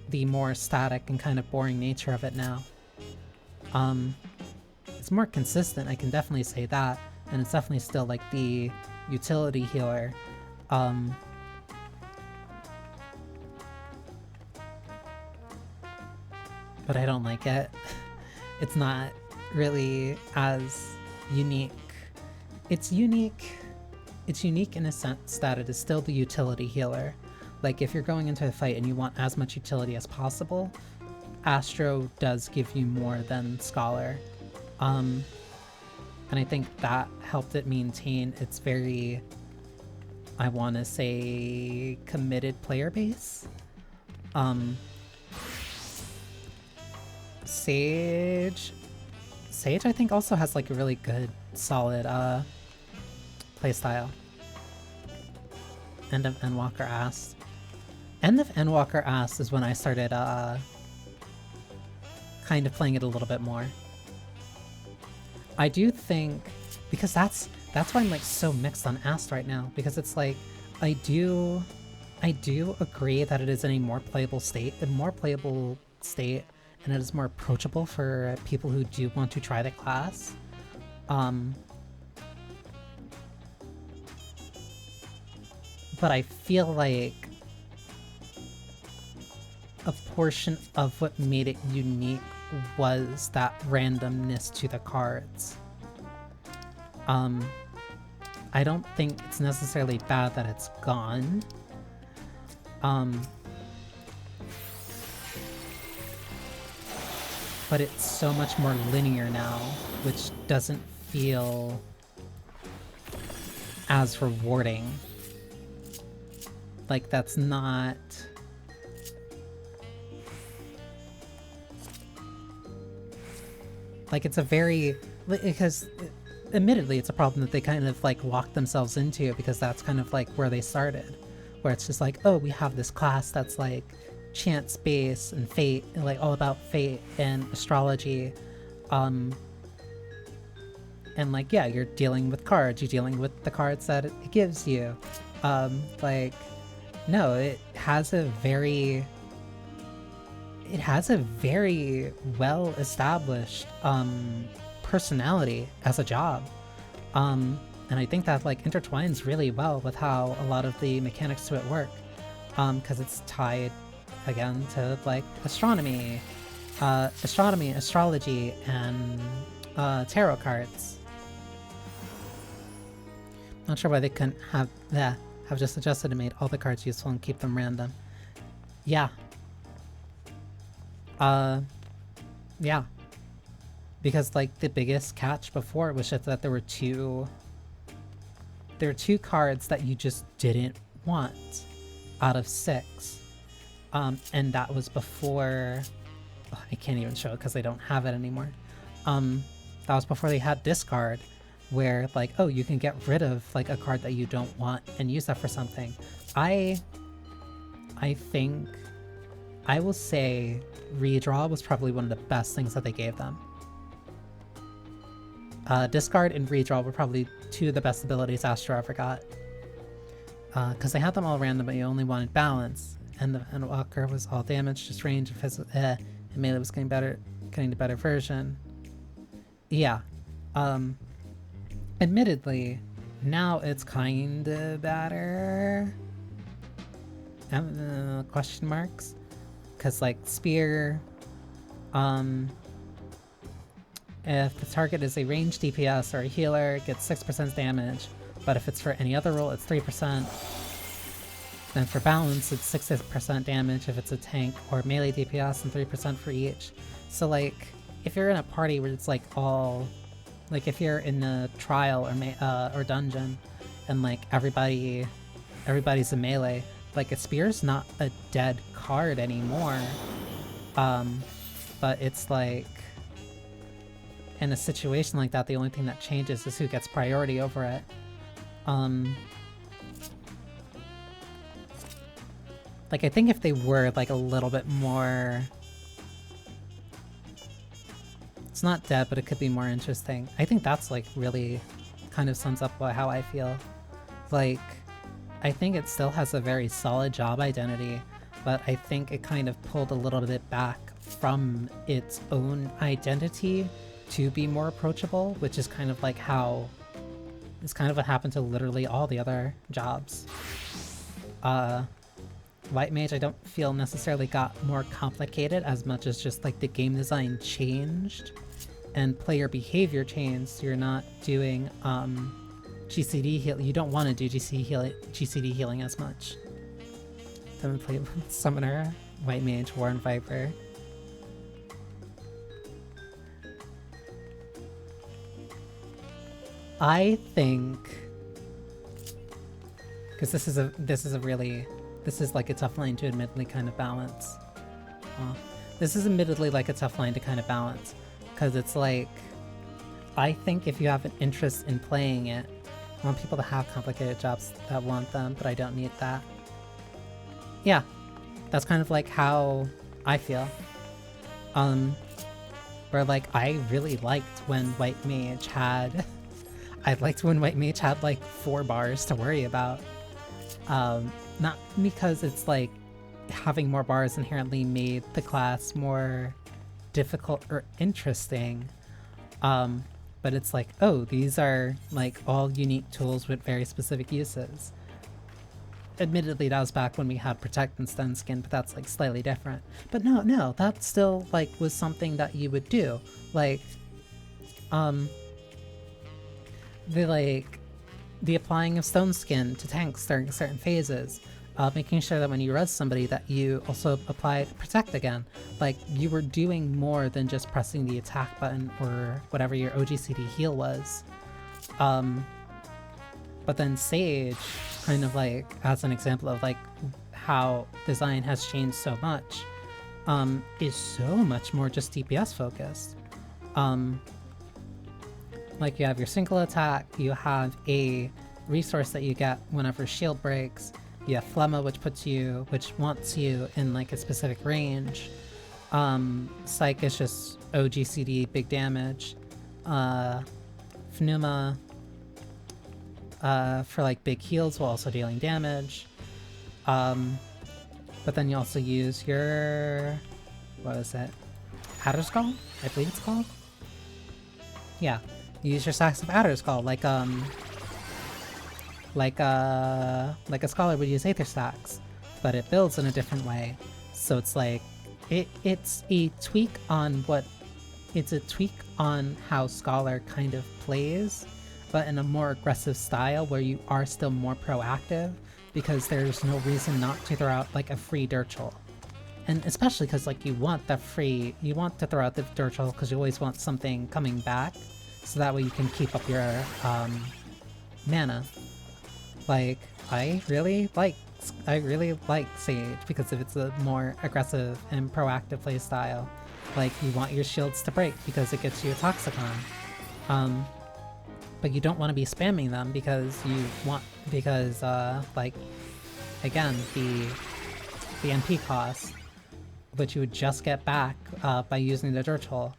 the more static and kind of boring nature of it now. It's more consistent, I can definitely say that, and it's definitely still like the utility healer. But I don't like it. It's not really as unique. It's unique in a sense that it is still the utility healer. Like, if you're going into a fight and you want as much utility as possible, Astro does give you more than Scholar. And I think that helped it maintain its very, I want to say, committed player base. Sage I think also has like a really good, solid playstyle. End of Endwalker Ass. End of Endwalker Ass is when I started kind of playing it a little bit more. I do think, because that's why I'm like so mixed on Ast right now, because it's like I do agree that it is in a more playable state, and it is more approachable for people who do want to try the class. But I feel like a portion of what made it unique was that randomness to the cards. I don't think it's necessarily bad that it's gone. But it's so much more linear now, which doesn't feel as rewarding. Like, that's not... Like, it's a very... Because, admittedly, it's a problem that they kind of, like, locked themselves into, because that's kind of, like, where they started. Where it's just like, oh, we have this class that's, like, chance based and fate, and like all about fate and astrology, and like, yeah, you're dealing with cards, you're dealing with the cards that it gives you. Like, no, it has a very well established personality as a job, and I think that like intertwines really well with how a lot of the mechanics to it work, because it's tied again to like astronomy, astrology, and tarot cards. Not sure why they couldn't have just adjusted and made all the cards useful and keep them random. Yeah. Yeah. Because like the biggest catch before was just that there were two cards that you just didn't want out of 6. And that was before... Oh, I can't even show it because I don't have it anymore. That was before they had discard, where like, oh, you can get rid of like a card that you don't want and use that for something. I think I will say redraw was probably one of the best things that they gave them. Discard and redraw were probably 2 of the best abilities Astro ever got. Because they had them all random, but you only wanted balance. And the Endwalker was all damage, just range, and physical, and melee was getting the better version. Yeah. Admittedly, now it's kinda better. Question marks? Because like Spear, if the target is a ranged DPS or a healer, it gets 6% damage, but if it's for any other role, it's 3%. Then for balance, it's 6% damage if it's a tank or melee DPS, and 3% for each. So like, if you're in a party where it's like all like if you're in a trial or dungeon, and like everybody's a melee, like a spear's not a dead card anymore. But it's like in a situation like that, the only thing that changes is who gets priority over it. Like I think if they were like a little bit more, it's not dead, but it could be more interesting. I think that's like really kind of sums up how I feel. Like, I think it still has a very solid job identity, but I think it kind of pulled a little bit back from its own identity to be more approachable, which is kind of like how it's kind of what happened to literally all the other jobs. White Mage I don't feel necessarily got more complicated as much as just like the game design changed and player behavior changed, so you're not doing GCD heal. You don't want to do GCD healing as much. Then we play Summoner, White Mage, Warren Viper. I think, because this is like a tough line to admittedly kind of balance. This is admittedly like a tough line to kind of balance, because it's like, I think if you have an interest in playing it, I want people to have complicated jobs that want them, but I don't need that. Yeah, that's kind of like how I feel. Where like I really liked when White Mage had like 4 bars to worry about. Not because it's like having more bars inherently made the class more difficult or interesting, but it's like, oh, these are like all unique tools with very specific uses. Admittedly, that was back when we had Protect and Stun Skin, but that's like slightly different. But no, that still like was something that you would do. Like, the applying of Stone Skin to tanks during certain phases, making sure that when you res somebody that you also apply Protect again. Like, you were doing more than just pressing the attack button or whatever your OGCD heal was. But then Sage, kind of like, as an example of like how design has changed so much, is so much more just DPS focused. Like, you have your single attack, you have a resource that you get whenever shield breaks, you have Phlegma, which wants you in like a specific range. Psych is just OGCD, big damage. Pneuma, for like big heals while also dealing damage. But then you also use your, what is it? Adder Skull? I believe it's called? Yeah. You use your Sacks of Adder Skull, like a scholar would use Aether Stacks, but it builds in a different way. So it's like, it's a tweak on how Scholar kind of plays, but in a more aggressive style where you are still more proactive, because there's no reason not to throw out like a free Dirchel. And especially because like you want to throw out the Dirchel because you always want something coming back, so that way you can keep up your mana. Like, I really like Sage because of its a more aggressive and proactive playstyle. Like, you want your shields to break because it gets you a Toxicon. But you don't want to be spamming them because like, again, the MP cost, which you would just get back by using the Dirchel.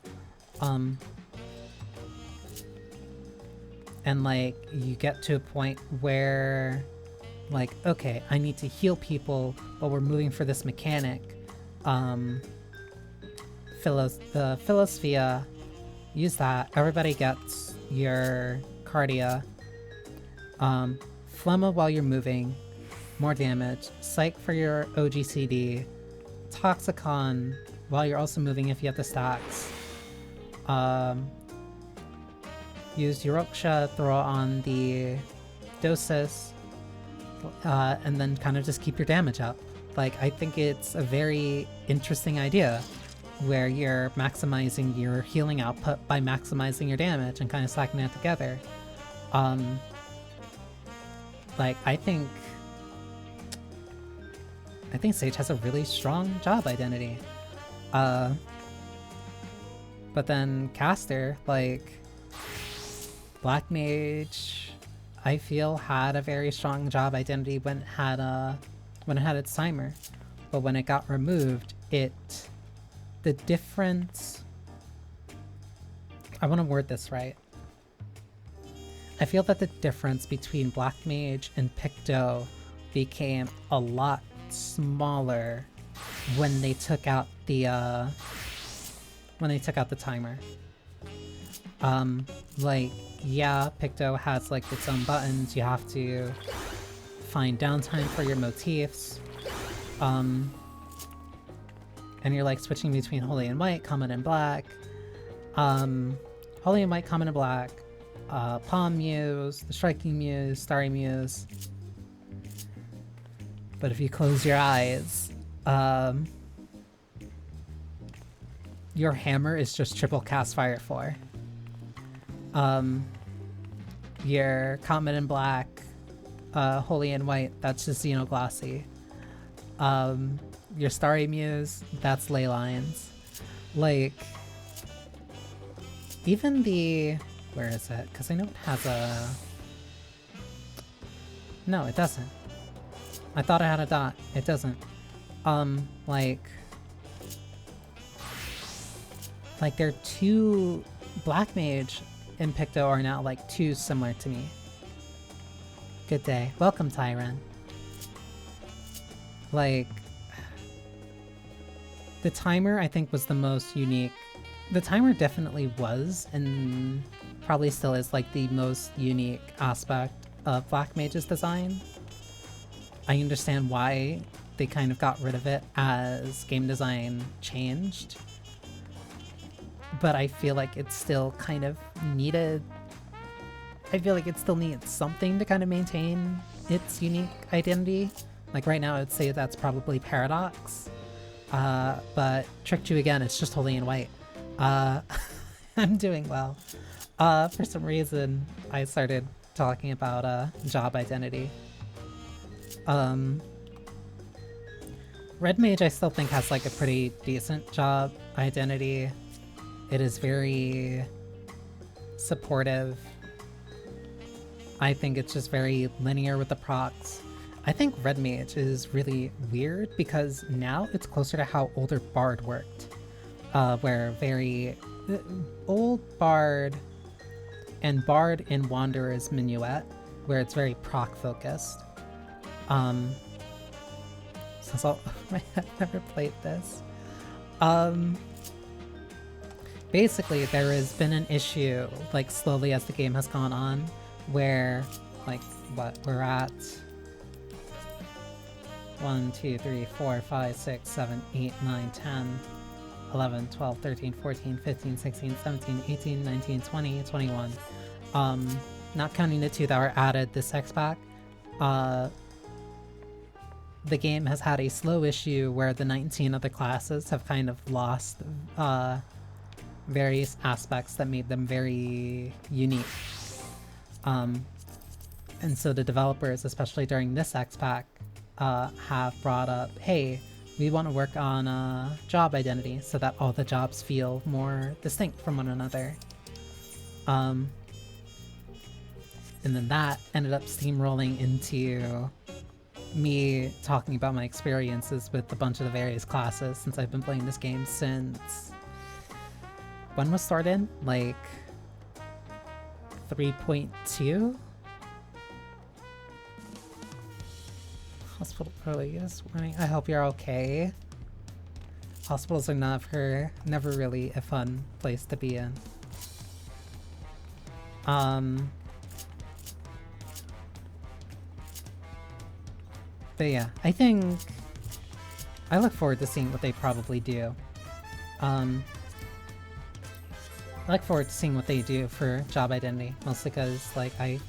And like, you get to a point where like, okay, I need to heal people while we're moving for this mechanic. Philosophia, use that. Everybody gets your Cardia. Phlegma while you're moving, more damage. Psych for your OGCD. Toxicon while you're also moving if you have the stacks. Use Euroksha, throw on the Dosis, and then kind of just keep your damage up. Like, I think it's a very interesting idea. where you're maximizing your healing output by maximizing your damage and kind of stacking that together. Like, I think Sage has a really strong job identity. But then Caster, like, Black Mage, I feel had a very strong job identity when it had its timer. But when it got removed, the difference... I want to word this right. I feel that the difference between Black Mage and Picto became a lot smaller when they took out the timer. Like, yeah, Picto has like its own buttons. You have to find downtime for your motifs. And you're like switching between Holy and White, Common and Black. Holy and White, Common and Black. Palm Muse, the Striking Muse, Starry Muse. But if you close your eyes, your hammer is just triple cast Fire 4. Your Common and Black, Holy and White, that's just Xenoglossy. Your Starry Muse, that's Ley Lines. Like, even the... Where is it? Because I know it has a... No, it doesn't. I thought it had a dot. It doesn't. Like they're too... Black Mage and Picto are now, like, too similar to me. Good day. Welcome, Tyron. Like... The timer, I think, was the most unique. The timer definitely was, and probably still is, like, the most unique aspect of Black Mage's design. I understand why they kind of got rid of it as game design changed. But I feel like it still kind of needed... I feel like it still needs something to kind of maintain its unique identity. Like, right now, I would say that's probably Paradox. But Tricked You Again, it's just Holy and White. I'm doing well. For some reason, I started talking about job identity. Red Mage I still think has like a pretty decent job identity. It is very supportive. I think it's just very linear with the procs. I think Red Mage is really weird because now it's closer to how older Bard worked. Where very old Bard and Bard in Wanderer's Minuet, where it's very proc focused. Since I've never played this. Basically, there has been an issue, like, slowly as the game has gone on, where, like, what we're at 1, 2, 3, 4, 5, 6, 7, 8, 9, 10, 11, 12, 13, 14, 15, 16, 17, 18, 19, 20, 21. Not counting the 2 that were added this X pack. The game has had a slow issue where the 19 other classes have kind of lost various aspects that made them very unique. And so the developers, especially during this X pack, have brought up, hey, we want to work on job identity so that all the jobs feel more distinct from one another. And then that ended up steamrolling into me talking about my experiences with a bunch of the various classes since I've been playing this game since... When was started? Like 3.2? Hospital police warning. I hope you're okay. Hospitals are never really a fun place to be in. But yeah, I think I look forward to seeing what they probably do. I look forward to seeing what they do for job identity, mostly because, like, I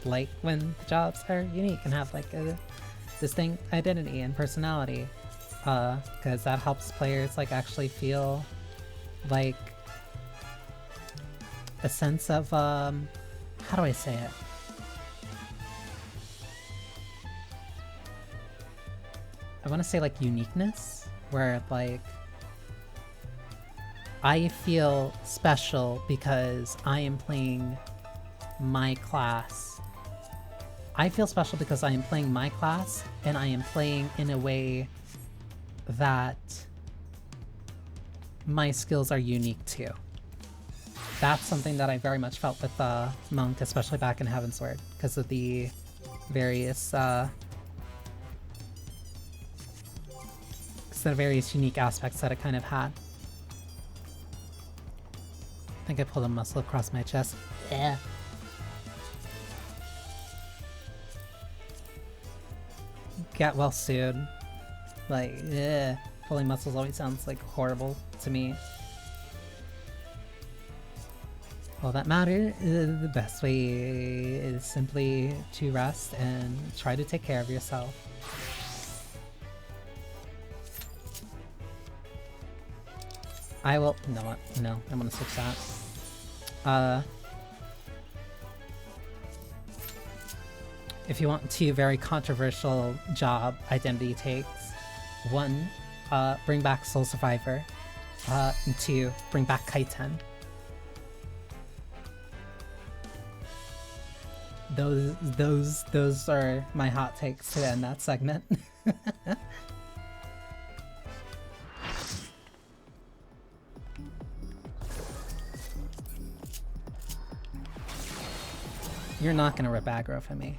like when the jobs are unique and have, like, a distinct identity and personality, because that helps players, like, actually feel like a sense of how do I say it? I want to say like uniqueness, where like I feel special because I am playing my class. I feel special because I am playing my class, and I am playing in a way that my skills are unique too. That's something that I very much felt with Monk, especially back in Heavensward, because of the various unique aspects that it kind of had. I think I pulled a muscle across my chest. Yeah. Get well soon. Like, yeah. Pulling muscles always sounds like horrible to me. All that matters, the best way is simply to rest and try to take care of yourself. I will. No, no, I'm gonna switch that. If you want 2 very controversial job identity takes, 1, bring back Soul Survivor, and 2, bring back Kaiten. Those are my hot takes to end that segment. You're not gonna rip aggro from me.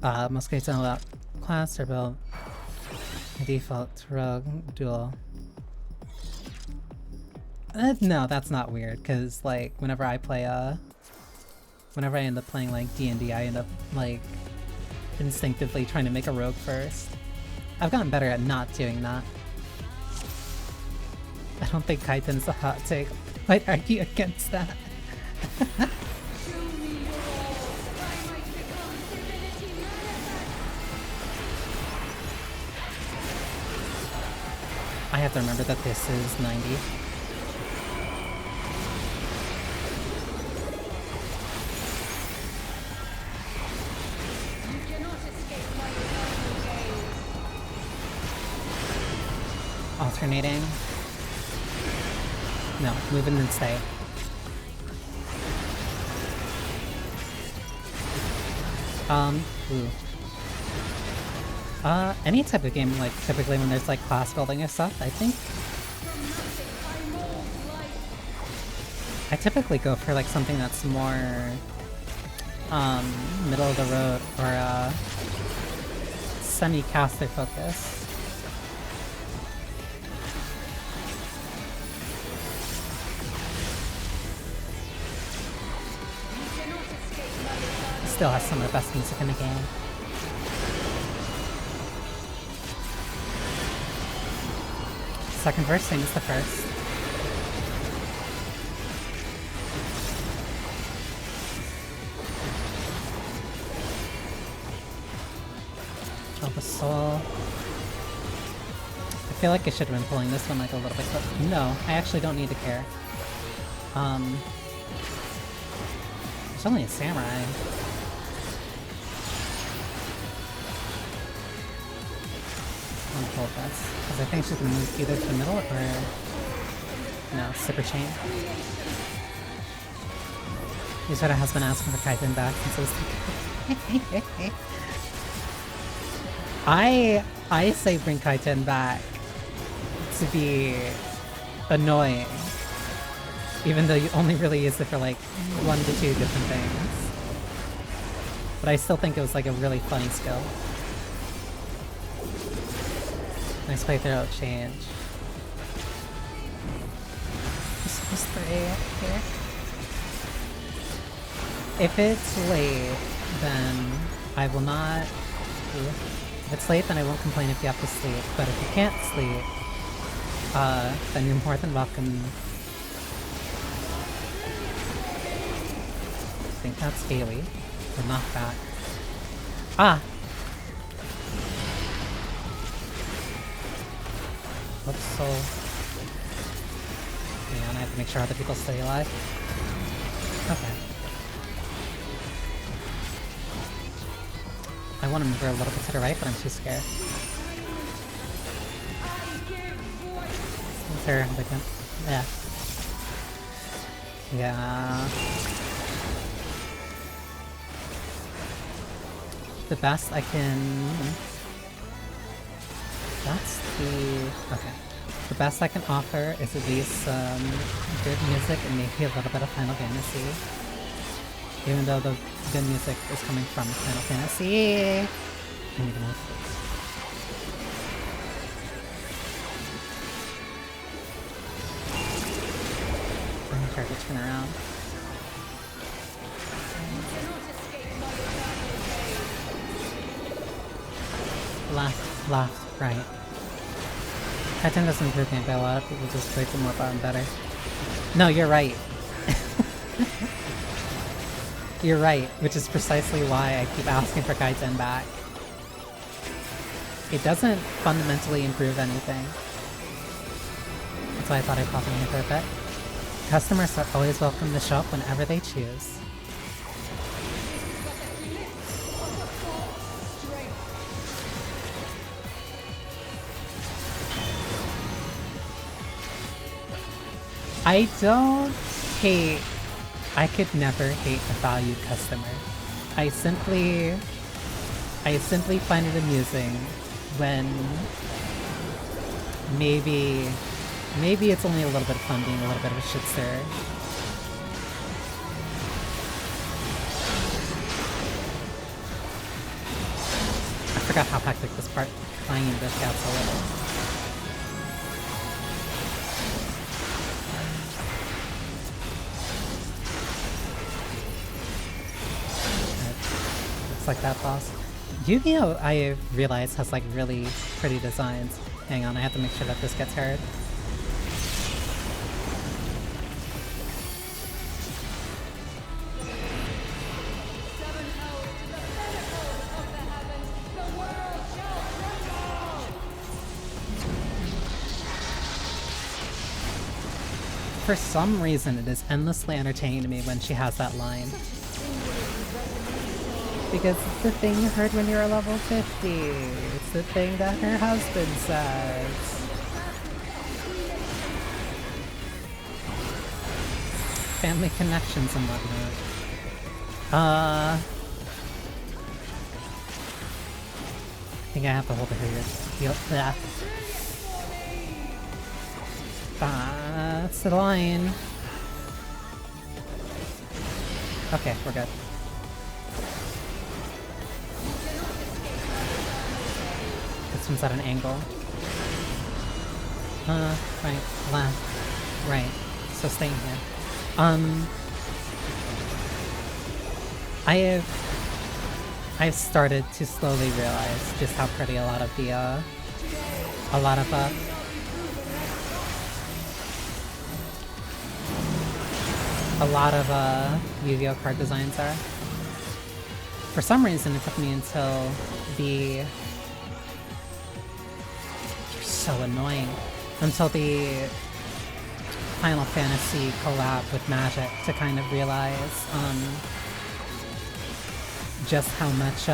Most great sound about class or build. Default rogue duel. No, that's not weird, because like whenever I play whenever I end up playing like D&D, I end up like instinctively trying to make a rogue first. I've gotten better at not doing that. I don't think Kaiten's a hot take. I'd argue against that. I have to remember that this is 90. Alternating. No, move and then stay. Ooh. Any type of game, like, typically when there's, like, class building or stuff, I think... I typically go for, like, something that's more, middle of the road, or, semi-caster focus. Still has some of the best music in the game. Second verse, same as the first. Kill the soul. I feel like I should have been pulling this one like a little bit, but no, I actually don't need to care. There's only a samurai. I'm pull this, because I think she's gonna move either to the middle or... No, Zipper Chain. Yuzora has been asking for Kaiten back since it was like... I say bring Kaiten back to be annoying. Even though you only really use it for like 1 to 2 different things. But I still think it was like a really funny skill. Nice playthrough change. Just 3 here. If it's late, then I will not... If it's late, then I won't complain if you have to sleep. But if you can't sleep, then you're more than welcome. I think that's AoE. Or knockback. Ah! What's soul? Hang on, I have to make sure other people stay alive. Okay. I want to move her a little bit to the right, but I'm too scared. Is there a big one? Yeah. Yeah. The best I can... That's the... Okay. The best I can offer is at least some good music and maybe a little bit of Final Fantasy. Even though the good music is coming from Final Fantasy. I need to move. I'm gonna try to turn around. Left, right. I think that's improving, but a lot of people just play the more button better. No, you're right. You're right, which is precisely why I keep asking for Gaiden back. It doesn't fundamentally improve anything. That's why I thought I'd pop in here for a bit. Customers are always welcome to shop whenever they choose. I don't hate... I could never hate a valued customer. I simply find it amusing when maybe it's only a little bit of fun being a little bit of a shit stirrer. I forgot how hectic this part flying into this gets a little. Like that boss. Yu-Gi-Oh! I realize has like really pretty designs. Hang on, I have to make sure that this gets heard. For some reason, it is endlessly entertaining to me when she has that line. Because it's the thing you heard when you were level 50. It's the thing that her husband says. Family connections and whatnot. I think I have to hold it here. That's the line. Okay, we're good. This one's at an angle. Right, left, right. So staying here. I've started to slowly realize just how pretty a lot of Yu-Gi-Oh! Card designs are. For some reason, it took me until the... so annoying. Until the Final Fantasy collab with Magic to kind of realize just how much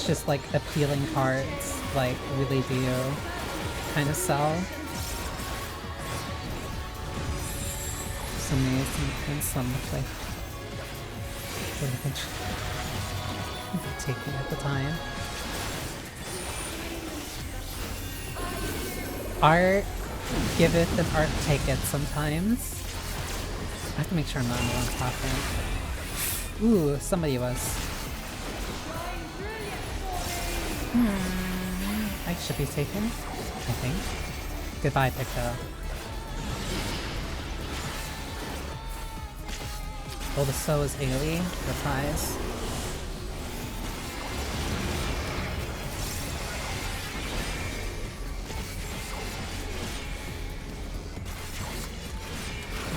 just like appealing cards like really do kind of sell. Some amazing and some like taking at the time. Art giveth and art taketh sometimes. I have to make sure I'm not in the wrong platform. Ooh, somebody was. I should be taken, I think. Goodbye, Picto. Oh, the so is Ailey. Reprise.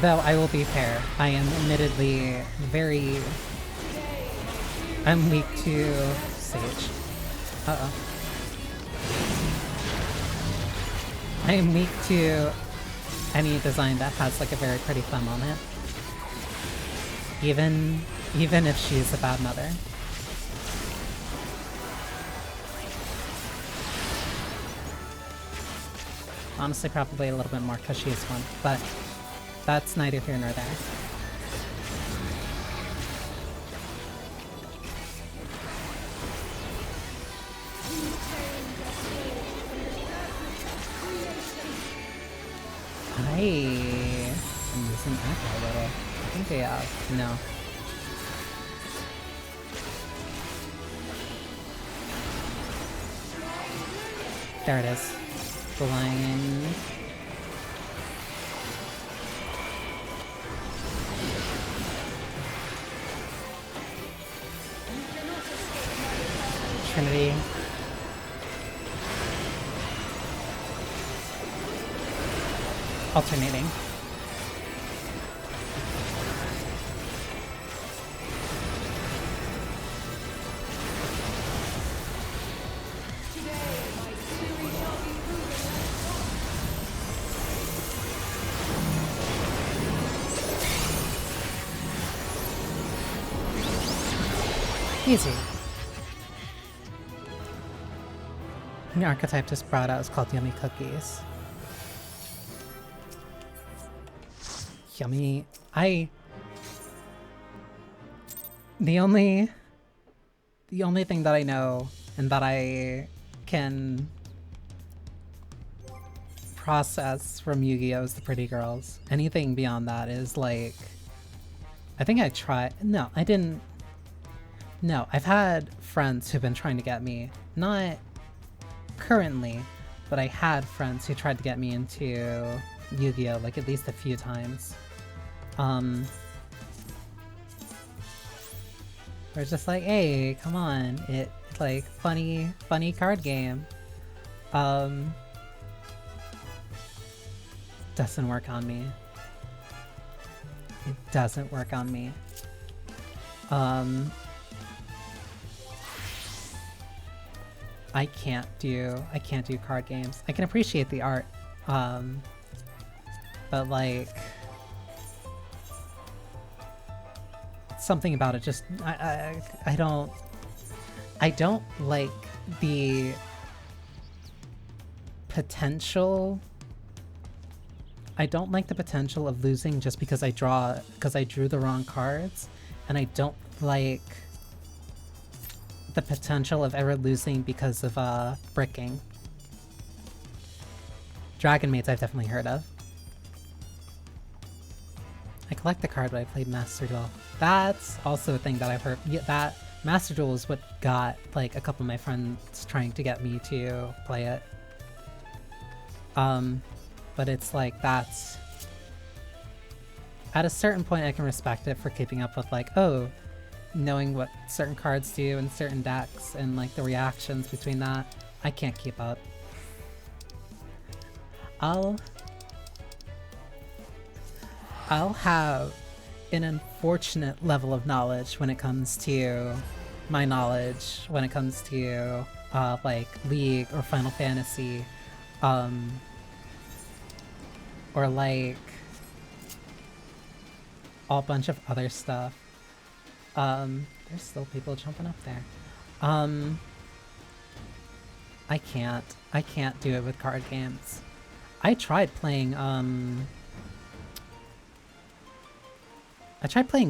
Though I will be fair, I am admittedly I'm weak to Sage. Uh-oh. I am weak to any design that has like a very pretty thumb on it. Even if she's a bad mother. Honestly, probably a little bit more because she is one, but that's neither here nor there. I'm using aggro a little. I think they have. No. There it is. Blind. Trinity. Alternating. Easy. The archetype just brought out is called Yummy Cookies. Yummy. The only thing that I know and that I can process from Yu-Gi-Oh! Is the pretty girls. Anything beyond that is like... I think I tried... No, I didn't... No, I've had friends who've been trying to get me. Not currently, but I had friends who tried to get me into Yu-Gi-Oh! Like at least a few times. We're just like, hey, come on, it's like funny card game. Doesn't work on me. It doesn't work on me. I can't do card games. I can appreciate the art, but like something about it just I don't like the potential. I don't like the potential of losing just because I drew the wrong cards, and I don't like the potential of ever losing because of bricking. Dragon Maids I've definitely heard of. I collect the card, but I played Master Duel. That's also a thing that I've heard. Yeah, that Master Duel is what got like a couple of my friends trying to get me to play it. But it's like that's... At a certain point I can respect it for keeping up with like, oh, knowing what certain cards do in certain decks and like the reactions between that. I can't keep up. I'll have an unfortunate level of knowledge when it comes to my knowledge, when it comes to like League or Final Fantasy, or like a bunch of other stuff. There's still people jumping up there. I can't do it with card games. I tried playing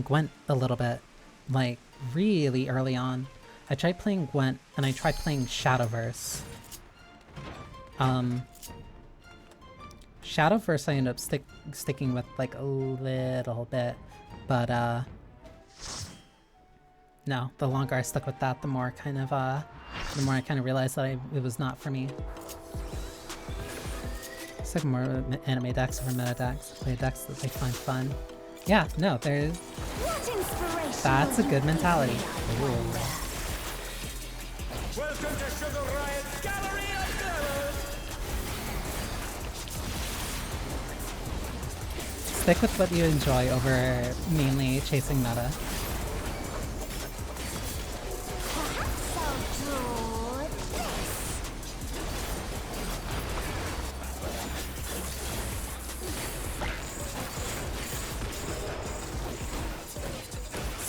Gwent a little bit, like really early on. I tried playing Gwent and I tried playing Shadowverse. Shadowverse I ended up sticking with like a little bit, but no, the longer I stuck with that, the more I kind of realized that it was not for me. It's like more anime decks over meta decks. Play decks that they find fun. Yeah, no, there's... That's a good mentality. Ooh. Welcome to Sugar Riot's Gallery of Mirrors! Stick with what you enjoy over mainly chasing meta.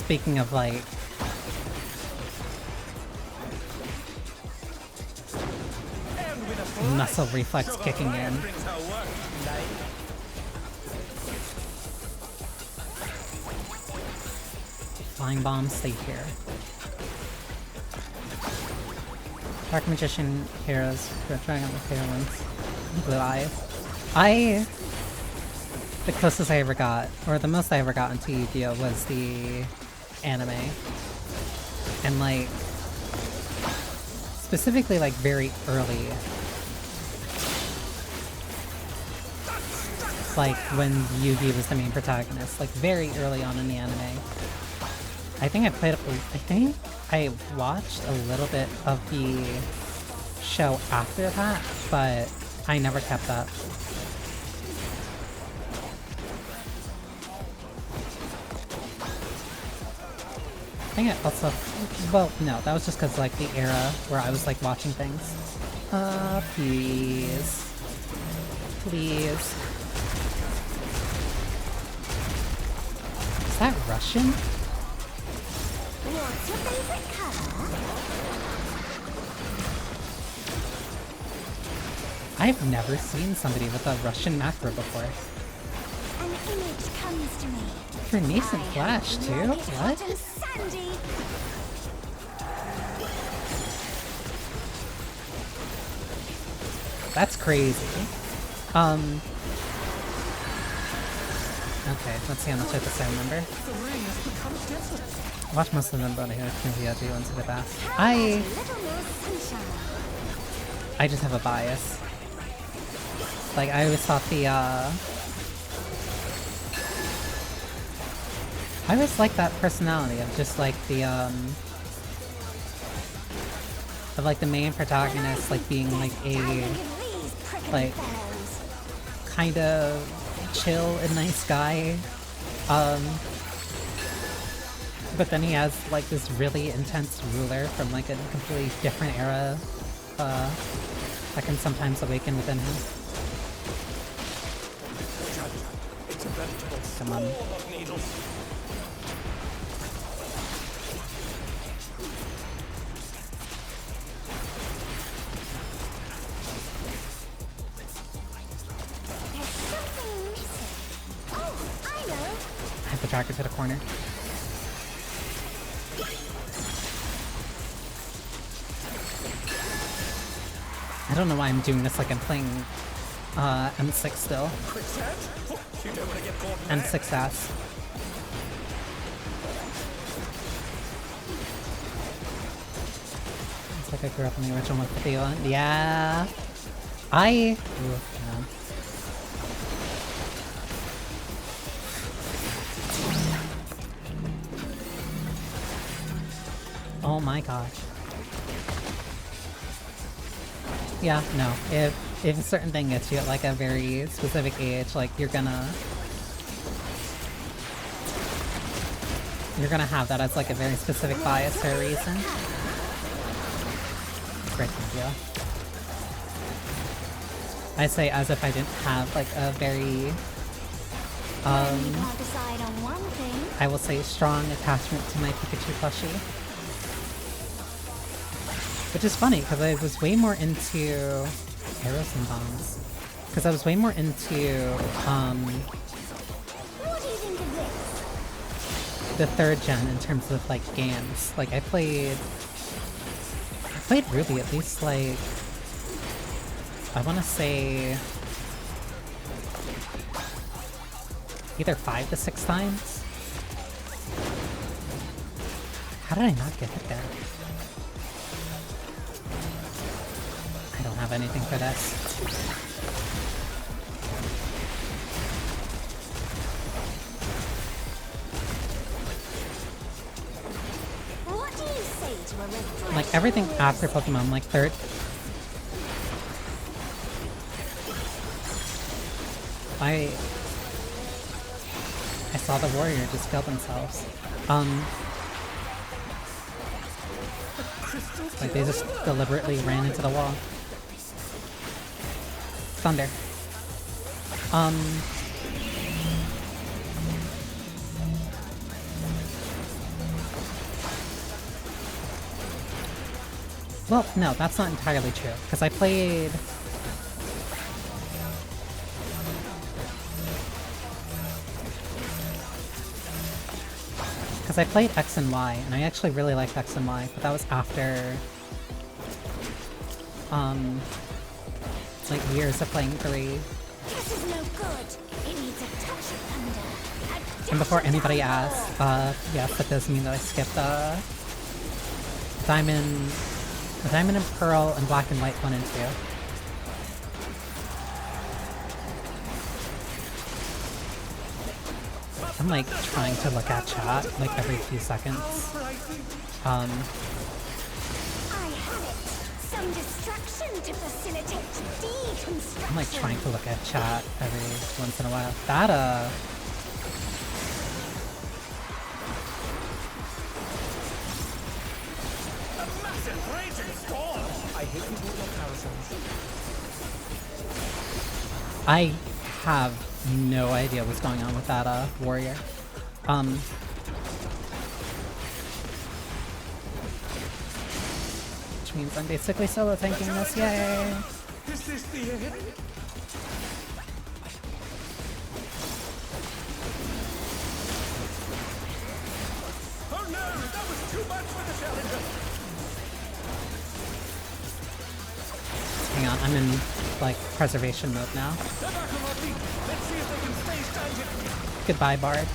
speaking of like muscle reflex kicking in. Flying bomb, stay here. Dark Magician heroes, trying out the fair ones. Blue eyes. The closest I ever got, or the most I ever got into Yu-Gi-Oh! Was the anime. And like, specifically like very early. Like when Yugi was the main protagonist, like very early on in the anime. I think I watched a little bit of the show after that, but I never kept up. I think it also, well, no, that was just because like the era where I was like watching things. Please. Please. Is that Russian? What's your favorite color? I've never seen somebody with a Russian macro before. An image comes to me. For Nascent Flash too? What? Sandy. That's crazy. Okay, let's see how much of this I remember. I watched most of them, but I can't do into the bath. I just have a bias. Like, I always thought the, I always liked that personality of just, like, the, of, like, the main protagonist, like, being, like, a, like, kind of chill and nice guy. But then he has, like, this really intense ruler from, like, a completely different era, that can sometimes awaken within him. Come on. I have to track it to the corner. I don't know why I'm doing this like I'm playing M6 still. M6 ass. It's like I grew up in the original 151. Yeah. Ooh, no. Oh my gosh. Yeah, no. If a certain thing gets you at like a very specific age, like you're gonna have that as like a very specific bias for a reason. Great idea. I say as if I didn't have like a very I will say strong attachment to my Pikachu plushie. Which is funny, because I was way more into arrows and bombs. Because I was way more into, the 3rd gen in terms of, like, games. Like, I played Ruby at least, like, I want to say either 5 to 6 times. How did I not get hit there? I don't have anything for this. What do you say to a refreshing Like everything after Pokemon, like 3rd. I saw the warrior just kill themselves. Like they just deliberately ran into the wall. Thunder. Well, no, that's not entirely true, because I played... Because I played X and Y, and I actually really liked X and Y, but that was after... like years of playing 3. This is no good. It needs a touch of thunder. And before anybody asks, yes, that does mean that I skipped Diamond and Pearl and Black and White 1 and 2. I'm like trying to look at chat like every few seconds. I have it. Some distraction to facilitate deconstruction. I'm like trying to look at chat every once in a while. That I hate you with your parasols. I have no idea what's going on with that warrior. Which means I'm basically solo tanking this, yay! Is this the end? Oh no, that was too much for the challenger. Hang on, I'm in like preservation mode now. They're back on our feet. Let's see if they can stay standing. Goodbye, Bard.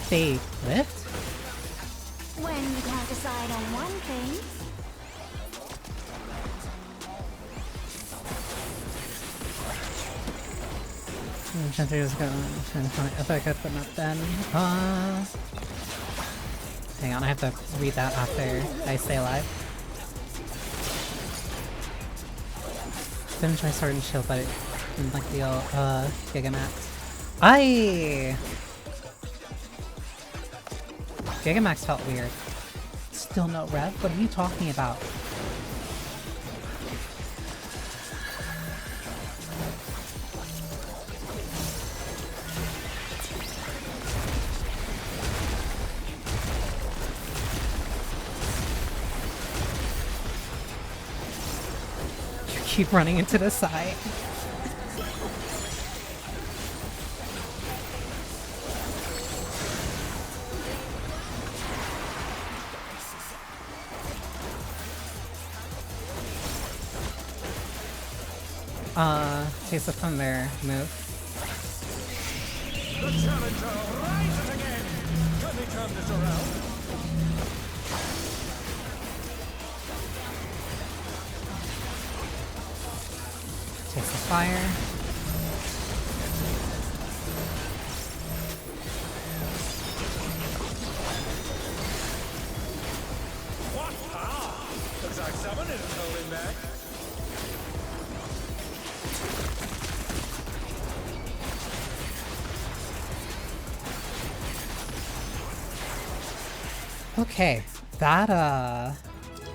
They lift? When you can't decide on one thing. If I could, but not then. Hang on, I have to read that after I stay alive. Finish my sword and shield, but it didn't like the old Gigamax. Gigamax felt weird. Still no rev? What are you talking about? You keep running into the side. Taste of Thunder move. The challenger rises again. Can they turn this around? Taste of Fire. What power? Looks like someone isn't holding back. Okay, that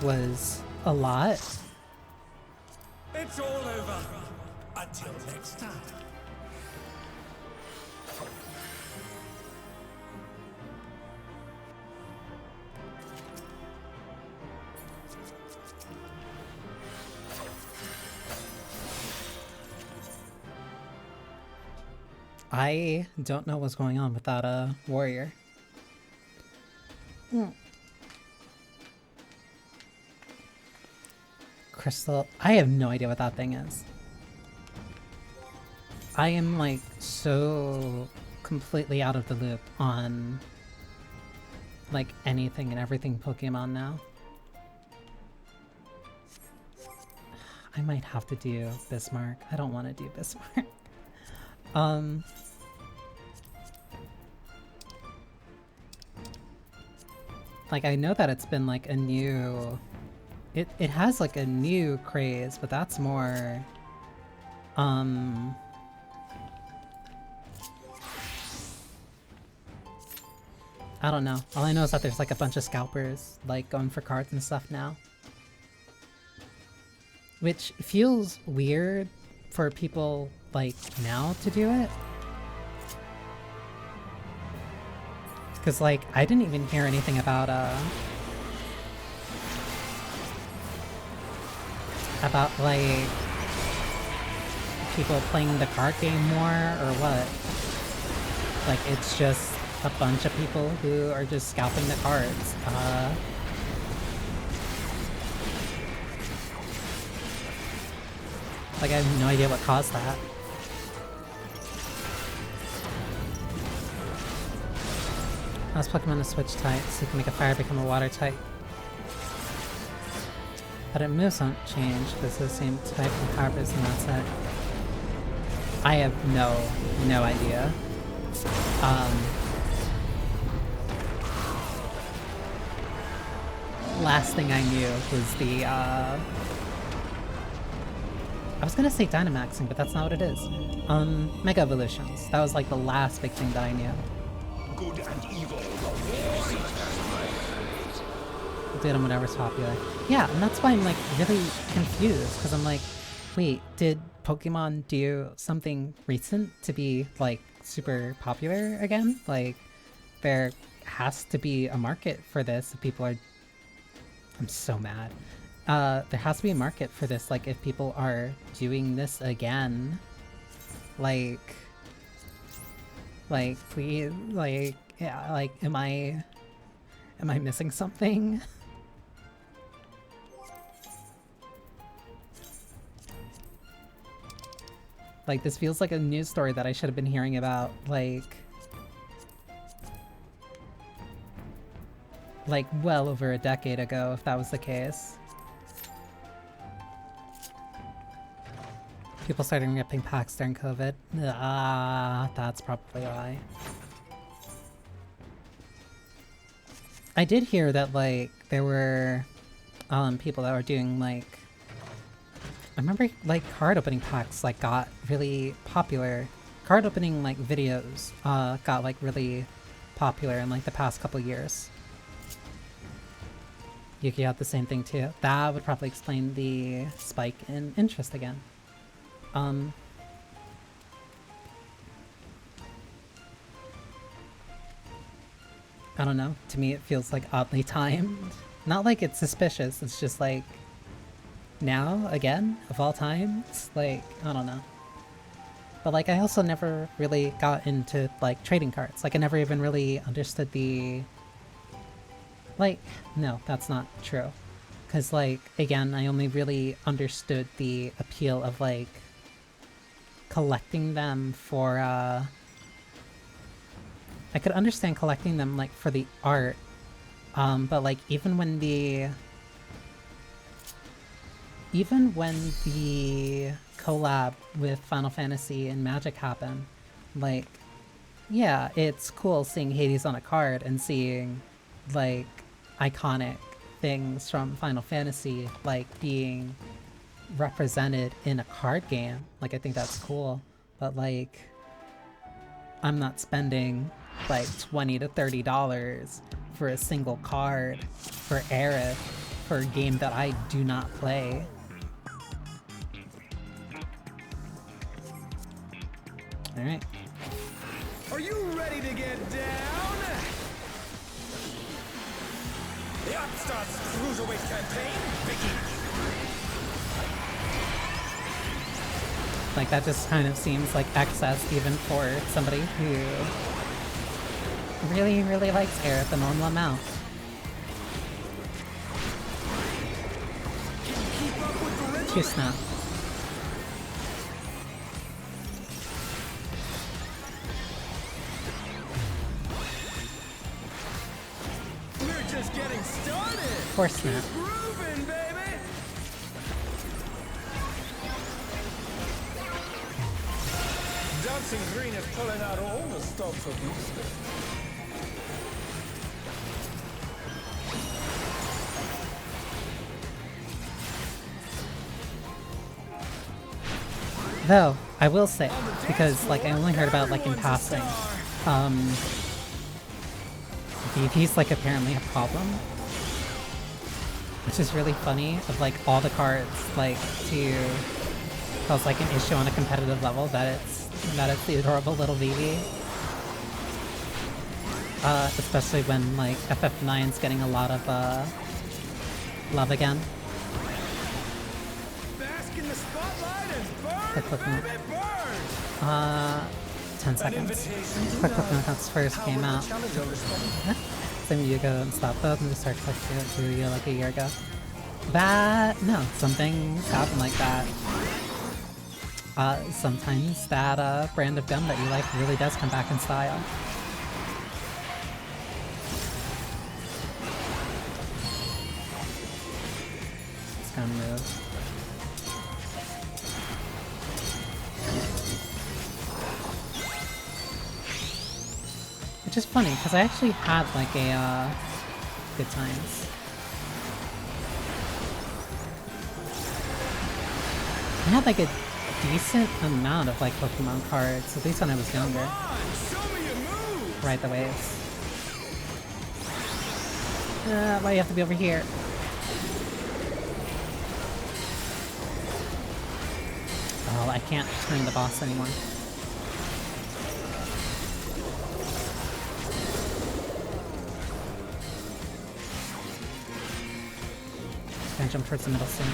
was a lot. It's all over. Until next time. I don't know what's going on with that warrior. Crystal, I have no idea what that thing is. I am like so completely out of the loop on like anything and everything Pokemon now. I might have to do Bismarck. I don't want to do Bismarck. Like I know that it's been like a new it has like a new craze, but that's more I don't know. All I know is that there's like a bunch of scalpers like going for cards and stuff now. Which feels weird for people like now to do it. Cause like I didn't even hear anything about about, like, people playing the card game more, or what? Like, it's just a bunch of people who are just scalping the cards. Like, I have no idea what caused that. Last Pokemon to switch types, so you can make a fire become a water type. But it moves won't change, but it's the same type and power boost, and that's it. I have no idea. Last thing I knew was the, I was gonna say Dynamaxing, but that's not what it is. Mega Evolutions. That was like the last big thing that I knew. Good and evil. Did on whatever's popular. Yeah, and that's why I'm like really confused, because I'm like, wait, did Pokemon do something recent to be like super popular again? Like, there has to be a market for this if people are... I'm so mad. There has to be a market for this, like, if people are doing this again. Like, please, like, yeah, like, am I missing something? Like, this feels like a news story that I should have been hearing about, like, well over a decade ago, if that was the case. People started ripping packs during COVID. Ah, that's probably why. I did hear that, like, there were people that were doing, like, I remember, like, card opening packs, like, got really popular. Card opening, like, videos got, like, really popular in, like, the past couple years. Yuki had the same thing too. That would probably explain the spike in interest again. I don't know. To me, it feels like oddly timed. Not like it's suspicious. It's just like, now again, of all times. Like, I don't know. But like, I also never really got into like trading cards. Like, I never even really understood the... Like, no, that's not true. Because like, again, I only really understood the appeal of like collecting them for I could understand collecting them like for the art, but like even when the collab with Final Fantasy and Magic happened, like, yeah, it's cool seeing Hades on a card and seeing like iconic things from Final Fantasy like being represented in a card game. Like, I think that's cool, but like, I'm not spending like $20 to $30 for a single card for Aerith for a game that I do not play. Alright. Are you ready to get down? The Upstart's Cruiserweight campaign begins! Like, that just kind of seems like excess even for somebody who really, really likes Aerith a normal amount. Two snap. We're just getting started! Four snap. Groovin', baby! Dancing Green is pulling out all the stops of Easter. Though, I will say, because like I only heard about like in passing, VP's like apparently a problem, which is really funny, of like all the cards like to cause like an issue on a competitive level that it's the adorable little VV. Especially when like FF9's getting a lot of love again. Quick note. 10 seconds. Quick note, that's first came out. Same Yugo and stop both and just start to you like a year ago. That no, something's happened like that. Sometimes that brand of gun that you like really does come back in style. It's gonna move. Which is funny, because I actually had like a good times. I had like a decent amount of like Pokemon cards, at least when I was younger. Right the ways. Why do you have to be over here? Oh, I can't turn the boss anymore. Gonna jump towards the middle soon.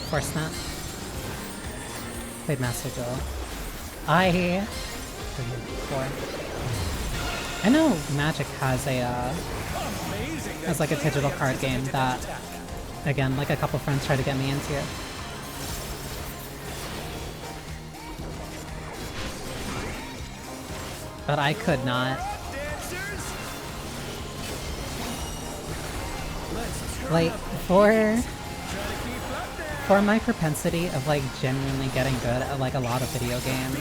Force Snap. Played Master Duel. I know Magic has like a digital card game that, again, like a couple friends tried to get me into. But I could not. Like, for my propensity of like genuinely getting good at like a lot of video games,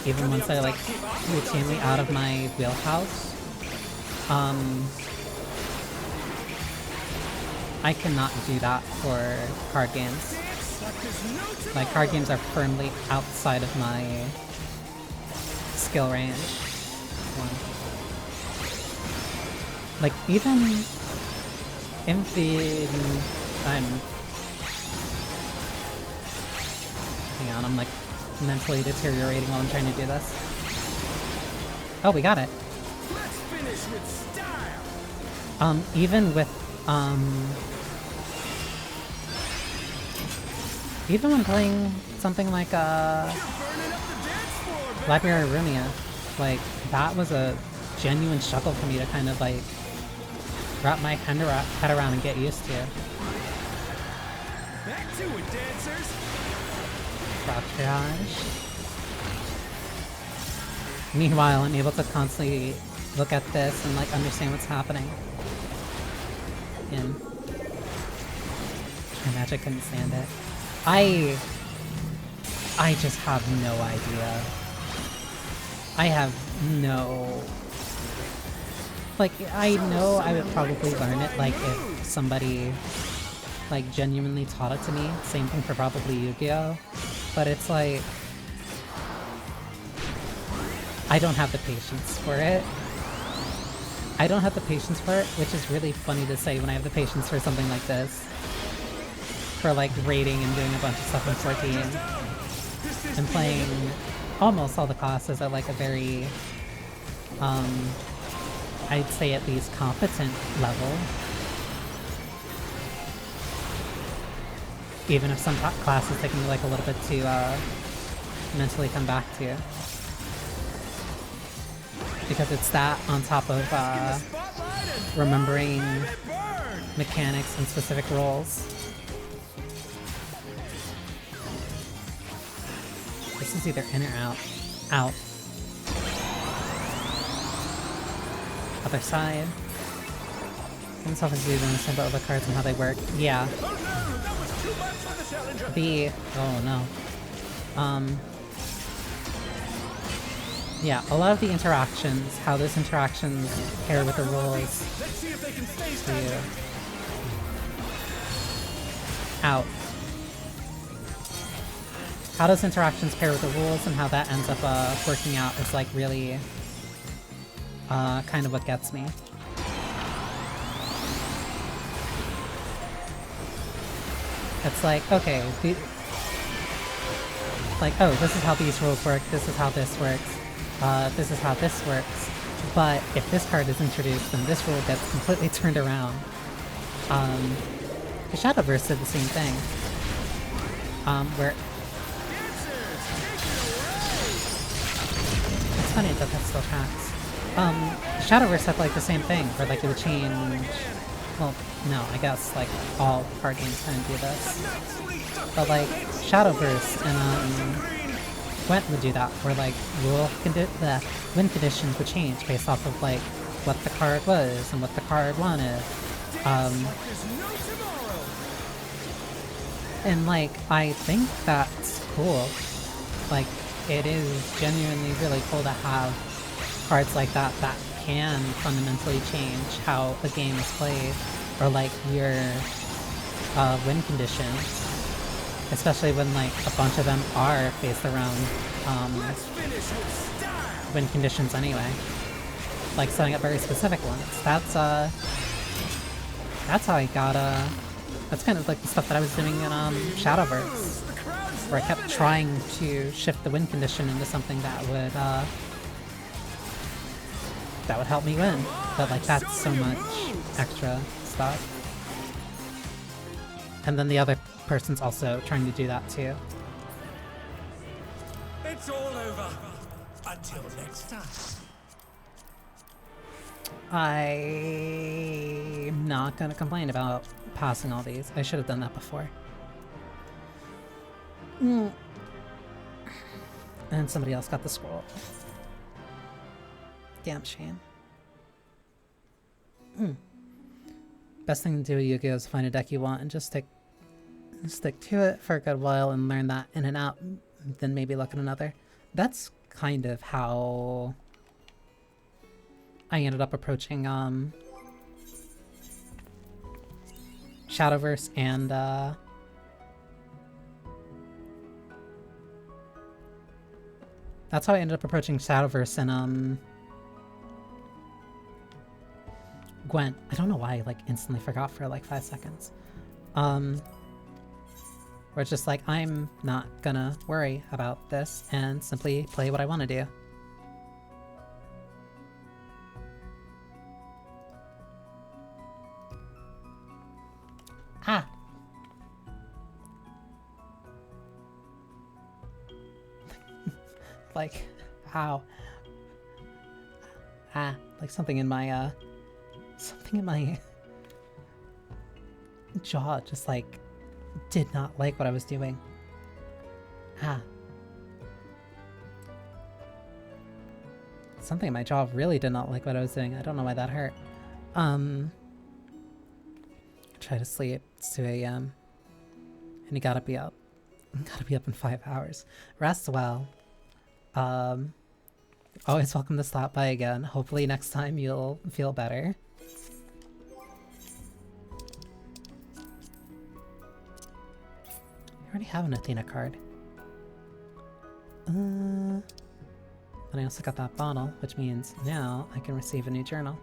even once I like routinely out of my wheelhouse, I cannot do that for card games. Like, card games are firmly outside of my skill range. Like, even in the... Hang on, I'm like mentally deteriorating while I'm trying to do this. Oh, we got it. Let's finish with style. Even with even when playing something like Library of Rumia, like that was a genuine struggle for me to kind of like wrap my head around and get used to. Back to it, dancers. Rock triage. Meanwhile, I'm able to constantly look at this and like understand what's happening. And my Magic couldn't stand it. I just have no idea. I have no... Like, I know I would probably learn it, like, if somebody, like, genuinely taught it to me. Same thing for probably Yu-Gi-Oh! But it's like... I don't have the patience for it. I don't have the patience for it, which is really funny to say when I have the patience for something like this. For, like, raiding and doing a bunch of stuff in 14. And playing almost all the classes at, like, a very, I'd say at least competent level. Even if some classes take me, like, a little bit to, mentally come back to. Because it's that on top of, remembering mechanics and specific roles. This is either in or out. Out. Other side. Give myself a view to understand about the cards and how they work. Yeah. Oh no. Yeah, a lot of the interactions, how those interactions pair with the rules. Out. How those interactions pair with the rules and how that ends up working out is like really kind of what gets me. It's like, okay, like, oh, this is how these rules work, this is how this works, this is how this works, but if this card is introduced, then this rule gets completely turned around. The Shadowverse did the same thing. Where... It's funny that that still tracks. Shadowverse had like the same thing, where like it would change... Well, no, I guess like all card games kind of do this. But like, Shadowverse and Gwent would do that, where like the win conditions would change based off of like what the card was and what the card wanted. And like, I think that's cool. Like, it is genuinely really cool to have cards like that that can fundamentally change how a game is played, or like your win conditions. Especially when like a bunch of them are based around win conditions anyway. Like setting up very specific ones. That's how I got that's kind of like the stuff that I was doing in Shadowverse, where I kept trying to shift the win condition into something that would help me win. But like, that's so much extra stuff. And then the other person's also trying to do that too. It's all over. Until next time. I'm not gonna complain about passing all these. I should have done that before. And somebody else got the scroll. Damn shame. Best thing to do with Yu-Gi-Oh! Is find a deck you want and just stick to it for a good while and learn that in and out, then maybe look at another. That's kind of how I ended up approaching Shadowverse and that's how I ended up approaching Shadowverse and Gwent. I don't know why I like instantly forgot for like 5 seconds. Where it's just like, I'm not gonna worry about this and simply play what I want to do. Ah! Like, how? Ah, like something in my jaw just like did not like what I was doing. Ah. Something in my jaw really did not like what I was doing. I don't know why that hurt. Try to sleep. It's 2 a.m. And you gotta be up. You gotta be up in 5 hours. Rest well. Always welcome to stop by again. Hopefully next time you'll feel better. I already have an Athena card. And I also got that bottle, which means now I can receive a new journal.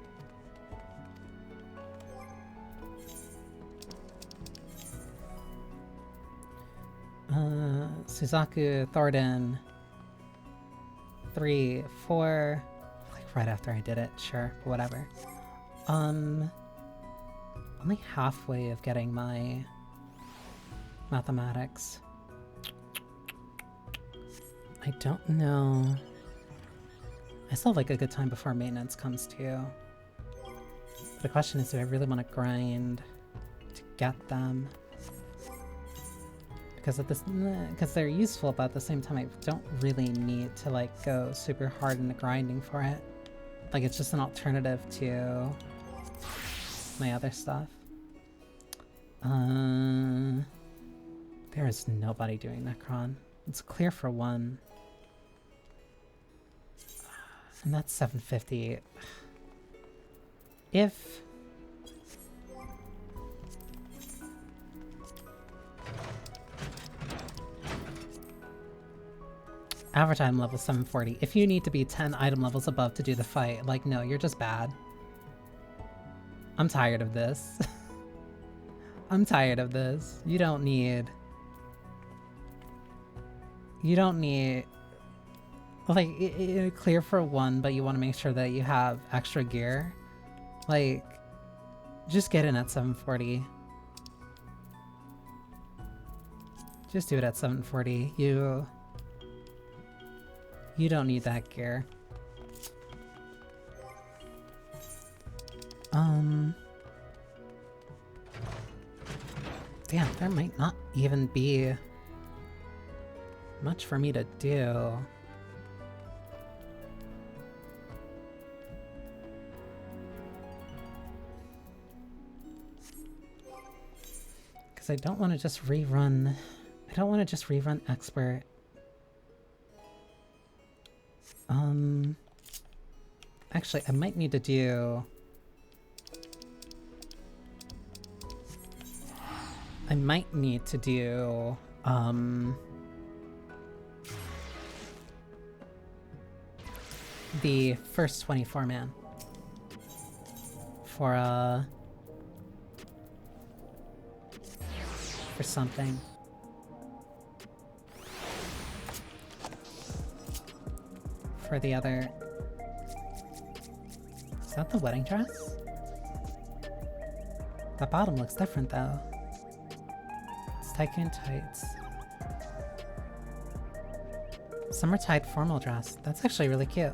Suzaku Thornton 3, 4, like right after I did it, sure, but whatever. Only halfway of getting my mathematics. I don't know. I still have like a good time before maintenance comes too. But the question is, do I really want to grind to get them? Because they're useful, but at the same time I don't really need to like go super hard into grinding for it. Like, it's just an alternative to my other stuff. There is nobody doing Necron. It's clear for one. And that's 750. If... Average item level 740. If you need to be 10 item levels above to do the fight, like, no, you're just bad. I'm tired of this. I'm tired of this. You don't need... Like, clear for one, but you want to make sure that you have extra gear. Like, just get in at 740. Just do it at 740. You don't need that gear. Damn, there might not even be much for me to do. Because I don't want to just rerun... I don't want to just rerun Expert. Actually, I might need to do... I might need to do, the first 24-man. For something. For the other... Is that the wedding dress? That bottom looks different though. It's Tycoon tights. Summer tide formal dress. That's actually really cute.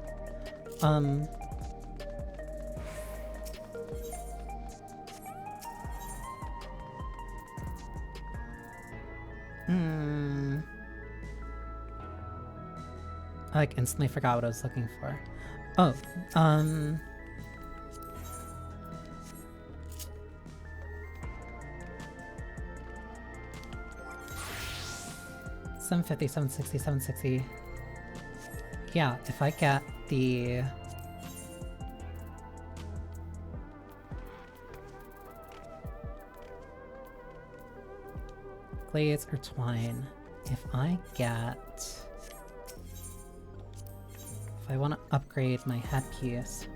I like instantly forgot what I was looking for. Oh, 750, 760, 760. Yeah, if I get the... Glaze or twine. If I get... If I want to upgrade my headpiece,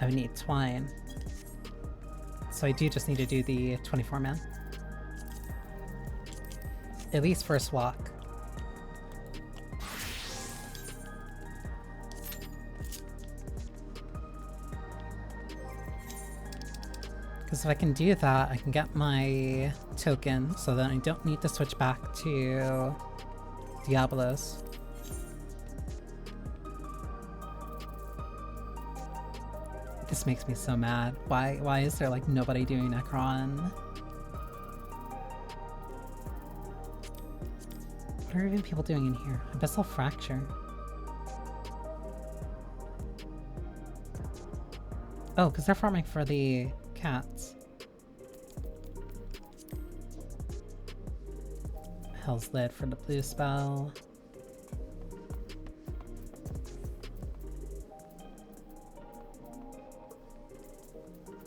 I would need twine. So I do just need to do the 24-man. At least first walk. Because if I can do that, I can get my token, so then I don't need to switch back to Diablos. This makes me so mad. Why is there like nobody doing Necron? What are even people doing in here? Abyssal Fracture. Oh, because they're farming for the cats. Hell's Lid for the blue spell.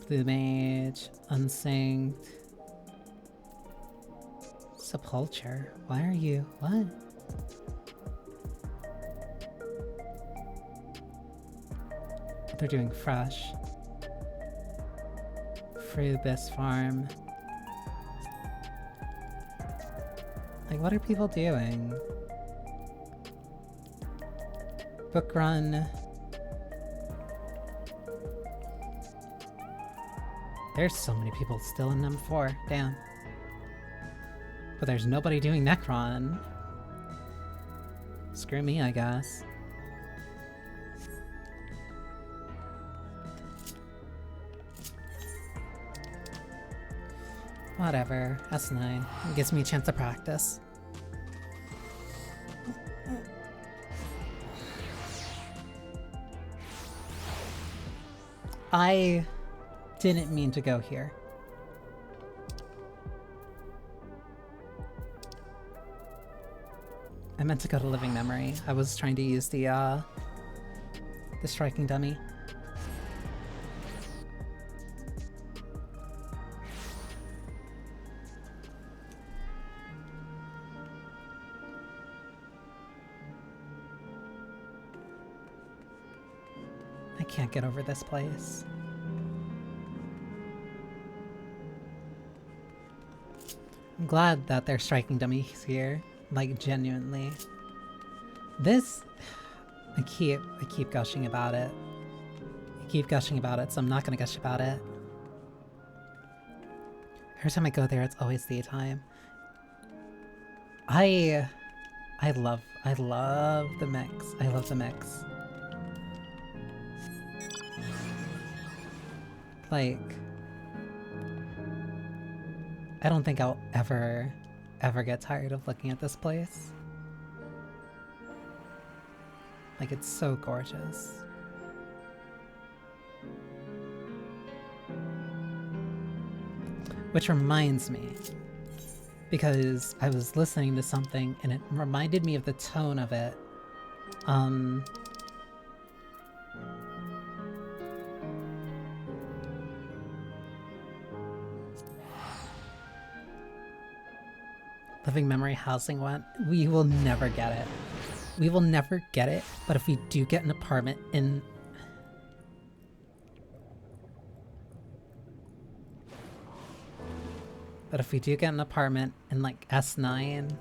Blue Mage, Unsynced. Sepulture? Why are you... what? They're doing fresh. Frubis Farm. Like, what are people doing? Book Run. There's so many people still in M4. Damn. But there's nobody doing Necron. Screw me, I guess. Whatever. S9. It gives me a chance to practice. I didn't mean to go here. I meant to go to Living Memory. I was trying to use the striking dummy. I can't get over this place. I'm glad that they're striking dummies here. Like, genuinely. This... I keep gushing about it. I keep gushing about it, so I'm not gonna gush about it. Every time I go there, it's always daytime. I love the mix. I love the mix. Like, I don't think I'll ever get tired of looking at this place. Like, it's so gorgeous. Which reminds me, because I was listening to something and it reminded me of the tone of it. Living Memory Housing one. We will never get it. We will never get it, but if we do get an apartment in... But if we do get an apartment in like S9, or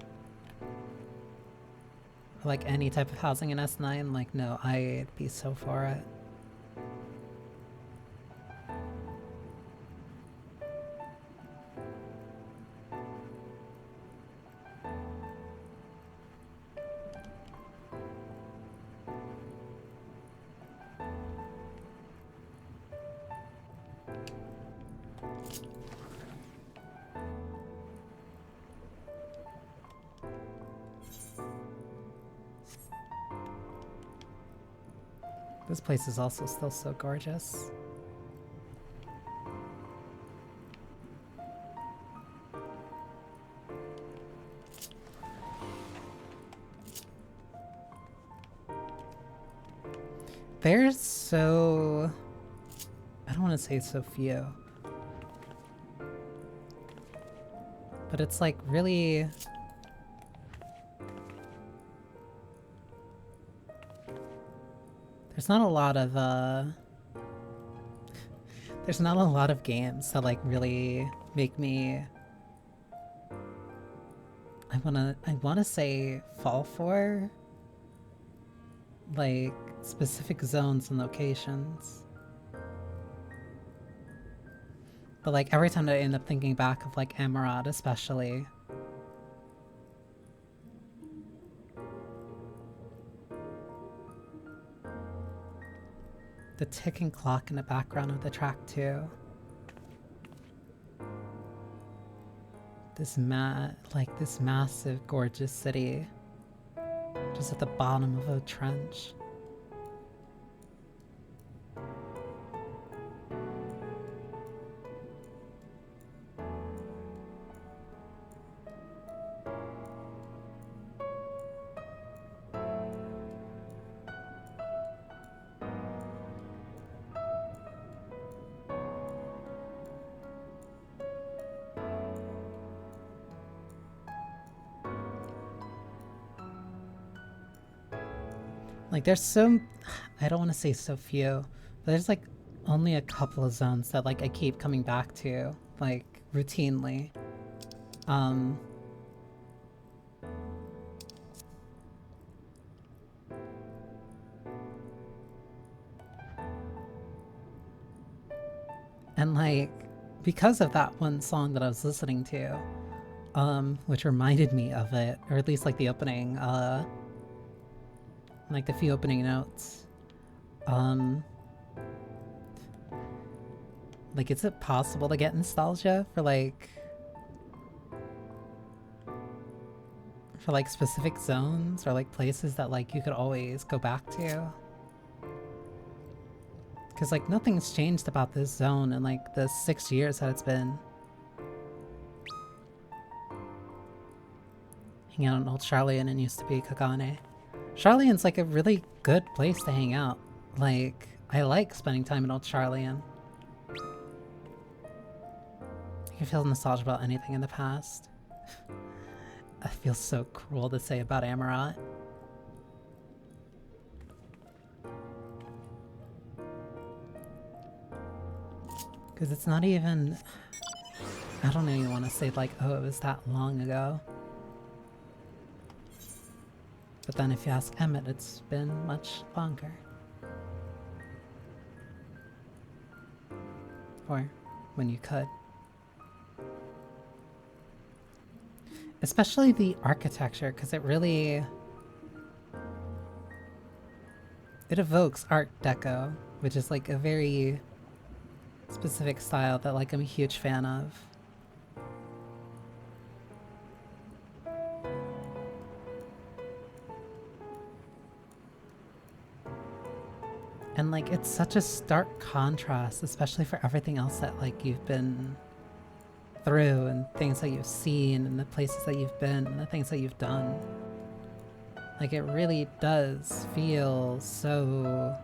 like any type of housing in S9, like no, I'd be so for it. This place is also still so gorgeous. There's so... I don't want to say so few. But it's like really... There's not a lot of there's not a lot of games that like really make me I wanna say fall for like specific zones and locations. But like every time I end up thinking back of like Amarat especially. The ticking clock in the background of the track too. This massive, gorgeous city, just at the bottom of a trench. Like there's so, I don't want to say so few, but there's like only a couple of zones that like I keep coming back to, like routinely. And like, because of that one song that I was listening to, which reminded me of it, or at least like the opening, like the few opening notes. Like, is it possible to get nostalgia for like specific zones or like places that like you could always go back to? Because like nothing's changed about this zone in like the 6 years that it's been. Hang out in Old Charlian and used to be Kagane. Charlian's like a really good place to hang out. Like, I like spending time in Old Charlian. You can feel nostalgia about anything in the past. I feel so cruel to say about Amarat. Because it's not even... I don't even want to say like, oh, it was that long ago. But then if you ask Emmett, it's been much longer. Or when you could. Especially the architecture, because it really... It evokes Art Deco, which is like a very specific style that like I'm a huge fan of. And like it's such a stark contrast, especially for everything else that like you've been through and things that you've seen and the places that you've been and the things that you've done. Like it really does feel so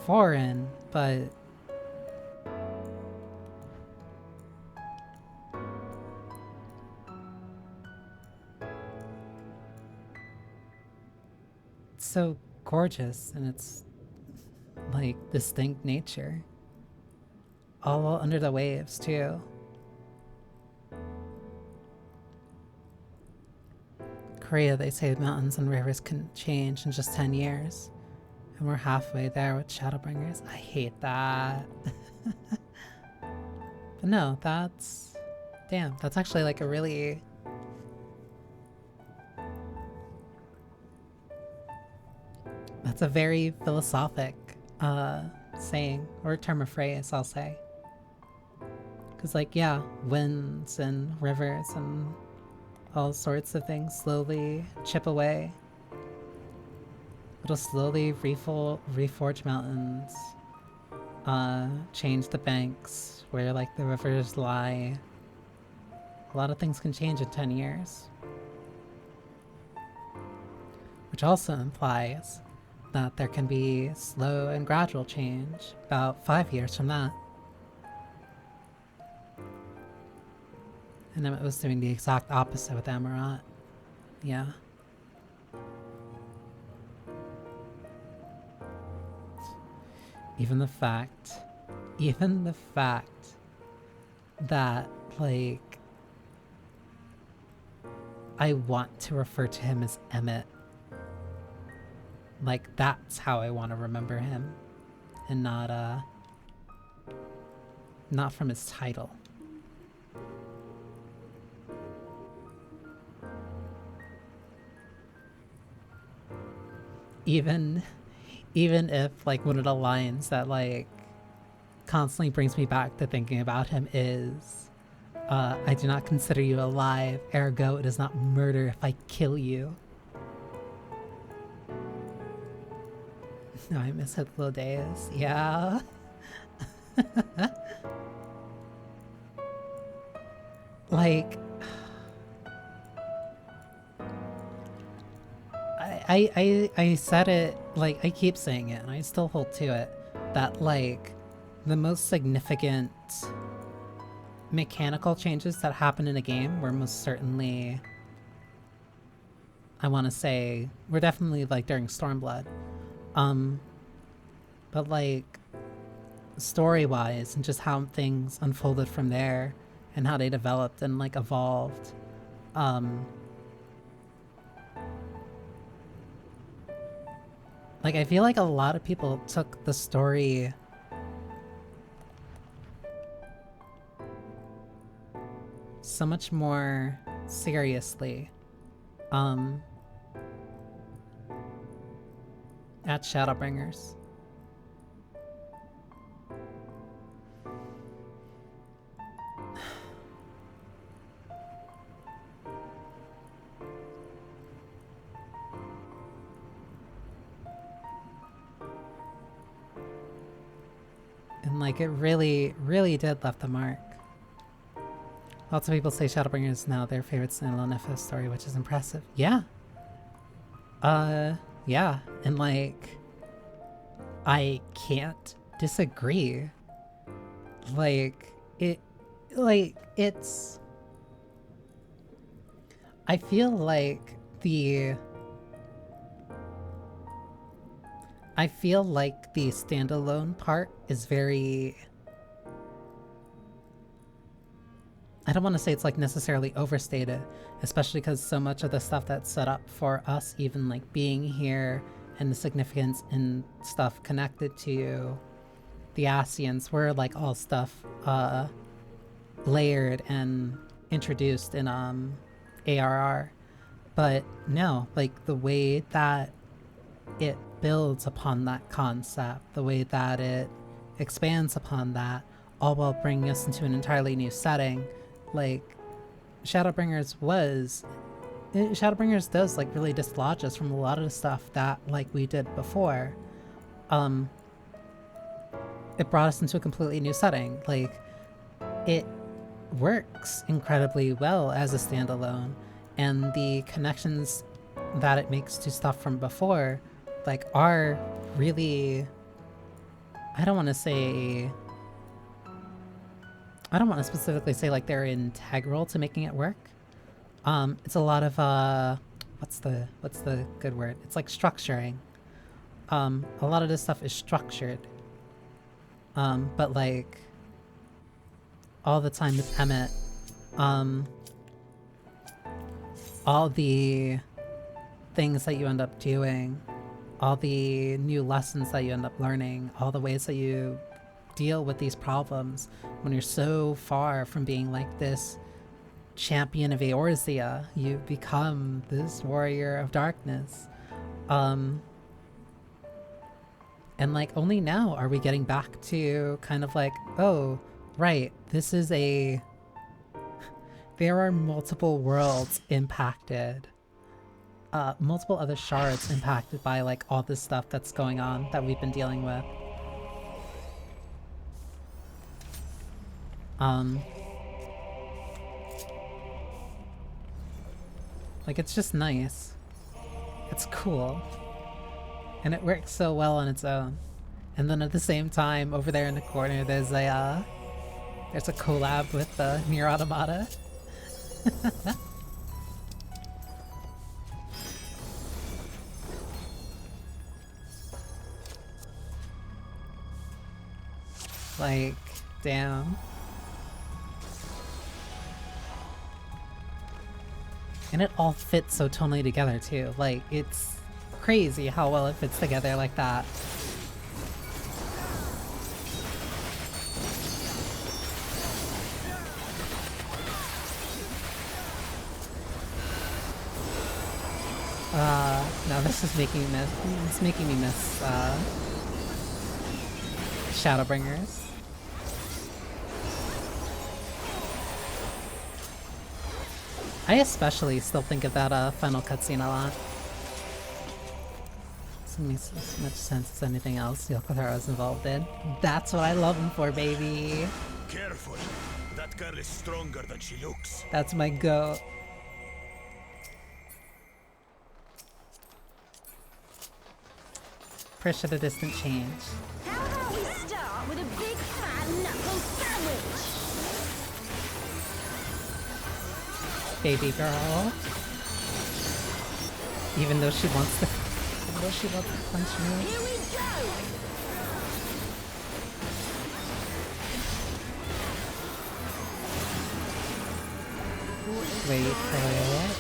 foreign, but it's so gorgeous in its like distinct nature. All under the waves too. Korea, they say mountains and rivers can change in just 10 years. And we're halfway there with Shadowbringers. I hate that. But no, that's... Damn, that's actually like a really... That's a very philosophic saying, or term of phrase, I'll say. Because like, yeah, winds and rivers and all sorts of things slowly chip away. It'll slowly reforge mountains, change the banks where like the rivers lie. A lot of things can change in 10 years. Which also implies that there can be slow and gradual change about 5 years from that. And Emmett was doing the exact opposite with Amarat. Yeah. Even the fact that, like, I want to refer to him as Emmett. Like, that's how I want to remember him. And not from his title. Even if, like, one of the lines that, like, constantly brings me back to thinking about him is, I do not consider you alive, ergo it is not murder if I kill you. No, I miss Hitler days. Yeah. Like... I said it, like, I keep saying it, and I still hold to it, that, like, the most significant mechanical changes that happen in a game were most certainly, I want to say, were definitely, like, during Stormblood. But, like, story-wise, and just how things unfolded from there, and how they developed and, like, evolved, like, I feel like a lot of people took the story so much more seriously at Shadowbringers. And like, it really, really did left a mark. Lots of people say Shadowbringers is now their favorite standalone FF story, which is impressive. Yeah. Yeah. And like, I can't disagree. Like, it's... I feel like the standalone part is very... I don't want to say it's like necessarily overstated, especially because so much of the stuff that's set up for us, even like being here and the significance and stuff connected to the Ascians, were like all stuff layered and introduced in ARR. But no, like the way that it builds upon that concept, the way that it expands upon that, all while bringing us into an entirely new setting, like Shadowbringers does like really dislodge us from a lot of the stuff that like we did before. It brought us into a completely new setting. Like, it works incredibly well as a standalone, and the connections that it makes to stuff from before, like, are really, I don't want to specifically say like they're integral to making it work. It's a lot of what's the good word? It's like structuring. A lot of this stuff is structured. But like all the time with Emmett, all the things that you end up doing, all the new lessons that you end up learning, all the ways that you deal with these problems when you're so far from being like this champion of Eorzea, you become this warrior of darkness. And like only now are we getting back to kind of like, oh, right, this is there are multiple worlds impacted. Multiple other shards impacted by like all this stuff that's going on that we've been dealing with. Like, it's just nice. It's cool. And it works so well on its own. And then at the same time, over there in the corner, there's a collab with Nier Automata. Like, damn. And it all fits so tonally together too. Like, it's crazy how well it fits together like that. Now this is making me miss Shadowbringers. I especially still think of that final cutscene a lot. Doesn't make as much sense as anything else Yoko Taro involved in. That's what I love him for, baby. Careful. That girl is stronger than she looks. That's my goat. Push at a distant change. How about we start with a big fat knuckle sandwich? Baby girl. Even though she wants to punch me. Here we go! Wait for it.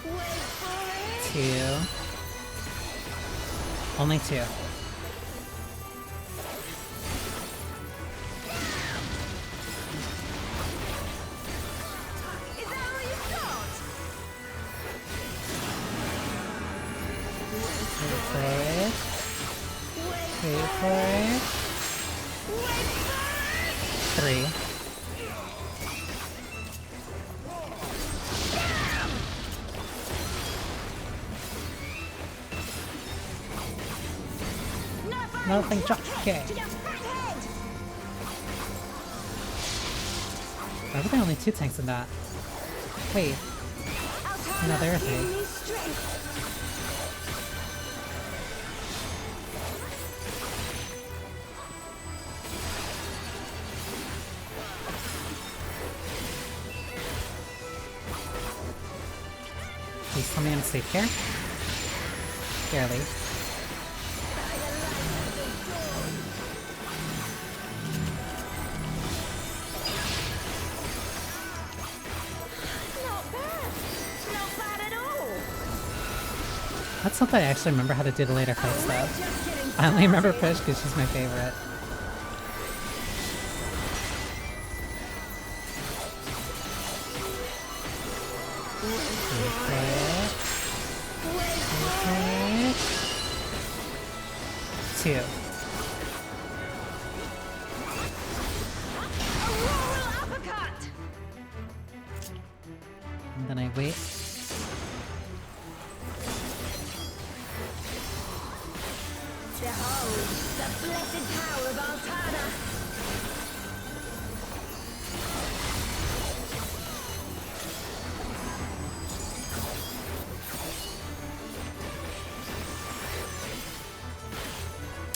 Wait for it! 2. Only 2. Is that all you've got? Wait for it. Wait for it. Wait for it! 3. Nothing drop kick. Why were there only 2 tanks in that? Wait. No, there are 3. Please tell me I'm safe here. Barely. That's something I actually remember how to do the later fight stuff. I only remember Push because she's my favorite. Two. And then I wait. Behold, the blessed power of Altana!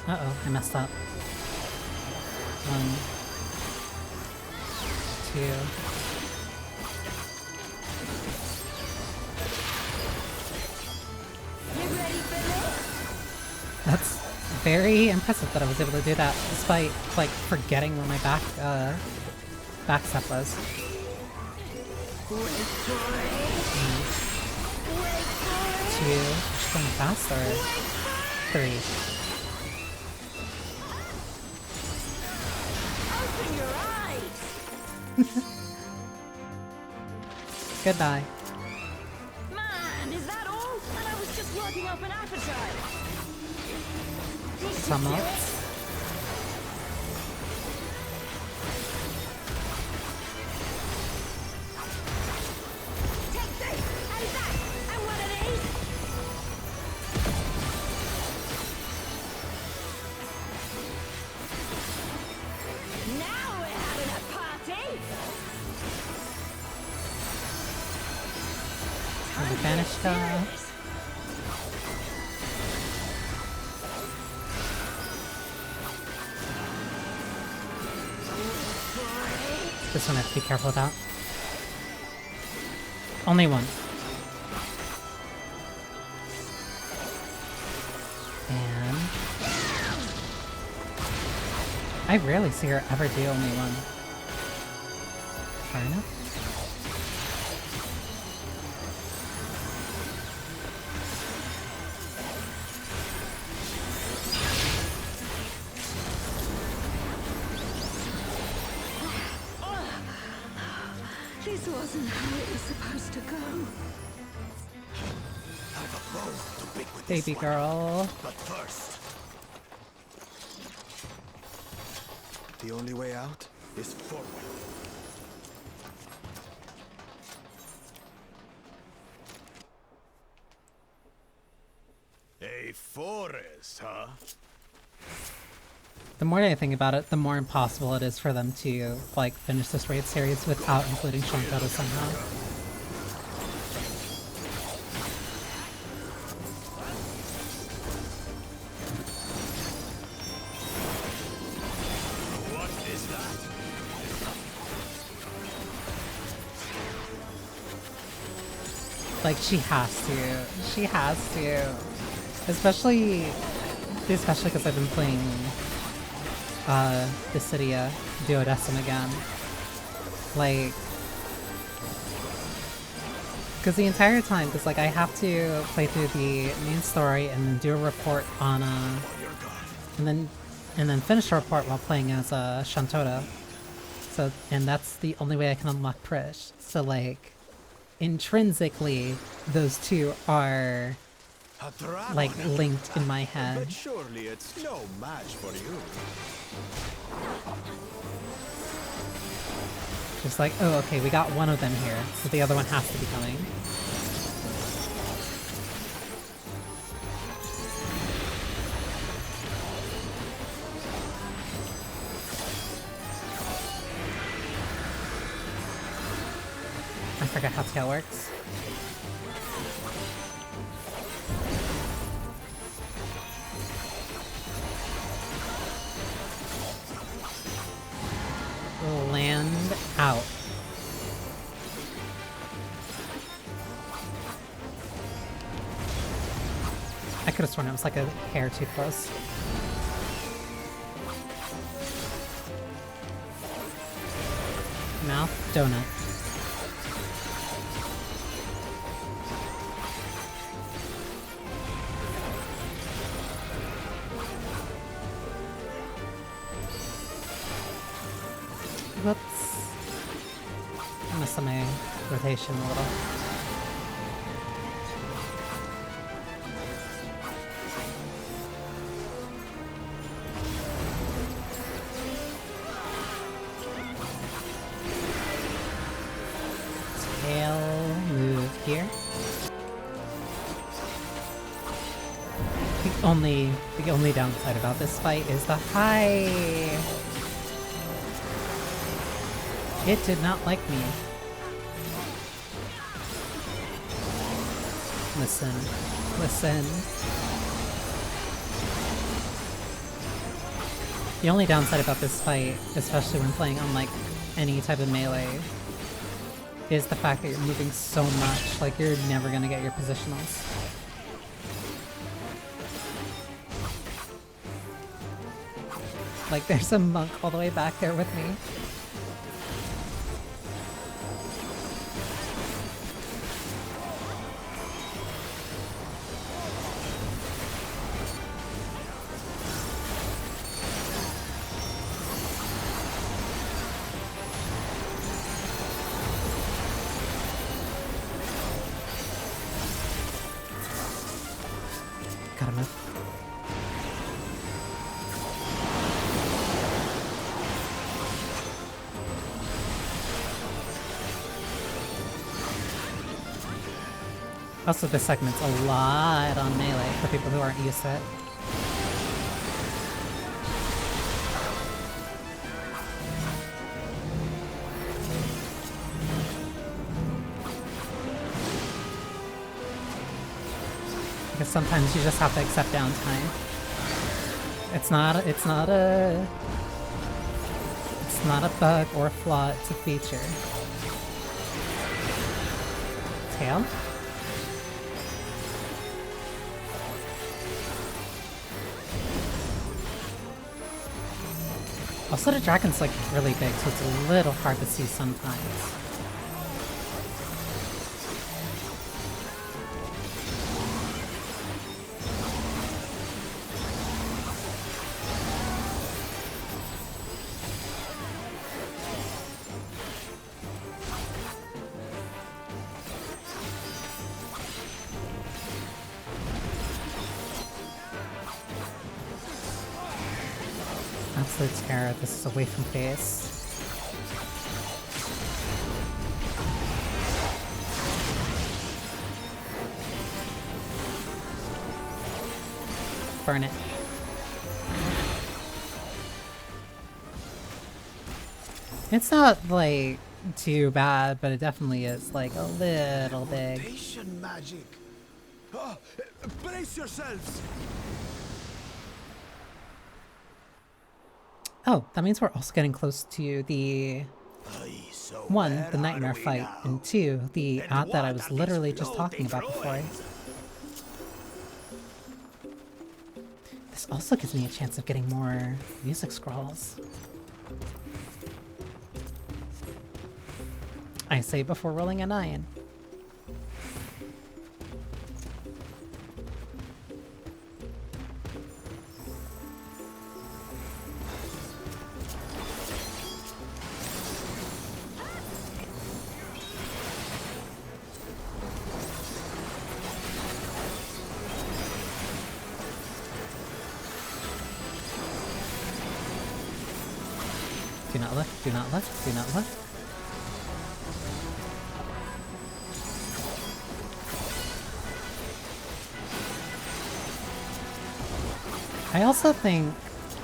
Uh-oh, I messed up. 1, 2. You ready for this? That's very impressive that I was able to do that despite like forgetting where my back step was. Wait for it. Wait for 2. it. She's going faster. 3. Open your eyes. Goodbye. Man, is that all? And I was just working up an appetite. Did you Some do up. it? Take this and that and one of these. Now we're having a party. And the banished guy. This one I have to be careful about. Only one. And I rarely see her ever do only one. Fair enough. This wasn't how it was supposed to go. Have a bone to pick with Baby girl. But first, the only way out is forward. A forest, huh? The more I think about it, the more impossible it is for them to like finish this raid series without including Shankota somehow. What is that? Like she has to. She has to. Especially because I've been playing Dissidia Duodecim again. Like, because the entire time, because like I have to play through the main story and then do a report on and then finish a report while playing as Shantota. So, and that's the only way I can unlock Prish. So like, intrinsically, those two are like linked in my head. But surely it's no match for you. Just like, oh, okay, we got one of them here, so the other one has to be coming. I forgot how tail works. Land out. I could have sworn it was like a hair too close. Mouth, donut. Whoops. I messed up my rotation a little. only downside about this fight is the high. It did not like me. Listen. Listen. The only downside about this fight, especially when playing on like any type of melee, is the fact that you're moving so much, like you're never gonna get your positionals. Like there's a monk all the way back there with me. Gotta move. Also, this segment's a lot on melee for people who aren't used to it. Because sometimes you just have to accept downtime. It's not a bug or a flaw, it's a feature. Tail? Also, the dragon's like really big, so it's a little hard to see sometimes. Absolute terror, this is away from base. Burn it. It's not, like, too bad, but it definitely is, like, a little big. Rotation magic. Oh, brace yourselves. Oh, that means we're also getting close to the one, the nightmare fight, and two, the ad that I was literally just talking about before. This also gives me a chance of getting more music scrolls. I say before rolling a 9. Do not look, do not look, do not look. I also think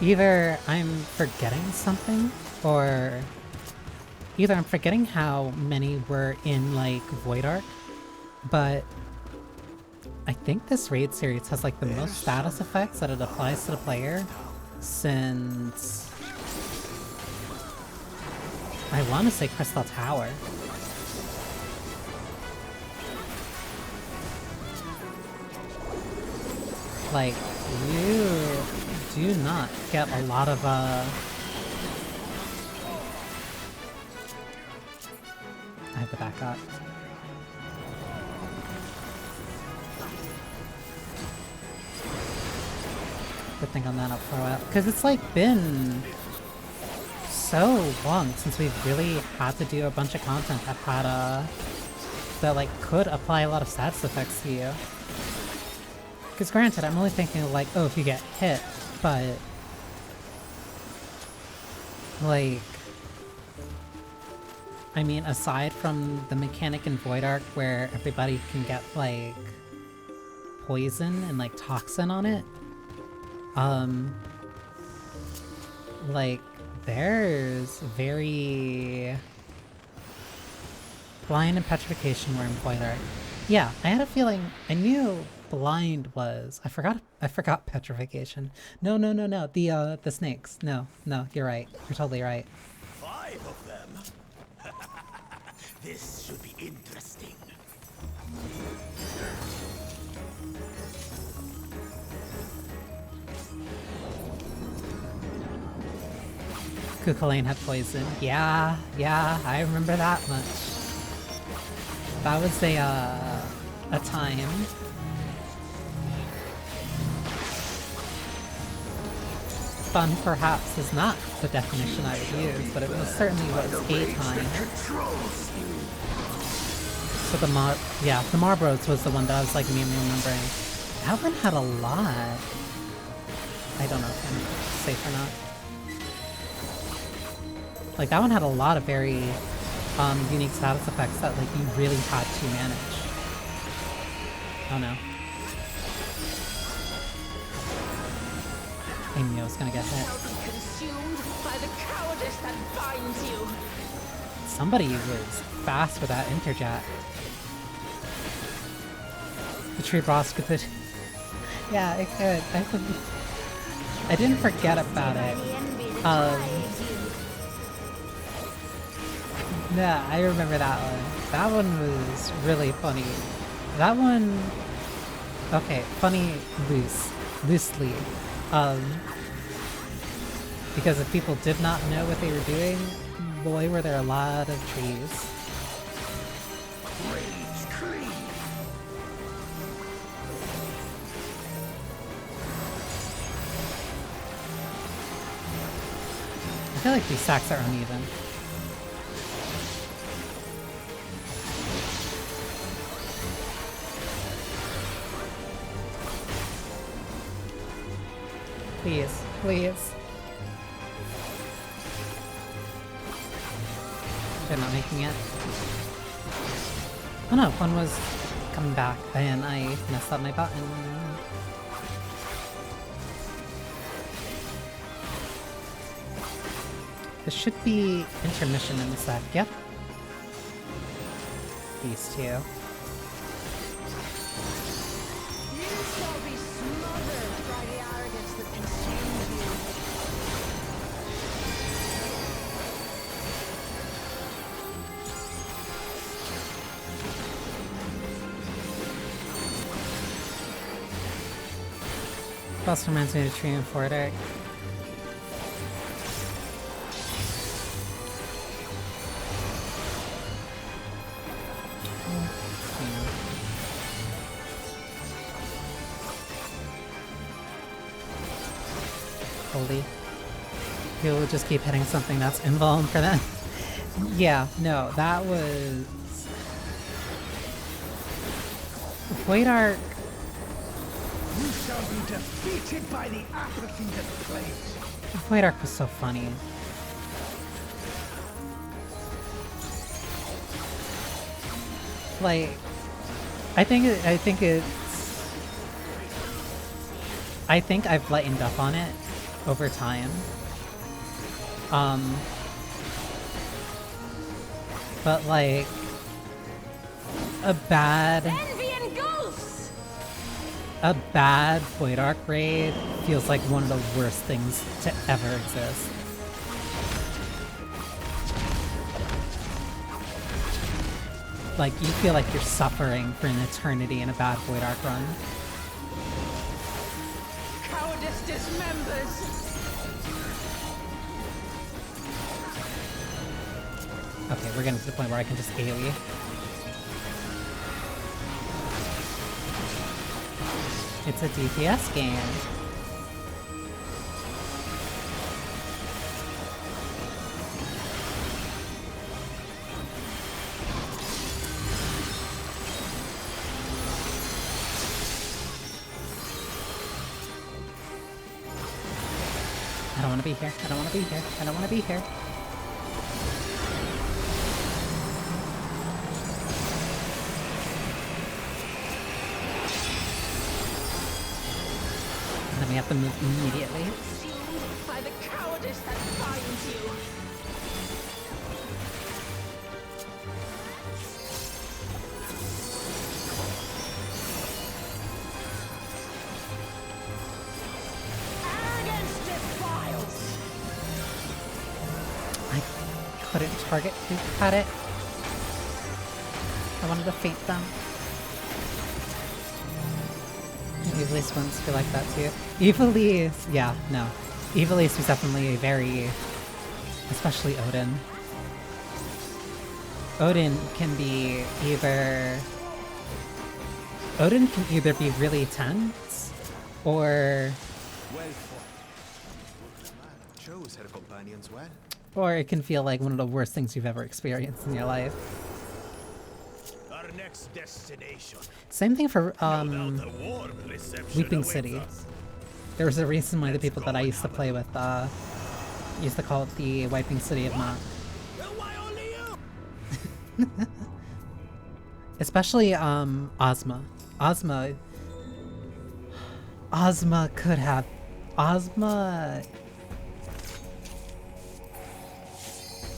either I'm forgetting something, or either I'm forgetting how many were in, like, Void Arc, but I think this raid series has, like, the most status effects that it applies to the player since... I want to say Crystal Tower. Like, you do not get a lot of, I have to back up. Good thing on that up for a while. Because it's, like, been so long since we've really had to do a bunch of content that had, that, like, could apply a lot of status effects to you. Because granted, I'm only thinking of, like, oh, if you get hit, but... like... I mean, aside from the mechanic in Void Arc where everybody can get, like, poison and, like, toxin on it, Like, there's very... Blind and Petrification were in Void Arc. Yeah, I had a feeling, I knew Blind was... I forgot Petrification. No, the snakes. No, you're right. You're totally right. 5 of them? This should be interesting. Cuchulainn had poison. Yeah, I remember that much. That was a time. Fun perhaps is not the definition I would use, but it was certainly was a time. So the Marbros was the one that I was like mainly remembering. That one had a lot. I don't know if I'm safe or not. Like, that one had a lot of very unique status effects that, like, you really had to manage. Oh no. I knew I was gonna get hit. Consumed by the cowardice that binds you. Somebody was fast with that interjack. The tree boss could... Yeah, it could. I didn't forget about it. Yeah, I remember that one. That one was really funny. That one... Okay, funny loosely. Because if people did not know what they were doing, boy were there a lot of trees. I feel like these stacks are uneven. Please, please. They're not making it. Oh no, one was coming back and I messed up my button. There should be intermission in the sec. Yep. These two. You shall be smothered by the arrogance that consumes you. Also reminds me of Tree and Fordic. Holy. He'll just keep hitting something that's invuln for them. Yeah, no, that was... Void Arc... You shall be defeated by the apathy that plagues. Void Arc was so funny. Like, I think I've lightened up on it over time. But like, a bad Void Arc raid feels like one of the worst things to ever exist. Like, you feel like you're suffering for an eternity in a bad Void Arc run. Cowardice dismembers. Okay, we're getting to the point where I can just AoE. It's a DPS game. I don't want to be here. I don't want to be here. I don't want to be here. Let me have to move immediately. Consumed by the cowardice that binds you. Arrogance defiles. I couldn't target who had it. I wanted to feint them. Evilise wants to feel like that too. Evilise, yeah, no. Evilise was definitely a very, especially Odin. Odin can be either be really tense, or Joe's had a companion's well. or it can feel like one of the worst things you've ever experienced in your life. Our next destination. Same thing for The warm reception Weeping awaits City. us. There was a reason why the people that I used to play with used to call it the Wiping City of Mott. Why only you? Especially Ozma. Ozma could have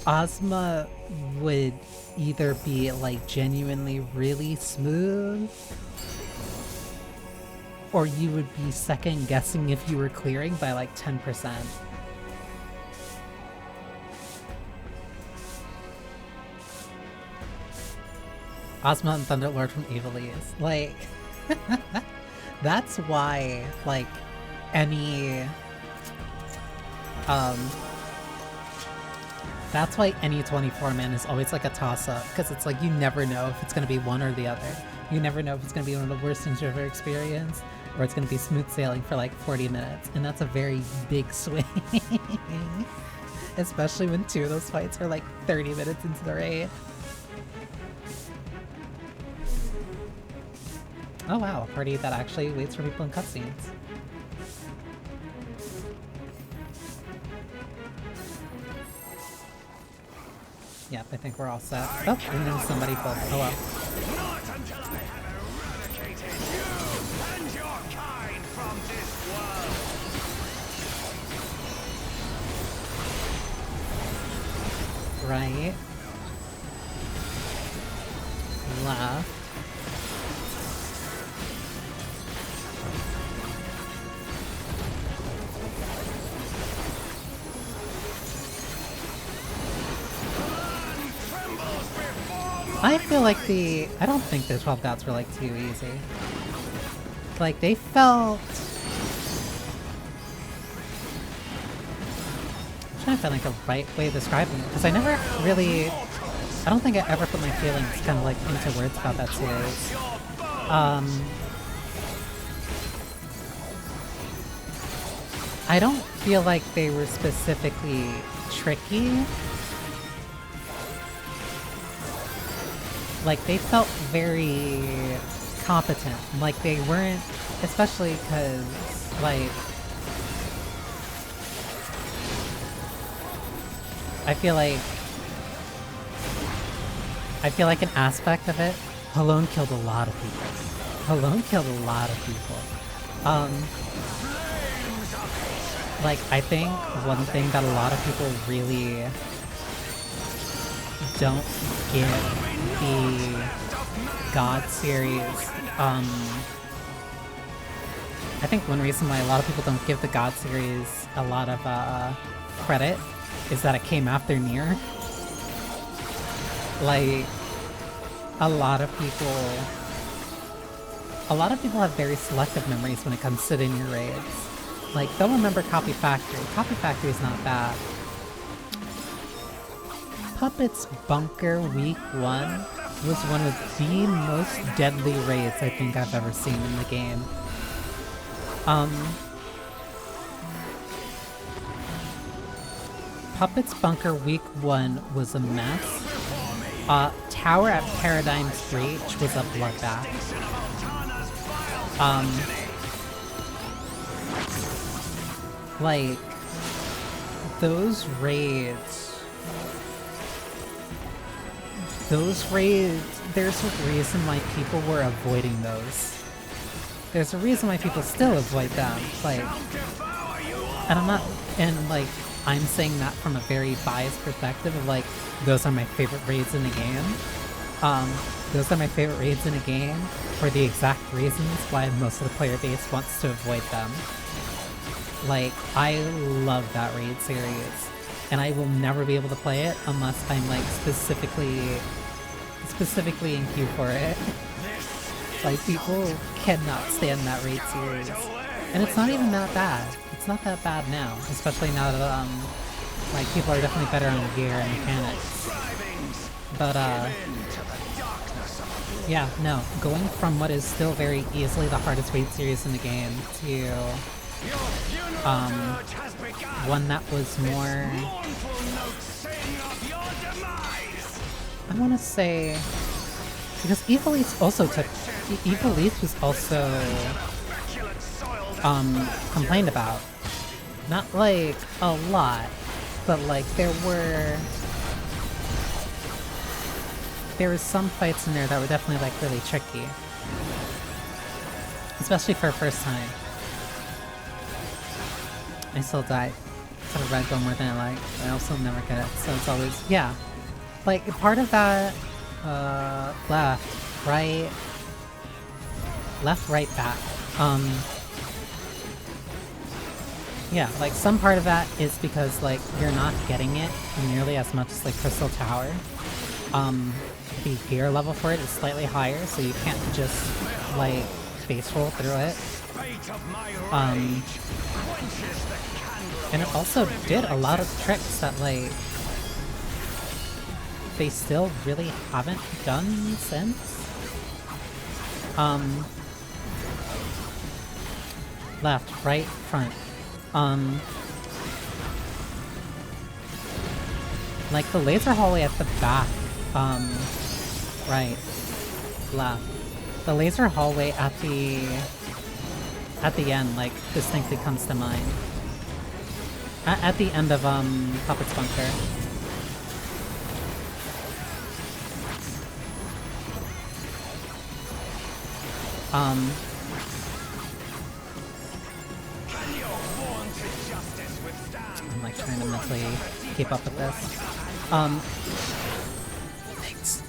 Ozma would either be like genuinely really smooth, or you would be second guessing if you were clearing by like 10%. Ozma and Thunderlord from Evilise. Like, that's why, like, that's why any 24-man is always like a toss-up, because it's like you never know if it's going to be one or the other. You never know if it's going to be one of the worst things you've ever experienced, or it's going to be smooth sailing for like 40 minutes, and that's a very big swing. Especially when two of those fights are like 30 minutes into the raid. Oh wow, a party that actually waits for people in cutscenes. Yep, I think we're all set. Oh, and then somebody pulled. Oh well. Not until I have eradicated you and your kind from this world. Right. Left. I feel like I don't think the 12 gods were like too easy. Like they felt... I'm trying to find like a right way of describing it, because I never really... I don't think I ever put my feelings kind of like into words about that series. I don't feel like they were specifically tricky. Like, they felt very competent. Like, they weren't, especially because, like, I feel like an aspect of it, Halone killed a lot of people. Halone killed a lot of people. Like, I think one thing that a lot of people really don't get the God series, I think one reason why a lot of people don't give the God series a lot of credit is that it came after Nier. Like, a lot of people have very selective memories when it comes to the Nier raids. Like, they'll remember Copy Factory. Copy Factory is not bad. Puppet's Bunker Week 1 was one of the most deadly raids I think I've ever seen in the game. Puppet's Bunker Week 1 was a mess. Tower at Paradigm's Breach was a bloodbath. Like, those raids, there's a reason why people were avoiding those. there's a reason why people still avoid them. Like, and I'm not, and like, I'm saying that from a very biased perspective of like, those are my favorite raids in the game. Those are my favorite raids in a game for the exact reasons why most of the player base wants to avoid them. Like, I love that raid series, and I will never be able to play it unless I'm like specifically in queue for it. Like, people cannot stand that raid series, and it's not even that bad. It's not that bad now, especially now that like people are definitely better on gear and mechanics. But yeah, no, going from what is still very easily the hardest raid series in the game to one that was more, I want to say, because Evilise also took, Evilise was also complained about. Not like a lot, but like there was some fights in there that were definitely like really tricky. Especially for a first time. I still die to the red go more than I like, but I also never get it, so it's always, yeah. Like, part of that, left, right, back. Yeah, like, some part of that is because, like, you're not getting it nearly as much as, like, Crystal Tower. The gear level for it is slightly higher, so you can't just, like, base roll through it. And it also did a lot of tricks that, like, they still really haven't done since. Left, right, front. Like the laser hallway at the back, right, left. The laser hallway at the end, like, distinctly comes to mind. At the end of, Puppet's Bunker. I'm like trying to mentally keep up with this. Thanks.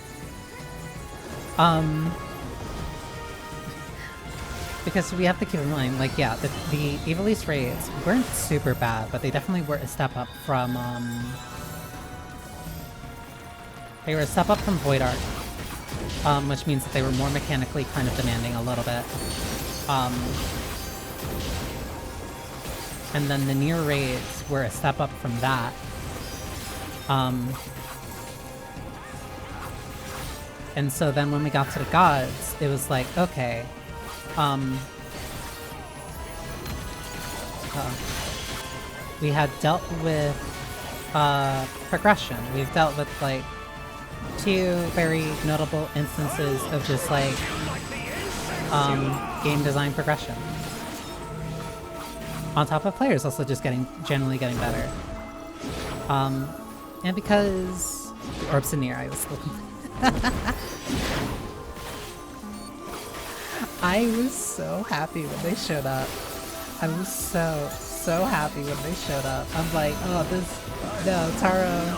Because we have to keep in mind, like, yeah, the Evilise raids weren't super bad, but they definitely were a step up from, they were a step up from Void Arc. Which means that they were more mechanically kind of demanding a little bit. And then the near raids were a step up from that. And so then when we got to the gods, it was like, okay, we had dealt with progression. We've dealt with like two very notable instances of just like game design progression. On top of players also just generally getting better. And because Orbs and Near, I was still I was so happy when they showed up. I was so happy when they showed up. I'm like, oh, Taro.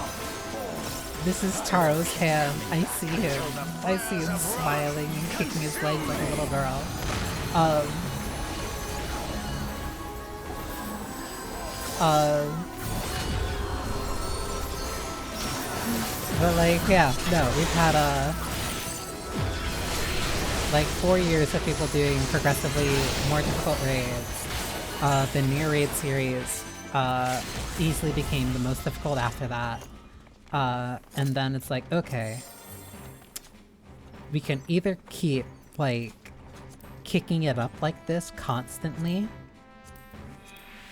This is Taro's hand. I see him. I see him smiling and kicking his legs like a little girl. But like, yeah, no, we've had like 4 years of people doing progressively more difficult raids. The Near Raid series easily became the most difficult after that. And then it's like, okay, we can either keep like kicking it up like this constantly,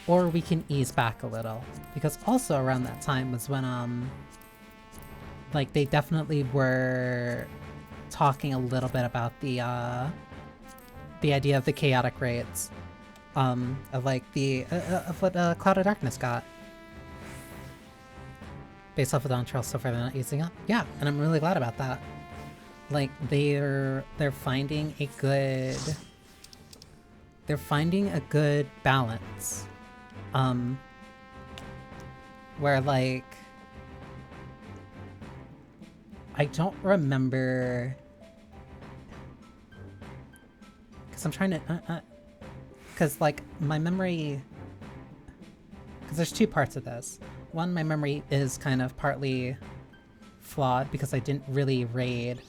or we can ease back a little. Because also around that time was when like they definitely were talking a little bit about the idea of the chaotic raids, of like of what Cloud of Darkness got. Based off of Dawn Trail so far they're not using up. Yeah, and I'm really glad about that. Like they're finding a good they're finding a good balance. Where like I don't remember, because I'm trying to because like my memory, because there's two parts of this. One, my memory is kind of partly flawed because I didn't really raid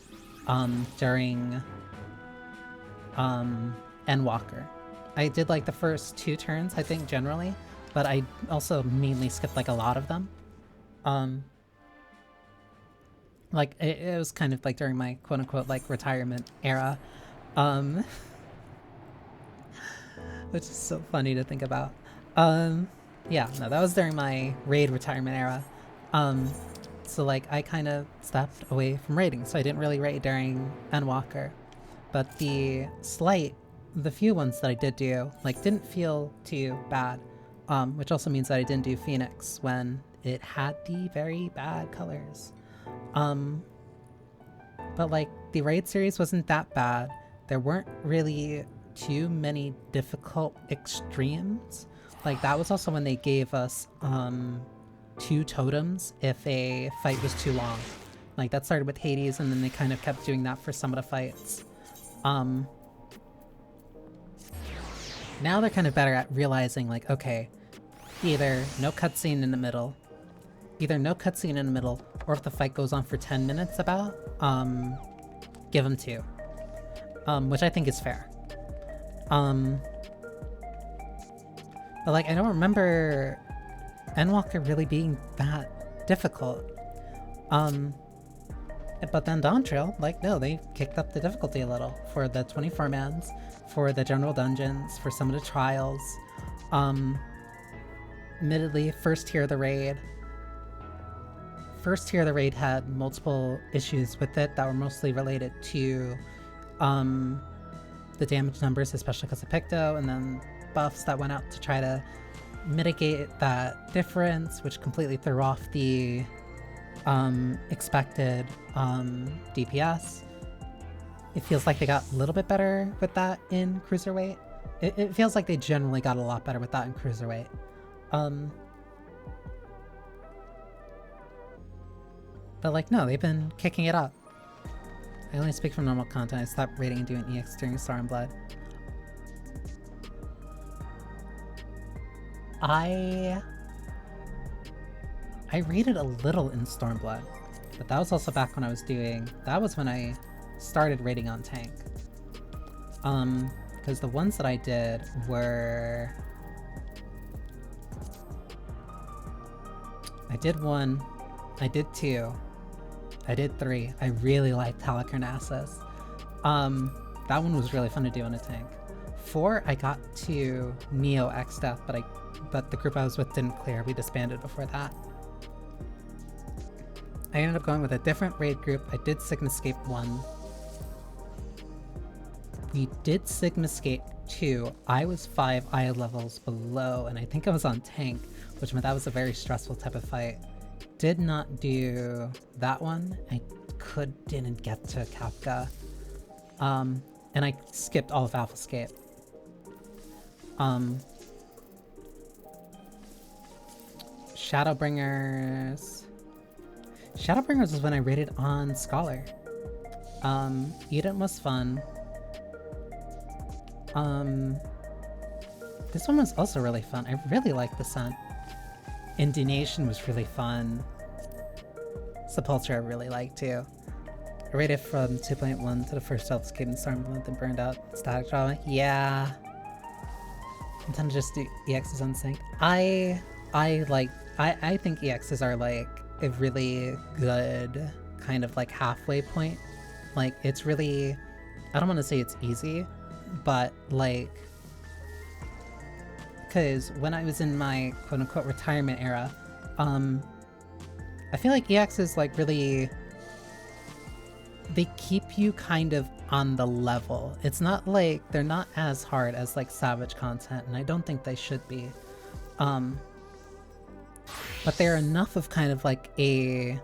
during Endwalker. I did like the first 2 turns, I think, generally, but I also mainly skipped like a lot of them. Like it was kind of like during my quote-unquote like retirement era, which is so funny to think about. Yeah, no, that was during my raid retirement era. So like I kind of stepped away from raiding, so I didn't really raid during Endwalker. But the few ones that I did do, like, didn't feel too bad. Which also means that I didn't do Phoenix when it had the very bad colors. But like the raid series wasn't that bad. There weren't really too many difficult extremes. Like that was also when they gave us 2 totems if a fight was too long. Like that started with Hades, and then they kind of kept doing that for some of the fights. Now they're kind of better at realizing like, okay, either no cutscene in the middle, or if the fight goes on for 10 minutes about, give them 2. Which I think is fair. But like, I don't remember Endwalker really being that difficult. But then Dawntrail, like, no, they kicked up the difficulty a little for the 24-mans, for the general dungeons, for some of the trials. Admittedly, first tier of the raid had multiple issues with it that were mostly related to the damage numbers, especially because of Picto, and then buffs that went out to try to mitigate that difference, which completely threw off the expected DPS. It feels like they got a little bit better with that in Cruiserweight. It feels like they generally got a lot better with that in Cruiserweight. But like, no, they've been kicking it up. I only speak from normal content. I stopped raiding and doing EX during Star and Blood. I raided a little in Stormblood, but that was also back when I was doing... That was when I started raiding on tank. Because the ones that I did were... I did 1, I did 2, I did 3. I really liked Halicarnassus. That one was really fun to do on a tank. 4, I got to Neo X Death, but the group I was with didn't clear. We disbanded before that. I ended up going with a different raid group. I did Sigmascape 1. We did Sigmascape 2. I was 5 eye levels below, and I think I was on tank, which meant that was a very stressful type of fight. Did not do that one. I didn't get to Kapka. And I skipped all of Alphascape. Shadowbringers was when I raided on Scholar. Eden was fun. This one was also really fun. I really liked Descent. Indignation was really fun. Sepultura I really liked too. I rated from 2.1 to the first Elfscape and Stormblood, then burned out Static Drama. Yeah. I tend to just do EXs on sync. I think EXs are like a really good kind of like halfway point. Like it's really, I don't want to say it's easy, but like, because when I was in my quote-unquote retirement era, I feel like EXs like really, they keep you kind of on the level. It's not like, they're not as hard as like Savage content, and I don't think they should be. But they're enough of kind of like a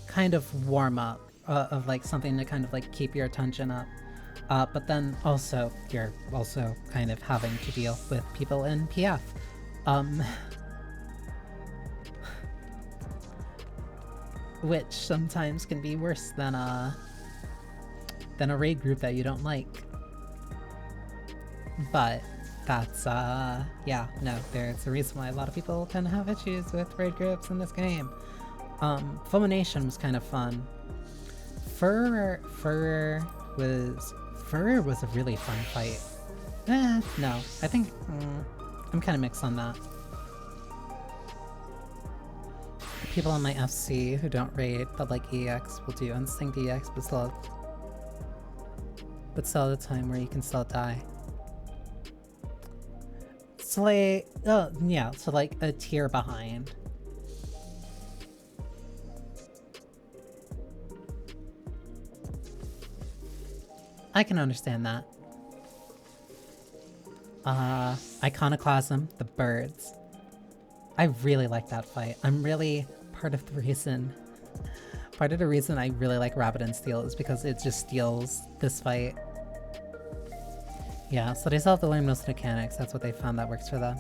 kind of warm-up of like something to kind of like keep your attention up. But then also, you're also kind of having to deal with people in PF. Which sometimes can be worse than a raid group that you don't like. But that's, yeah, no, there's a reason why a lot of people tend to have issues with raid groups in this game. Fulmination was kind of fun. Fur was a really fun fight. No, I think, I'm kind of mixed on that. People on my FC who don't raid but like EX will do Instinct EX, but still at a time where you can still die. So like, oh yeah, so like a tier behind. I can understand that. Iconoclasm, the birds. I really like that fight. I'm really part of the reason I really like Rabbit and Steel is because it just steals this fight. Yeah, so they still have to learn most of the mechanics. That's what they found that works for them.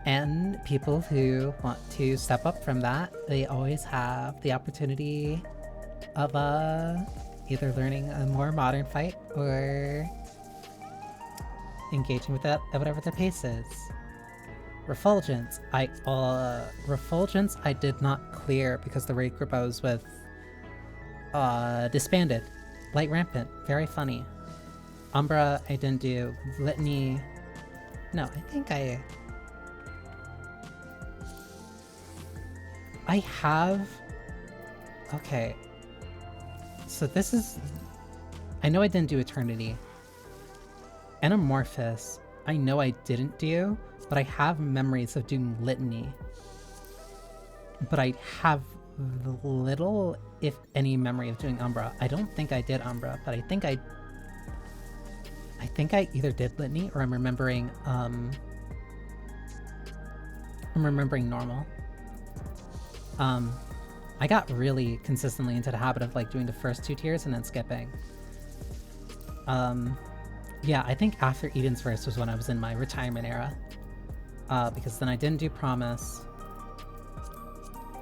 And people who want to step up from that, they always have the opportunity of either learning a more modern fight or engaging with that at whatever their pace is. Refulgence. Refulgence I did not clear because the raid group I was with disbanded. Light Rampant, very funny. Umbra I didn't do. Litany. No, I think I have. Okay. So this is. I know I didn't do Eternity. Anamorphous, I know I didn't do, but I have memories of doing Litany. But I have little, if any, memory of doing Umbra. I don't think I did Umbra, but I think I either did Litany or I'm remembering normal. I got really consistently into the habit of like doing the first 2 tiers and then skipping. Yeah, I think after Eden's Verse was when I was in my retirement era. Because then I didn't do Promise.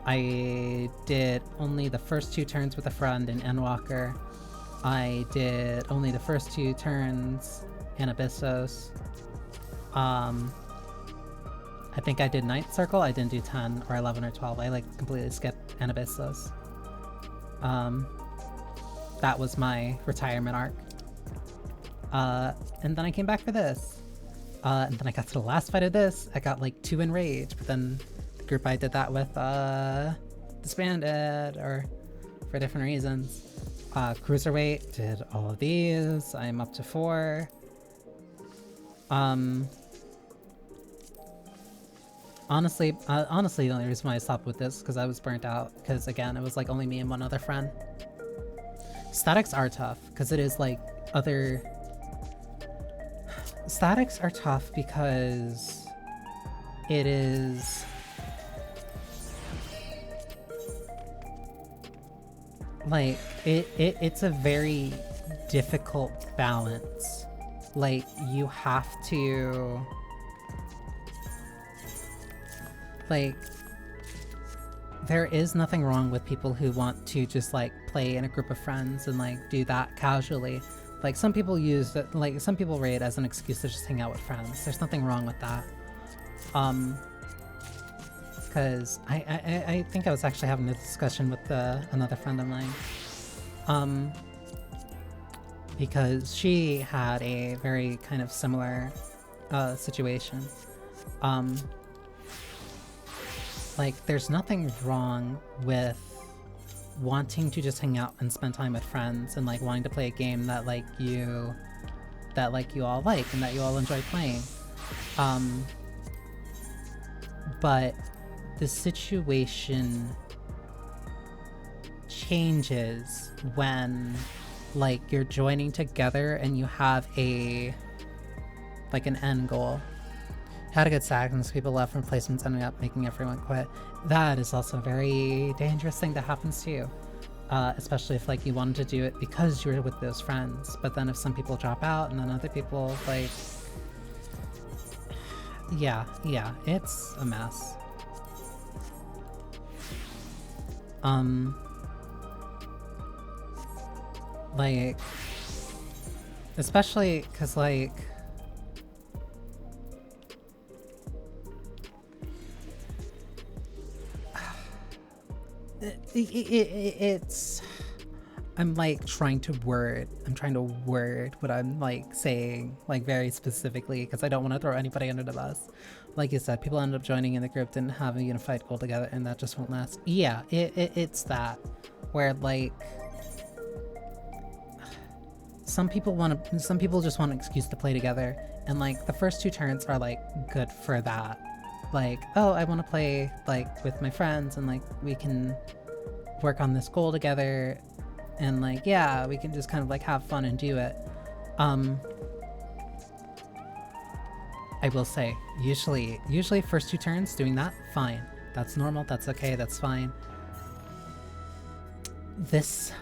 I did only the first 2 turns with a friend in Endwalker. I did only the first 2 turns in Abyssos. I think I did Night Circle. I didn't do 10 or 11 or 12. I like completely skipped Anabyssos. That was my retirement arc. And then I came back for this. And then I got to the last fight of this. I got like 2 Enrage, but then the group I did that with disbanded or for different reasons. Cruiserweight did all of these. I'm up to 4. Honestly, the only reason why I stopped with this is because I was burnt out. Because again, it was like only me and one other friend. Statics are tough because it is like other. Statics are tough because it is like it's a very difficult balance. Like you have to like there is nothing wrong with people who want to just like play in a group of friends and like do that casually. Like some people use it, like some people raid as an excuse to just hang out with friends. There's nothing wrong with that. Because I think I was actually having a discussion with another friend of mine. Because she had a very kind of similar situation. Like there's nothing wrong with wanting to just hang out and spend time with friends and like wanting to play a game that you all like and that you all enjoy playing. But the situation changes when like you're joining together and you have an end goal. Had a good sack and people left from placements ending up making everyone quit. That is also a very dangerous thing that happens to you. especially if like you wanted to do it because you were with those friends. But then if some people drop out and then other people like, yeah, it's a mess. Like, especially because like, it's, I'm like trying to word what I'm like saying like very specifically because I don't want to throw anybody under the bus. Like you said, people end up joining in the group, didn't have a unified goal together, and that just won't last. Yeah, it's that where like some people just want an excuse to play together, and like the first 2 turns are like good for that. Like, oh, I want to play like with my friends and like we can work on this goal together, and like, yeah, we can just kind of like have fun and do it. I will say, usually first 2 turns doing that, fine. That's normal, that's okay, that's fine. This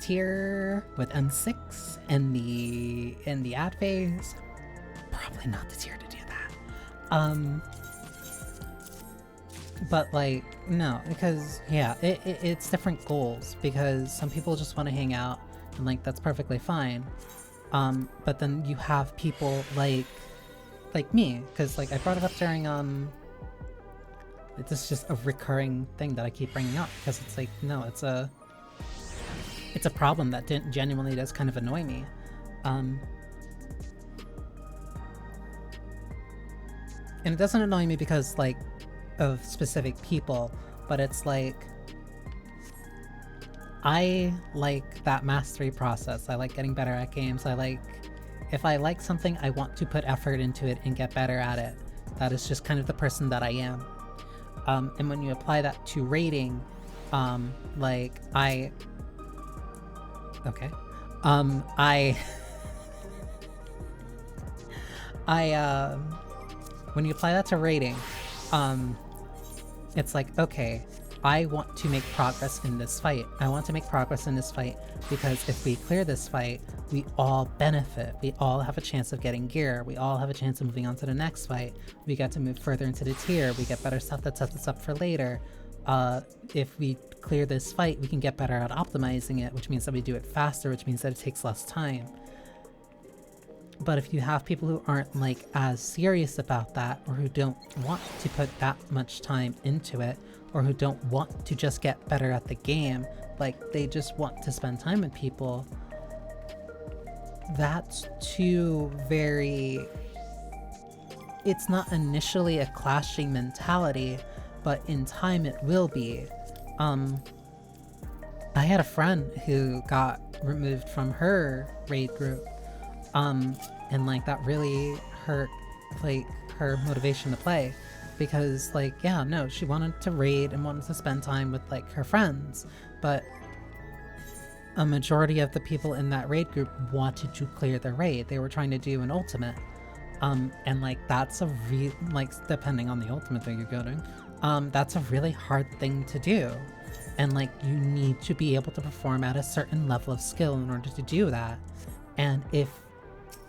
tier with M6 and the ad phase, probably not the tier to do that. But like, no, because yeah, it's different goals, because some people just want to hang out and like that's perfectly fine. But then you have people like me, because like I brought it up during this is just a recurring thing that I keep bringing up, because it's like, no, it's a problem that genuinely does kind of annoy me. And it doesn't annoy me because like of specific people, but it's like, I like that mastery process. I like getting better at games. If I like something, I want to put effort into it and get better at it. That is just kind of the person that I am. And when you apply that to rating, when you apply that to rating, it's like, okay, I want to make progress in this fight. I want to make progress in this fight because if we clear this fight, we all benefit. We all have a chance of getting gear. We all have a chance of moving on to the next fight. We get to move further into the tier. We get better stuff that sets us up for later. If we clear this fight, we can get better at optimizing it, which means that we do it faster, which means that it takes less time. But if you have people who aren't like as serious about that, or who don't want to put that much time into it, or who don't want to just get better at the game, like they just want to spend time with people, that's too very... It's not initially a clashing mentality, but in time it will be. I had a friend who got removed from her raid group, and like that really hurt like her motivation to play, because like, yeah, no, she wanted to raid and wanted to spend time with like her friends, but a majority of the people in that raid group wanted to clear the raid. They were trying to do an ultimate, and like that's a depending on the ultimate that you're going, that's a really hard thing to do, and like you need to be able to perform at a certain level of skill in order to do that. And if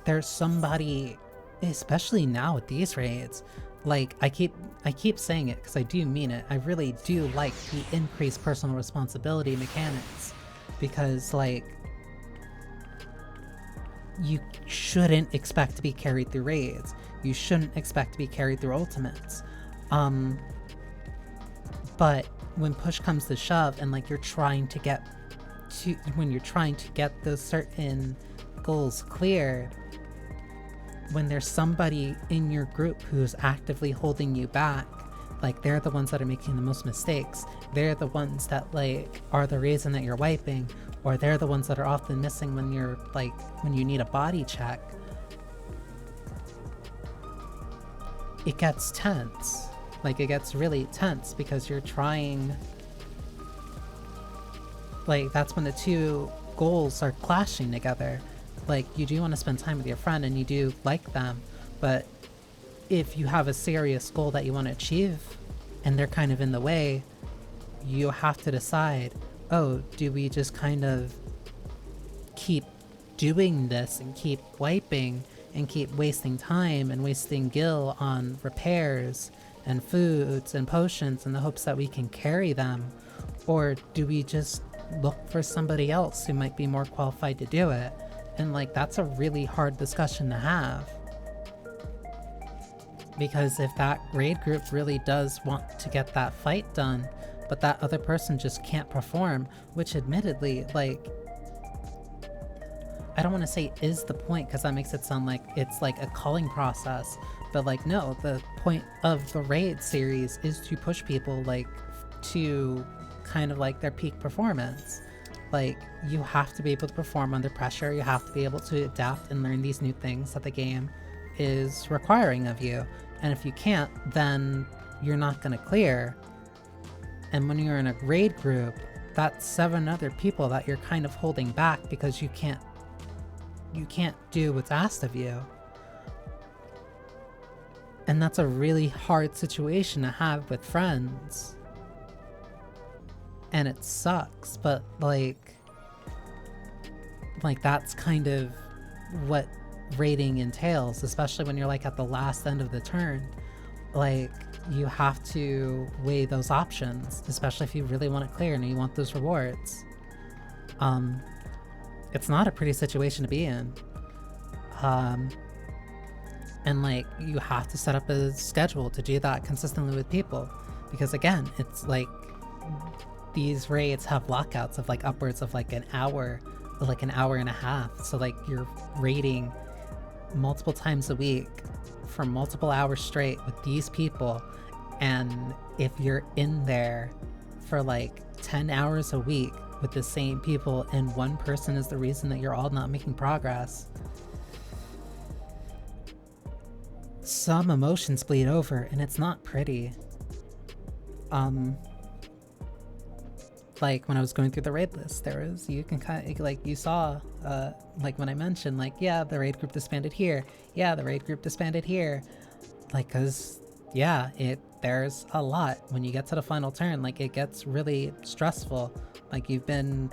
there's somebody, especially now with these raids, like I keep saying it because I do mean it, I really do like the increased personal responsibility mechanics, because like you shouldn't expect to be carried through raids, you shouldn't expect to be carried through ultimates, but when push comes to shove and like you're trying to get those certain goals cleared, when there's somebody in your group who's actively holding you back, like they're the ones that are making the most mistakes, they're the ones that like are the reason that you're wiping, or they're the ones that are often missing when you're like, when you need a body check, it gets tense. Like it gets really tense because you're trying, like that's when the two goals are clashing together. Like you do want to spend time with your friend and you do like them, but if you have a serious goal that you want to achieve and they're kind of in the way, you have to decide, oh, do we just kind of keep doing this and keep wiping and keep wasting time and wasting gil on repairs and foods and potions in the hopes that we can carry them? Or do we just look for somebody else who might be more qualified to do it? And like, that's a really hard discussion to have. Because if that raid group really does want to get that fight done, but that other person just can't perform, which admittedly, like, I don't want to say is the point, because that makes it sound like it's like a culling process, but like, no, the point of the raid series is to push people like to kind of like their peak performance. Like, you have to be able to perform under pressure, you have to be able to adapt and learn these new things that the game is requiring of you, and if you can't, then you're not going to clear. And when you're in a raid group, that's 7 other people that you're kind of holding back because you can't do what's asked of you. And that's a really hard situation to have with friends. And it sucks, but like that's kind of what raiding entails, especially when you're like at the last end of the turn. Like, you have to weigh those options, especially if you really want to clear and you want those rewards. It's not a pretty situation to be in. And like, you have to set up a schedule to do that consistently with people, because again, it's like these raids have lockouts of like upwards of like an hour and a half. So like, you're raiding multiple times a week for multiple hours straight with these people, and if you're in there for like 10 hours a week with the same people and one person is the reason that you're all not making progress, some emotions bleed over and it's not pretty. Like when I was going through the raid list, there was, you can kind of like, you saw like when I mentioned like, yeah, the raid group disbanded here, yeah, the raid group disbanded here, like, cause yeah, there's a lot when you get to the final turn. Like, it gets really stressful. Like, you've been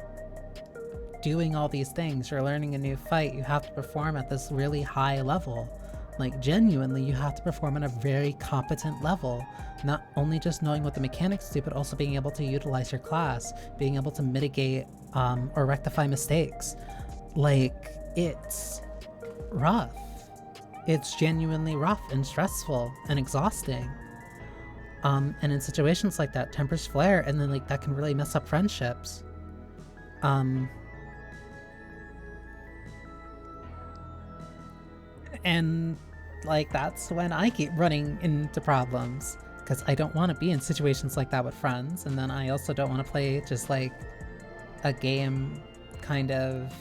doing all these things, you're learning a new fight, you have to perform at this really high level. Like, genuinely, you have to perform at a very competent level. Not only just knowing what the mechanics do, but also being able to utilize your class, being able to mitigate or rectify mistakes. Like, it's rough. It's genuinely rough and stressful and exhausting. And in situations like that, tempers flare, and then like that can really mess up friendships. And like, that's when I keep running into problems, because I don't want to be in situations like that with friends, and then I also don't want to play just like a game kind of...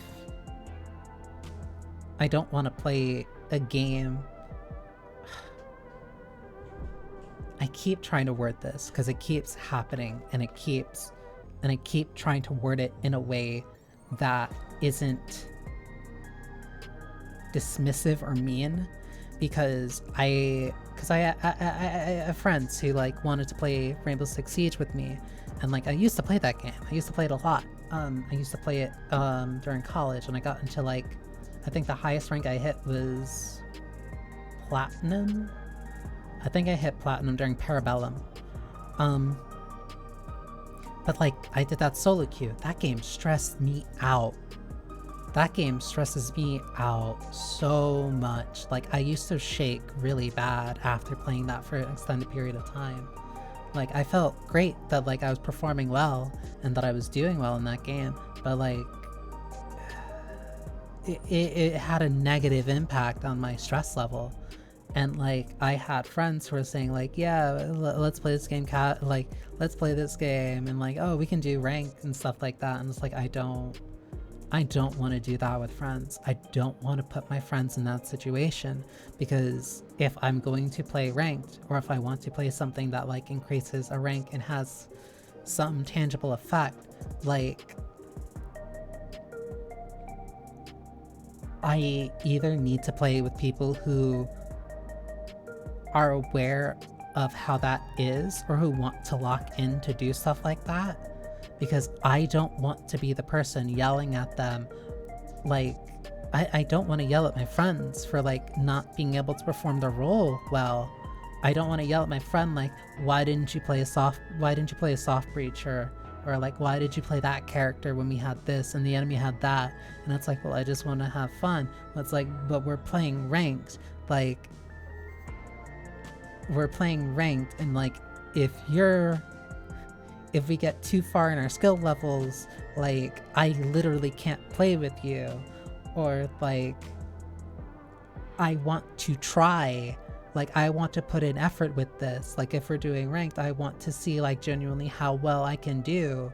I don't want to play a game... I keep trying to word this because it keeps happening, and I keep trying to word it in a way that isn't dismissive or mean, because I have friends who like wanted to play Rainbow Six Siege with me, and like, I used to play that game. I used to play it a lot. I used to play it during college, and I got into like, I think the highest rank I hit was Platinum. I think I hit Platinum during Parabellum. But like, I did that solo queue. That game stressed me out. That game stresses me out so much. Like, I used to shake really bad after playing that for an extended period of time. Like, I felt great that like I was performing well and that I was doing well in that game, but like, it had a negative impact on my stress level. And like, I had friends who were saying like, yeah, let's play this game, let's play this game, and like, oh, we can do ranked and stuff like that. And it's like, I don't want to do that with friends. I don't want to put my friends in that situation, because if I'm going to play ranked, or if I want to play something that like increases a rank and has some tangible effect, like, I either need to play with people who are aware of how that is or who want to lock in to do stuff like that, because I don't want to be the person yelling at them. Like, I don't want to yell at my friends for like not being able to perform the role well. I don't want to yell at my friend like, why didn't you play a soft breach, or like, why did you play that character when we had this and the enemy had that? And it's like, well, I just want to have fun. But it's like, but we're playing ranked. Like, we're playing ranked, and like, if we get too far in our skill levels, like, I literally can't play with you. Or like, I want to try, like, I want to put in effort with this. Like, if we're doing ranked, I want to see like genuinely how well I can do.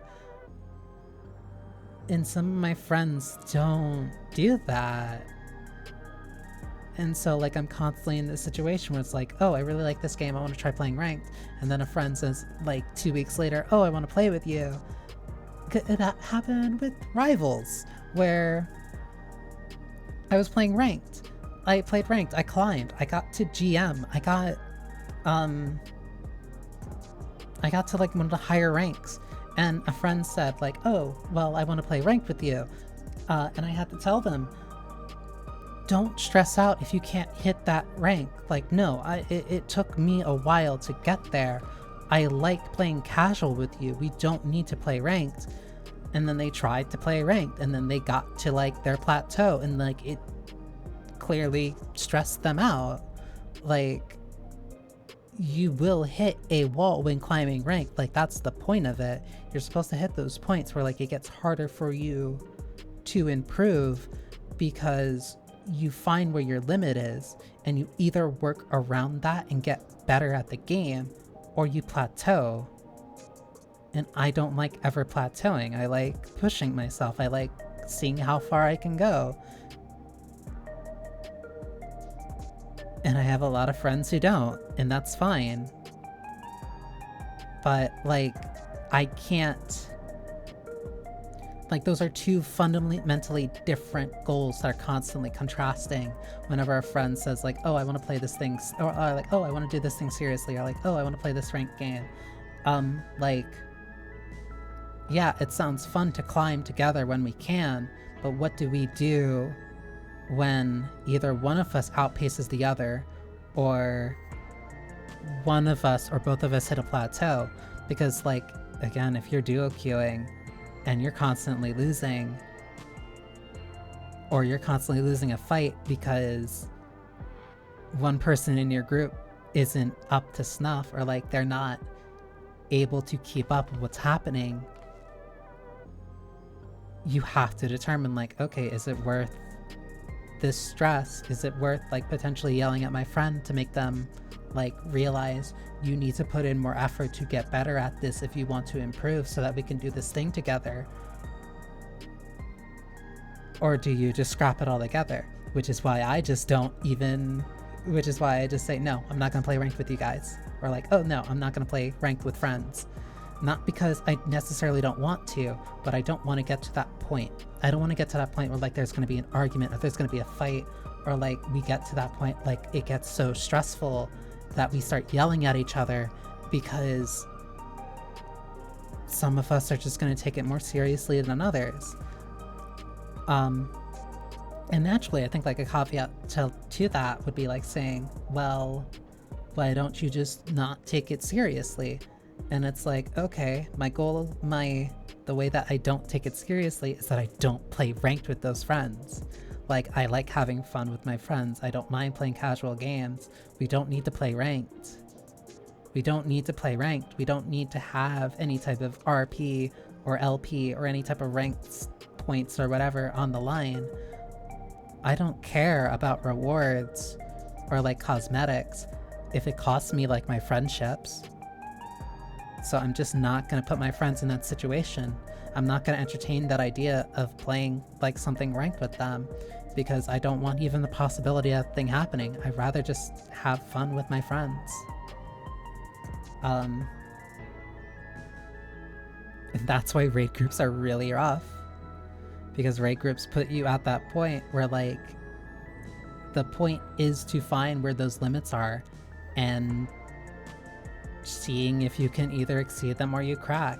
And some of my friends don't do that. And so like, I'm constantly in this situation where it's like, oh, I really like this game, I want to try playing ranked. And then a friend says like 2 weeks later, oh, I want to play with you. It happened with Rivals, where I was playing ranked. I played ranked, I climbed, I got to GM, I got to like one of the higher ranks, and a friend said like, oh, well, I want to play ranked with you. And I had to tell them, don't stress out if you can't hit that rank. Like, no, it took me a while to get there. I like playing casual with you. We don't need to play ranked. And then they tried to play ranked, and then they got to like their plateau, and like, it clearly stressed them out. Like, you will hit a wall when climbing ranked. Like, that's the point of it. You're supposed to hit those points where like it gets harder for you to improve, because you find where your limit is, and you either work around that and get better at the game, or you plateau. And I don't like ever plateauing. I like pushing myself. I like seeing how far I can go. And I have a lot of friends who don't, and that's fine. But like, I can't, like, those are two fundamentally different goals that are constantly contrasting. Whenever a friend says like, oh, I want to play this thing, or like, oh, I want to do this thing seriously, or like, oh, I want to play this ranked game. Like, yeah, it sounds fun to climb together when we can, but what do we do when either one of us outpaces the other, or one of us or both of us hit a plateau? Because like, again, if you're duo queuing and you're constantly losing, or you're constantly losing a fight because one person in your group isn't up to snuff, or like they're not able to keep up with what's happening, you have to determine like, okay, is it worth this stress? Is it worth like potentially yelling at my friend to make them like realize you need to put in more effort to get better at this if you want to improve, so that we can do this thing together? Or do you just scrap it all together? Which is why I just say, no, I'm not gonna play ranked with you guys. Or like, oh no, I'm not gonna play ranked with friends. Not because I necessarily don't want to, but I don't want to get to that point. I don't want to get to that point where like there's going to be an argument, or there's going to be a fight, or like we get to that point like it gets so stressful that we start yelling at each other because some of us are just going to take it more seriously than others. And naturally, I think like a caveat to that would be like saying, well, why don't you just not take it seriously? And it's like, okay, the way that I don't take it seriously is that I don't play ranked with those friends. Like, I like having fun with my friends. I don't mind playing casual games. We don't need to play ranked. We don't need to play ranked. We don't need to have any type of RP or LP or any type of ranked points or whatever on the line. I don't care about rewards or like cosmetics if it costs me like my friendships. So I'm just not going to put my friends in that situation. I'm not going to entertain that idea of playing like something ranked with them, because I don't want even the possibility of that thing happening. I'd rather just have fun with my friends. And that's why raid groups are really rough, because raid groups put you at that point where like the point is to find where those limits are and seeing if you can either exceed them or you crack.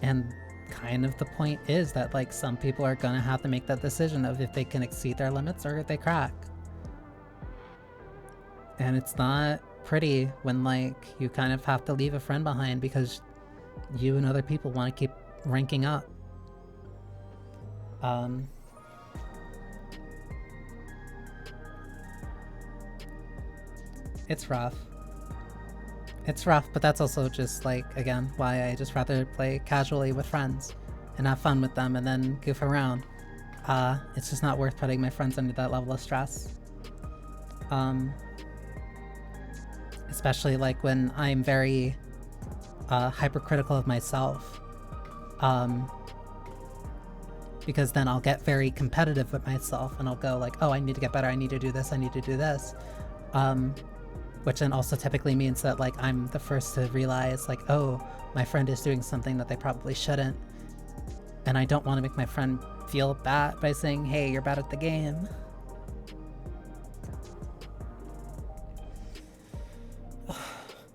And kind of the point is that like some people are gonna have to make that decision of if they can exceed their limits or if they crack. And it's not pretty when like you kind of have to leave a friend behind because you and other people want to keep ranking up. It's rough. It's rough, but that's also just like, again, why I just rather play casually with friends and have fun with them and then goof around. It's just not worth putting my friends under that level of stress. Especially like when I'm very hypercritical of myself. Because then I'll get very competitive with myself and I'll go like, oh, I need to get better, I need to do this, I need to do this. Which then also typically means that like I'm the first to realize like, oh, my friend is doing something that they probably shouldn't. And I don't want to make my friend feel bad by saying, hey, you're bad at the game.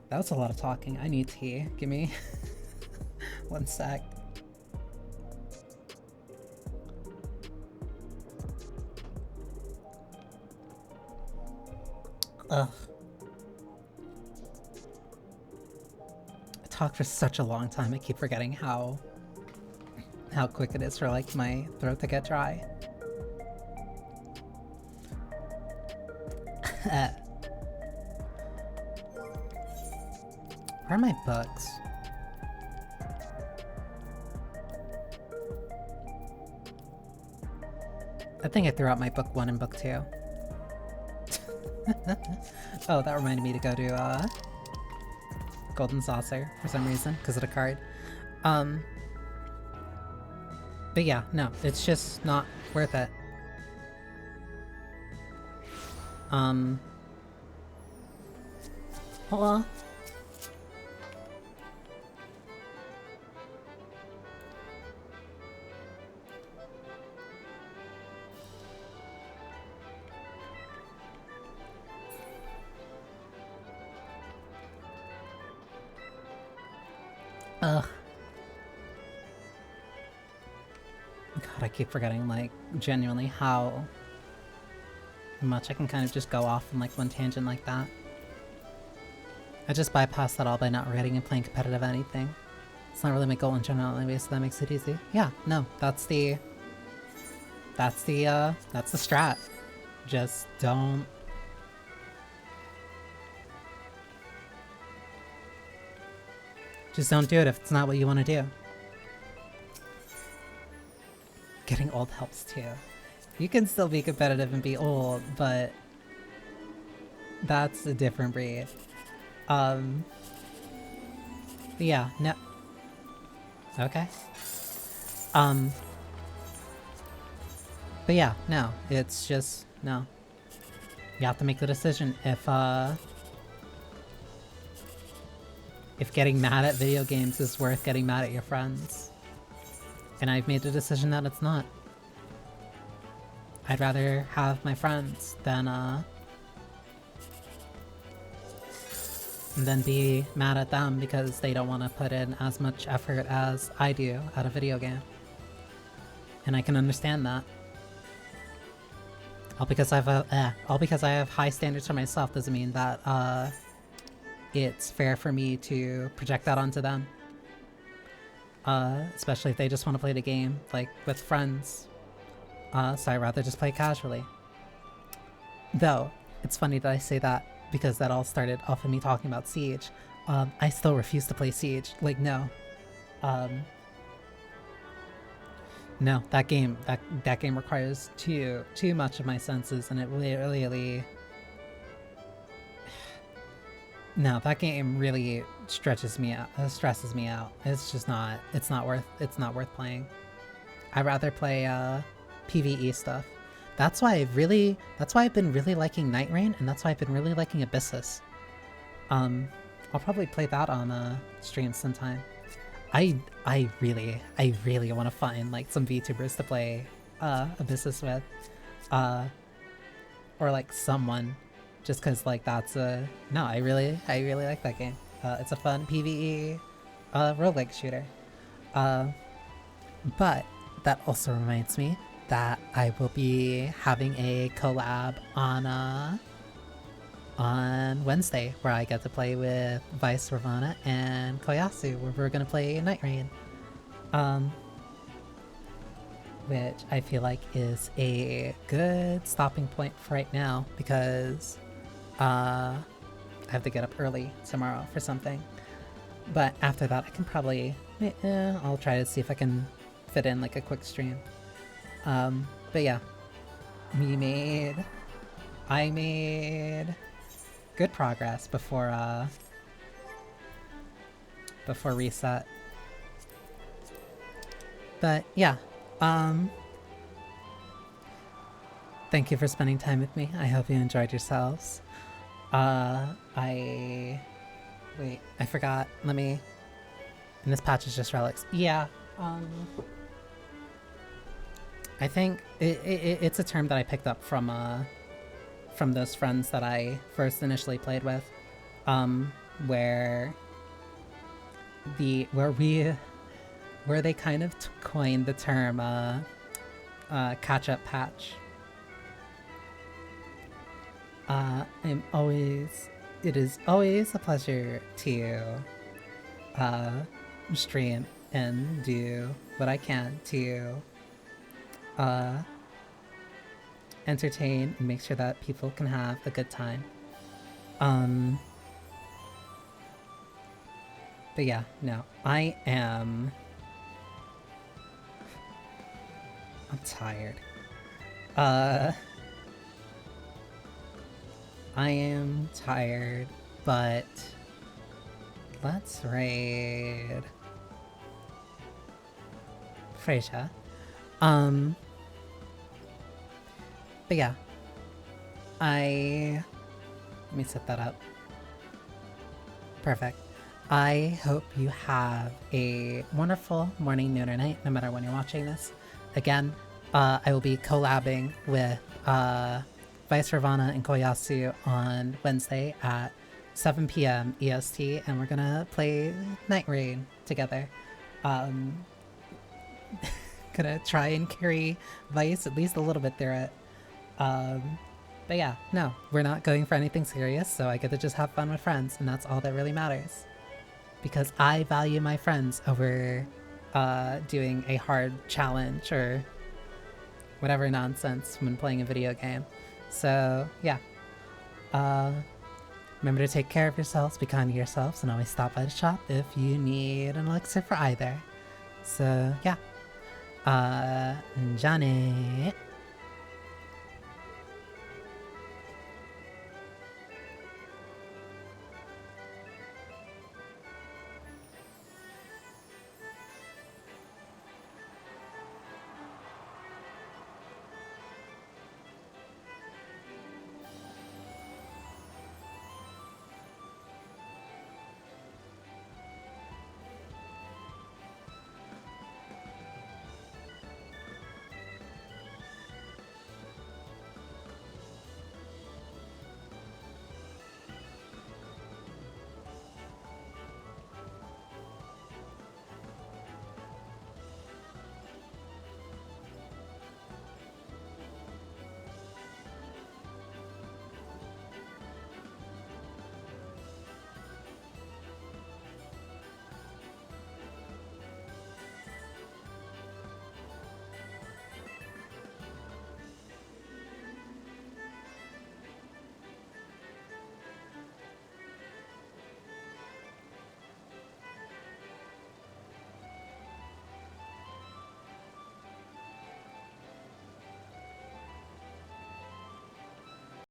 That was a lot of talking. I need tea. Give me one sec. Ugh. I talked for such a long time, I keep forgetting how quick it is for like my throat to get dry. Where are my books? I think I threw out my book 1 and book 2. Oh, that reminded me to go to Golden Saucer for some reason, because of the card. But yeah, no, it's just not worth it. Hello? Ugh. God, I keep forgetting, like, genuinely how much I can kind of just go off on, like, one tangent like that. I just bypass that all by not writing and playing competitive anything. It's not really my goal in general anyway, so that makes it easy. Yeah, no, that's the strat. Just don't... Just don't do it if it's not what you want to do. Getting old helps too. You can still be competitive and be old, but that's a different breed. Yeah, no. Okay. But yeah, no, it's just, no. You have to make the decision if getting mad at video games is worth getting mad at your friends. And I've made the decision that it's not. I'd rather have my friends than be mad at them because they don't want to put in as much effort as I do at a video game. And I can understand that. All because I have high standards for myself doesn't mean that it's fair for me to project that onto them. Especially if they just want to play the game, like, with friends. So I'd rather just play casually. Though, it's funny that I say that, because that all started off of me talking about Siege. I still refuse to play Siege. Like, no. No, that game requires too much of my senses, and it really... No, that game really stresses me out. It's just not, it's not worth playing. I'd rather play PvE stuff. That's why I've been really liking Night Rain, and that's why I've been really liking Abyssus. I'll probably play that on stream sometime. I really want to find like some VTubers to play Abyssus with. Or like someone. Just cause like that's no, I really like that game. It's a fun PvE roguelike shooter. But that also reminds me that I will be having a collab on Wednesday where I get to play with Vice, Ravana, and Koyasu, where we're gonna play Night Rain. Which I feel like is a good stopping point for right now because I have to get up early tomorrow for something. But after that I can probably, I'll try to see if I can fit in like a quick stream. But yeah, I made good progress before reset. But yeah, thank you for spending time with me. I hope you enjoyed yourselves. I forgot. And this patch is just relics. Yeah, I think it's a term that I picked up from those friends that I first initially played with, where they kind of coined the term catch-up patch. It is always a pleasure to stream and do what I can to entertain and make sure that people can have a good time. But yeah, no, I'm tired. I am tired, but let's raid Freya. But yeah, let me set that up. Perfect. I hope you have a wonderful morning, noon, or night, no matter when you're watching this. Again, I will be collabing with Vice, Ravana, and Koyasu on Wednesday at 7 p.m. EST, and we're gonna play Night Rain together. Gonna try and carry Vice at least a little bit through it. But yeah, no, we're not going for anything serious, so I get to just have fun with friends, and that's all that really matters. Because I value my friends over doing a hard challenge or whatever nonsense when playing a video game. So yeah, remember to take care of yourselves, be kind to yourselves, and always stop by the shop if you need an elixir for either. So yeah, Johnny.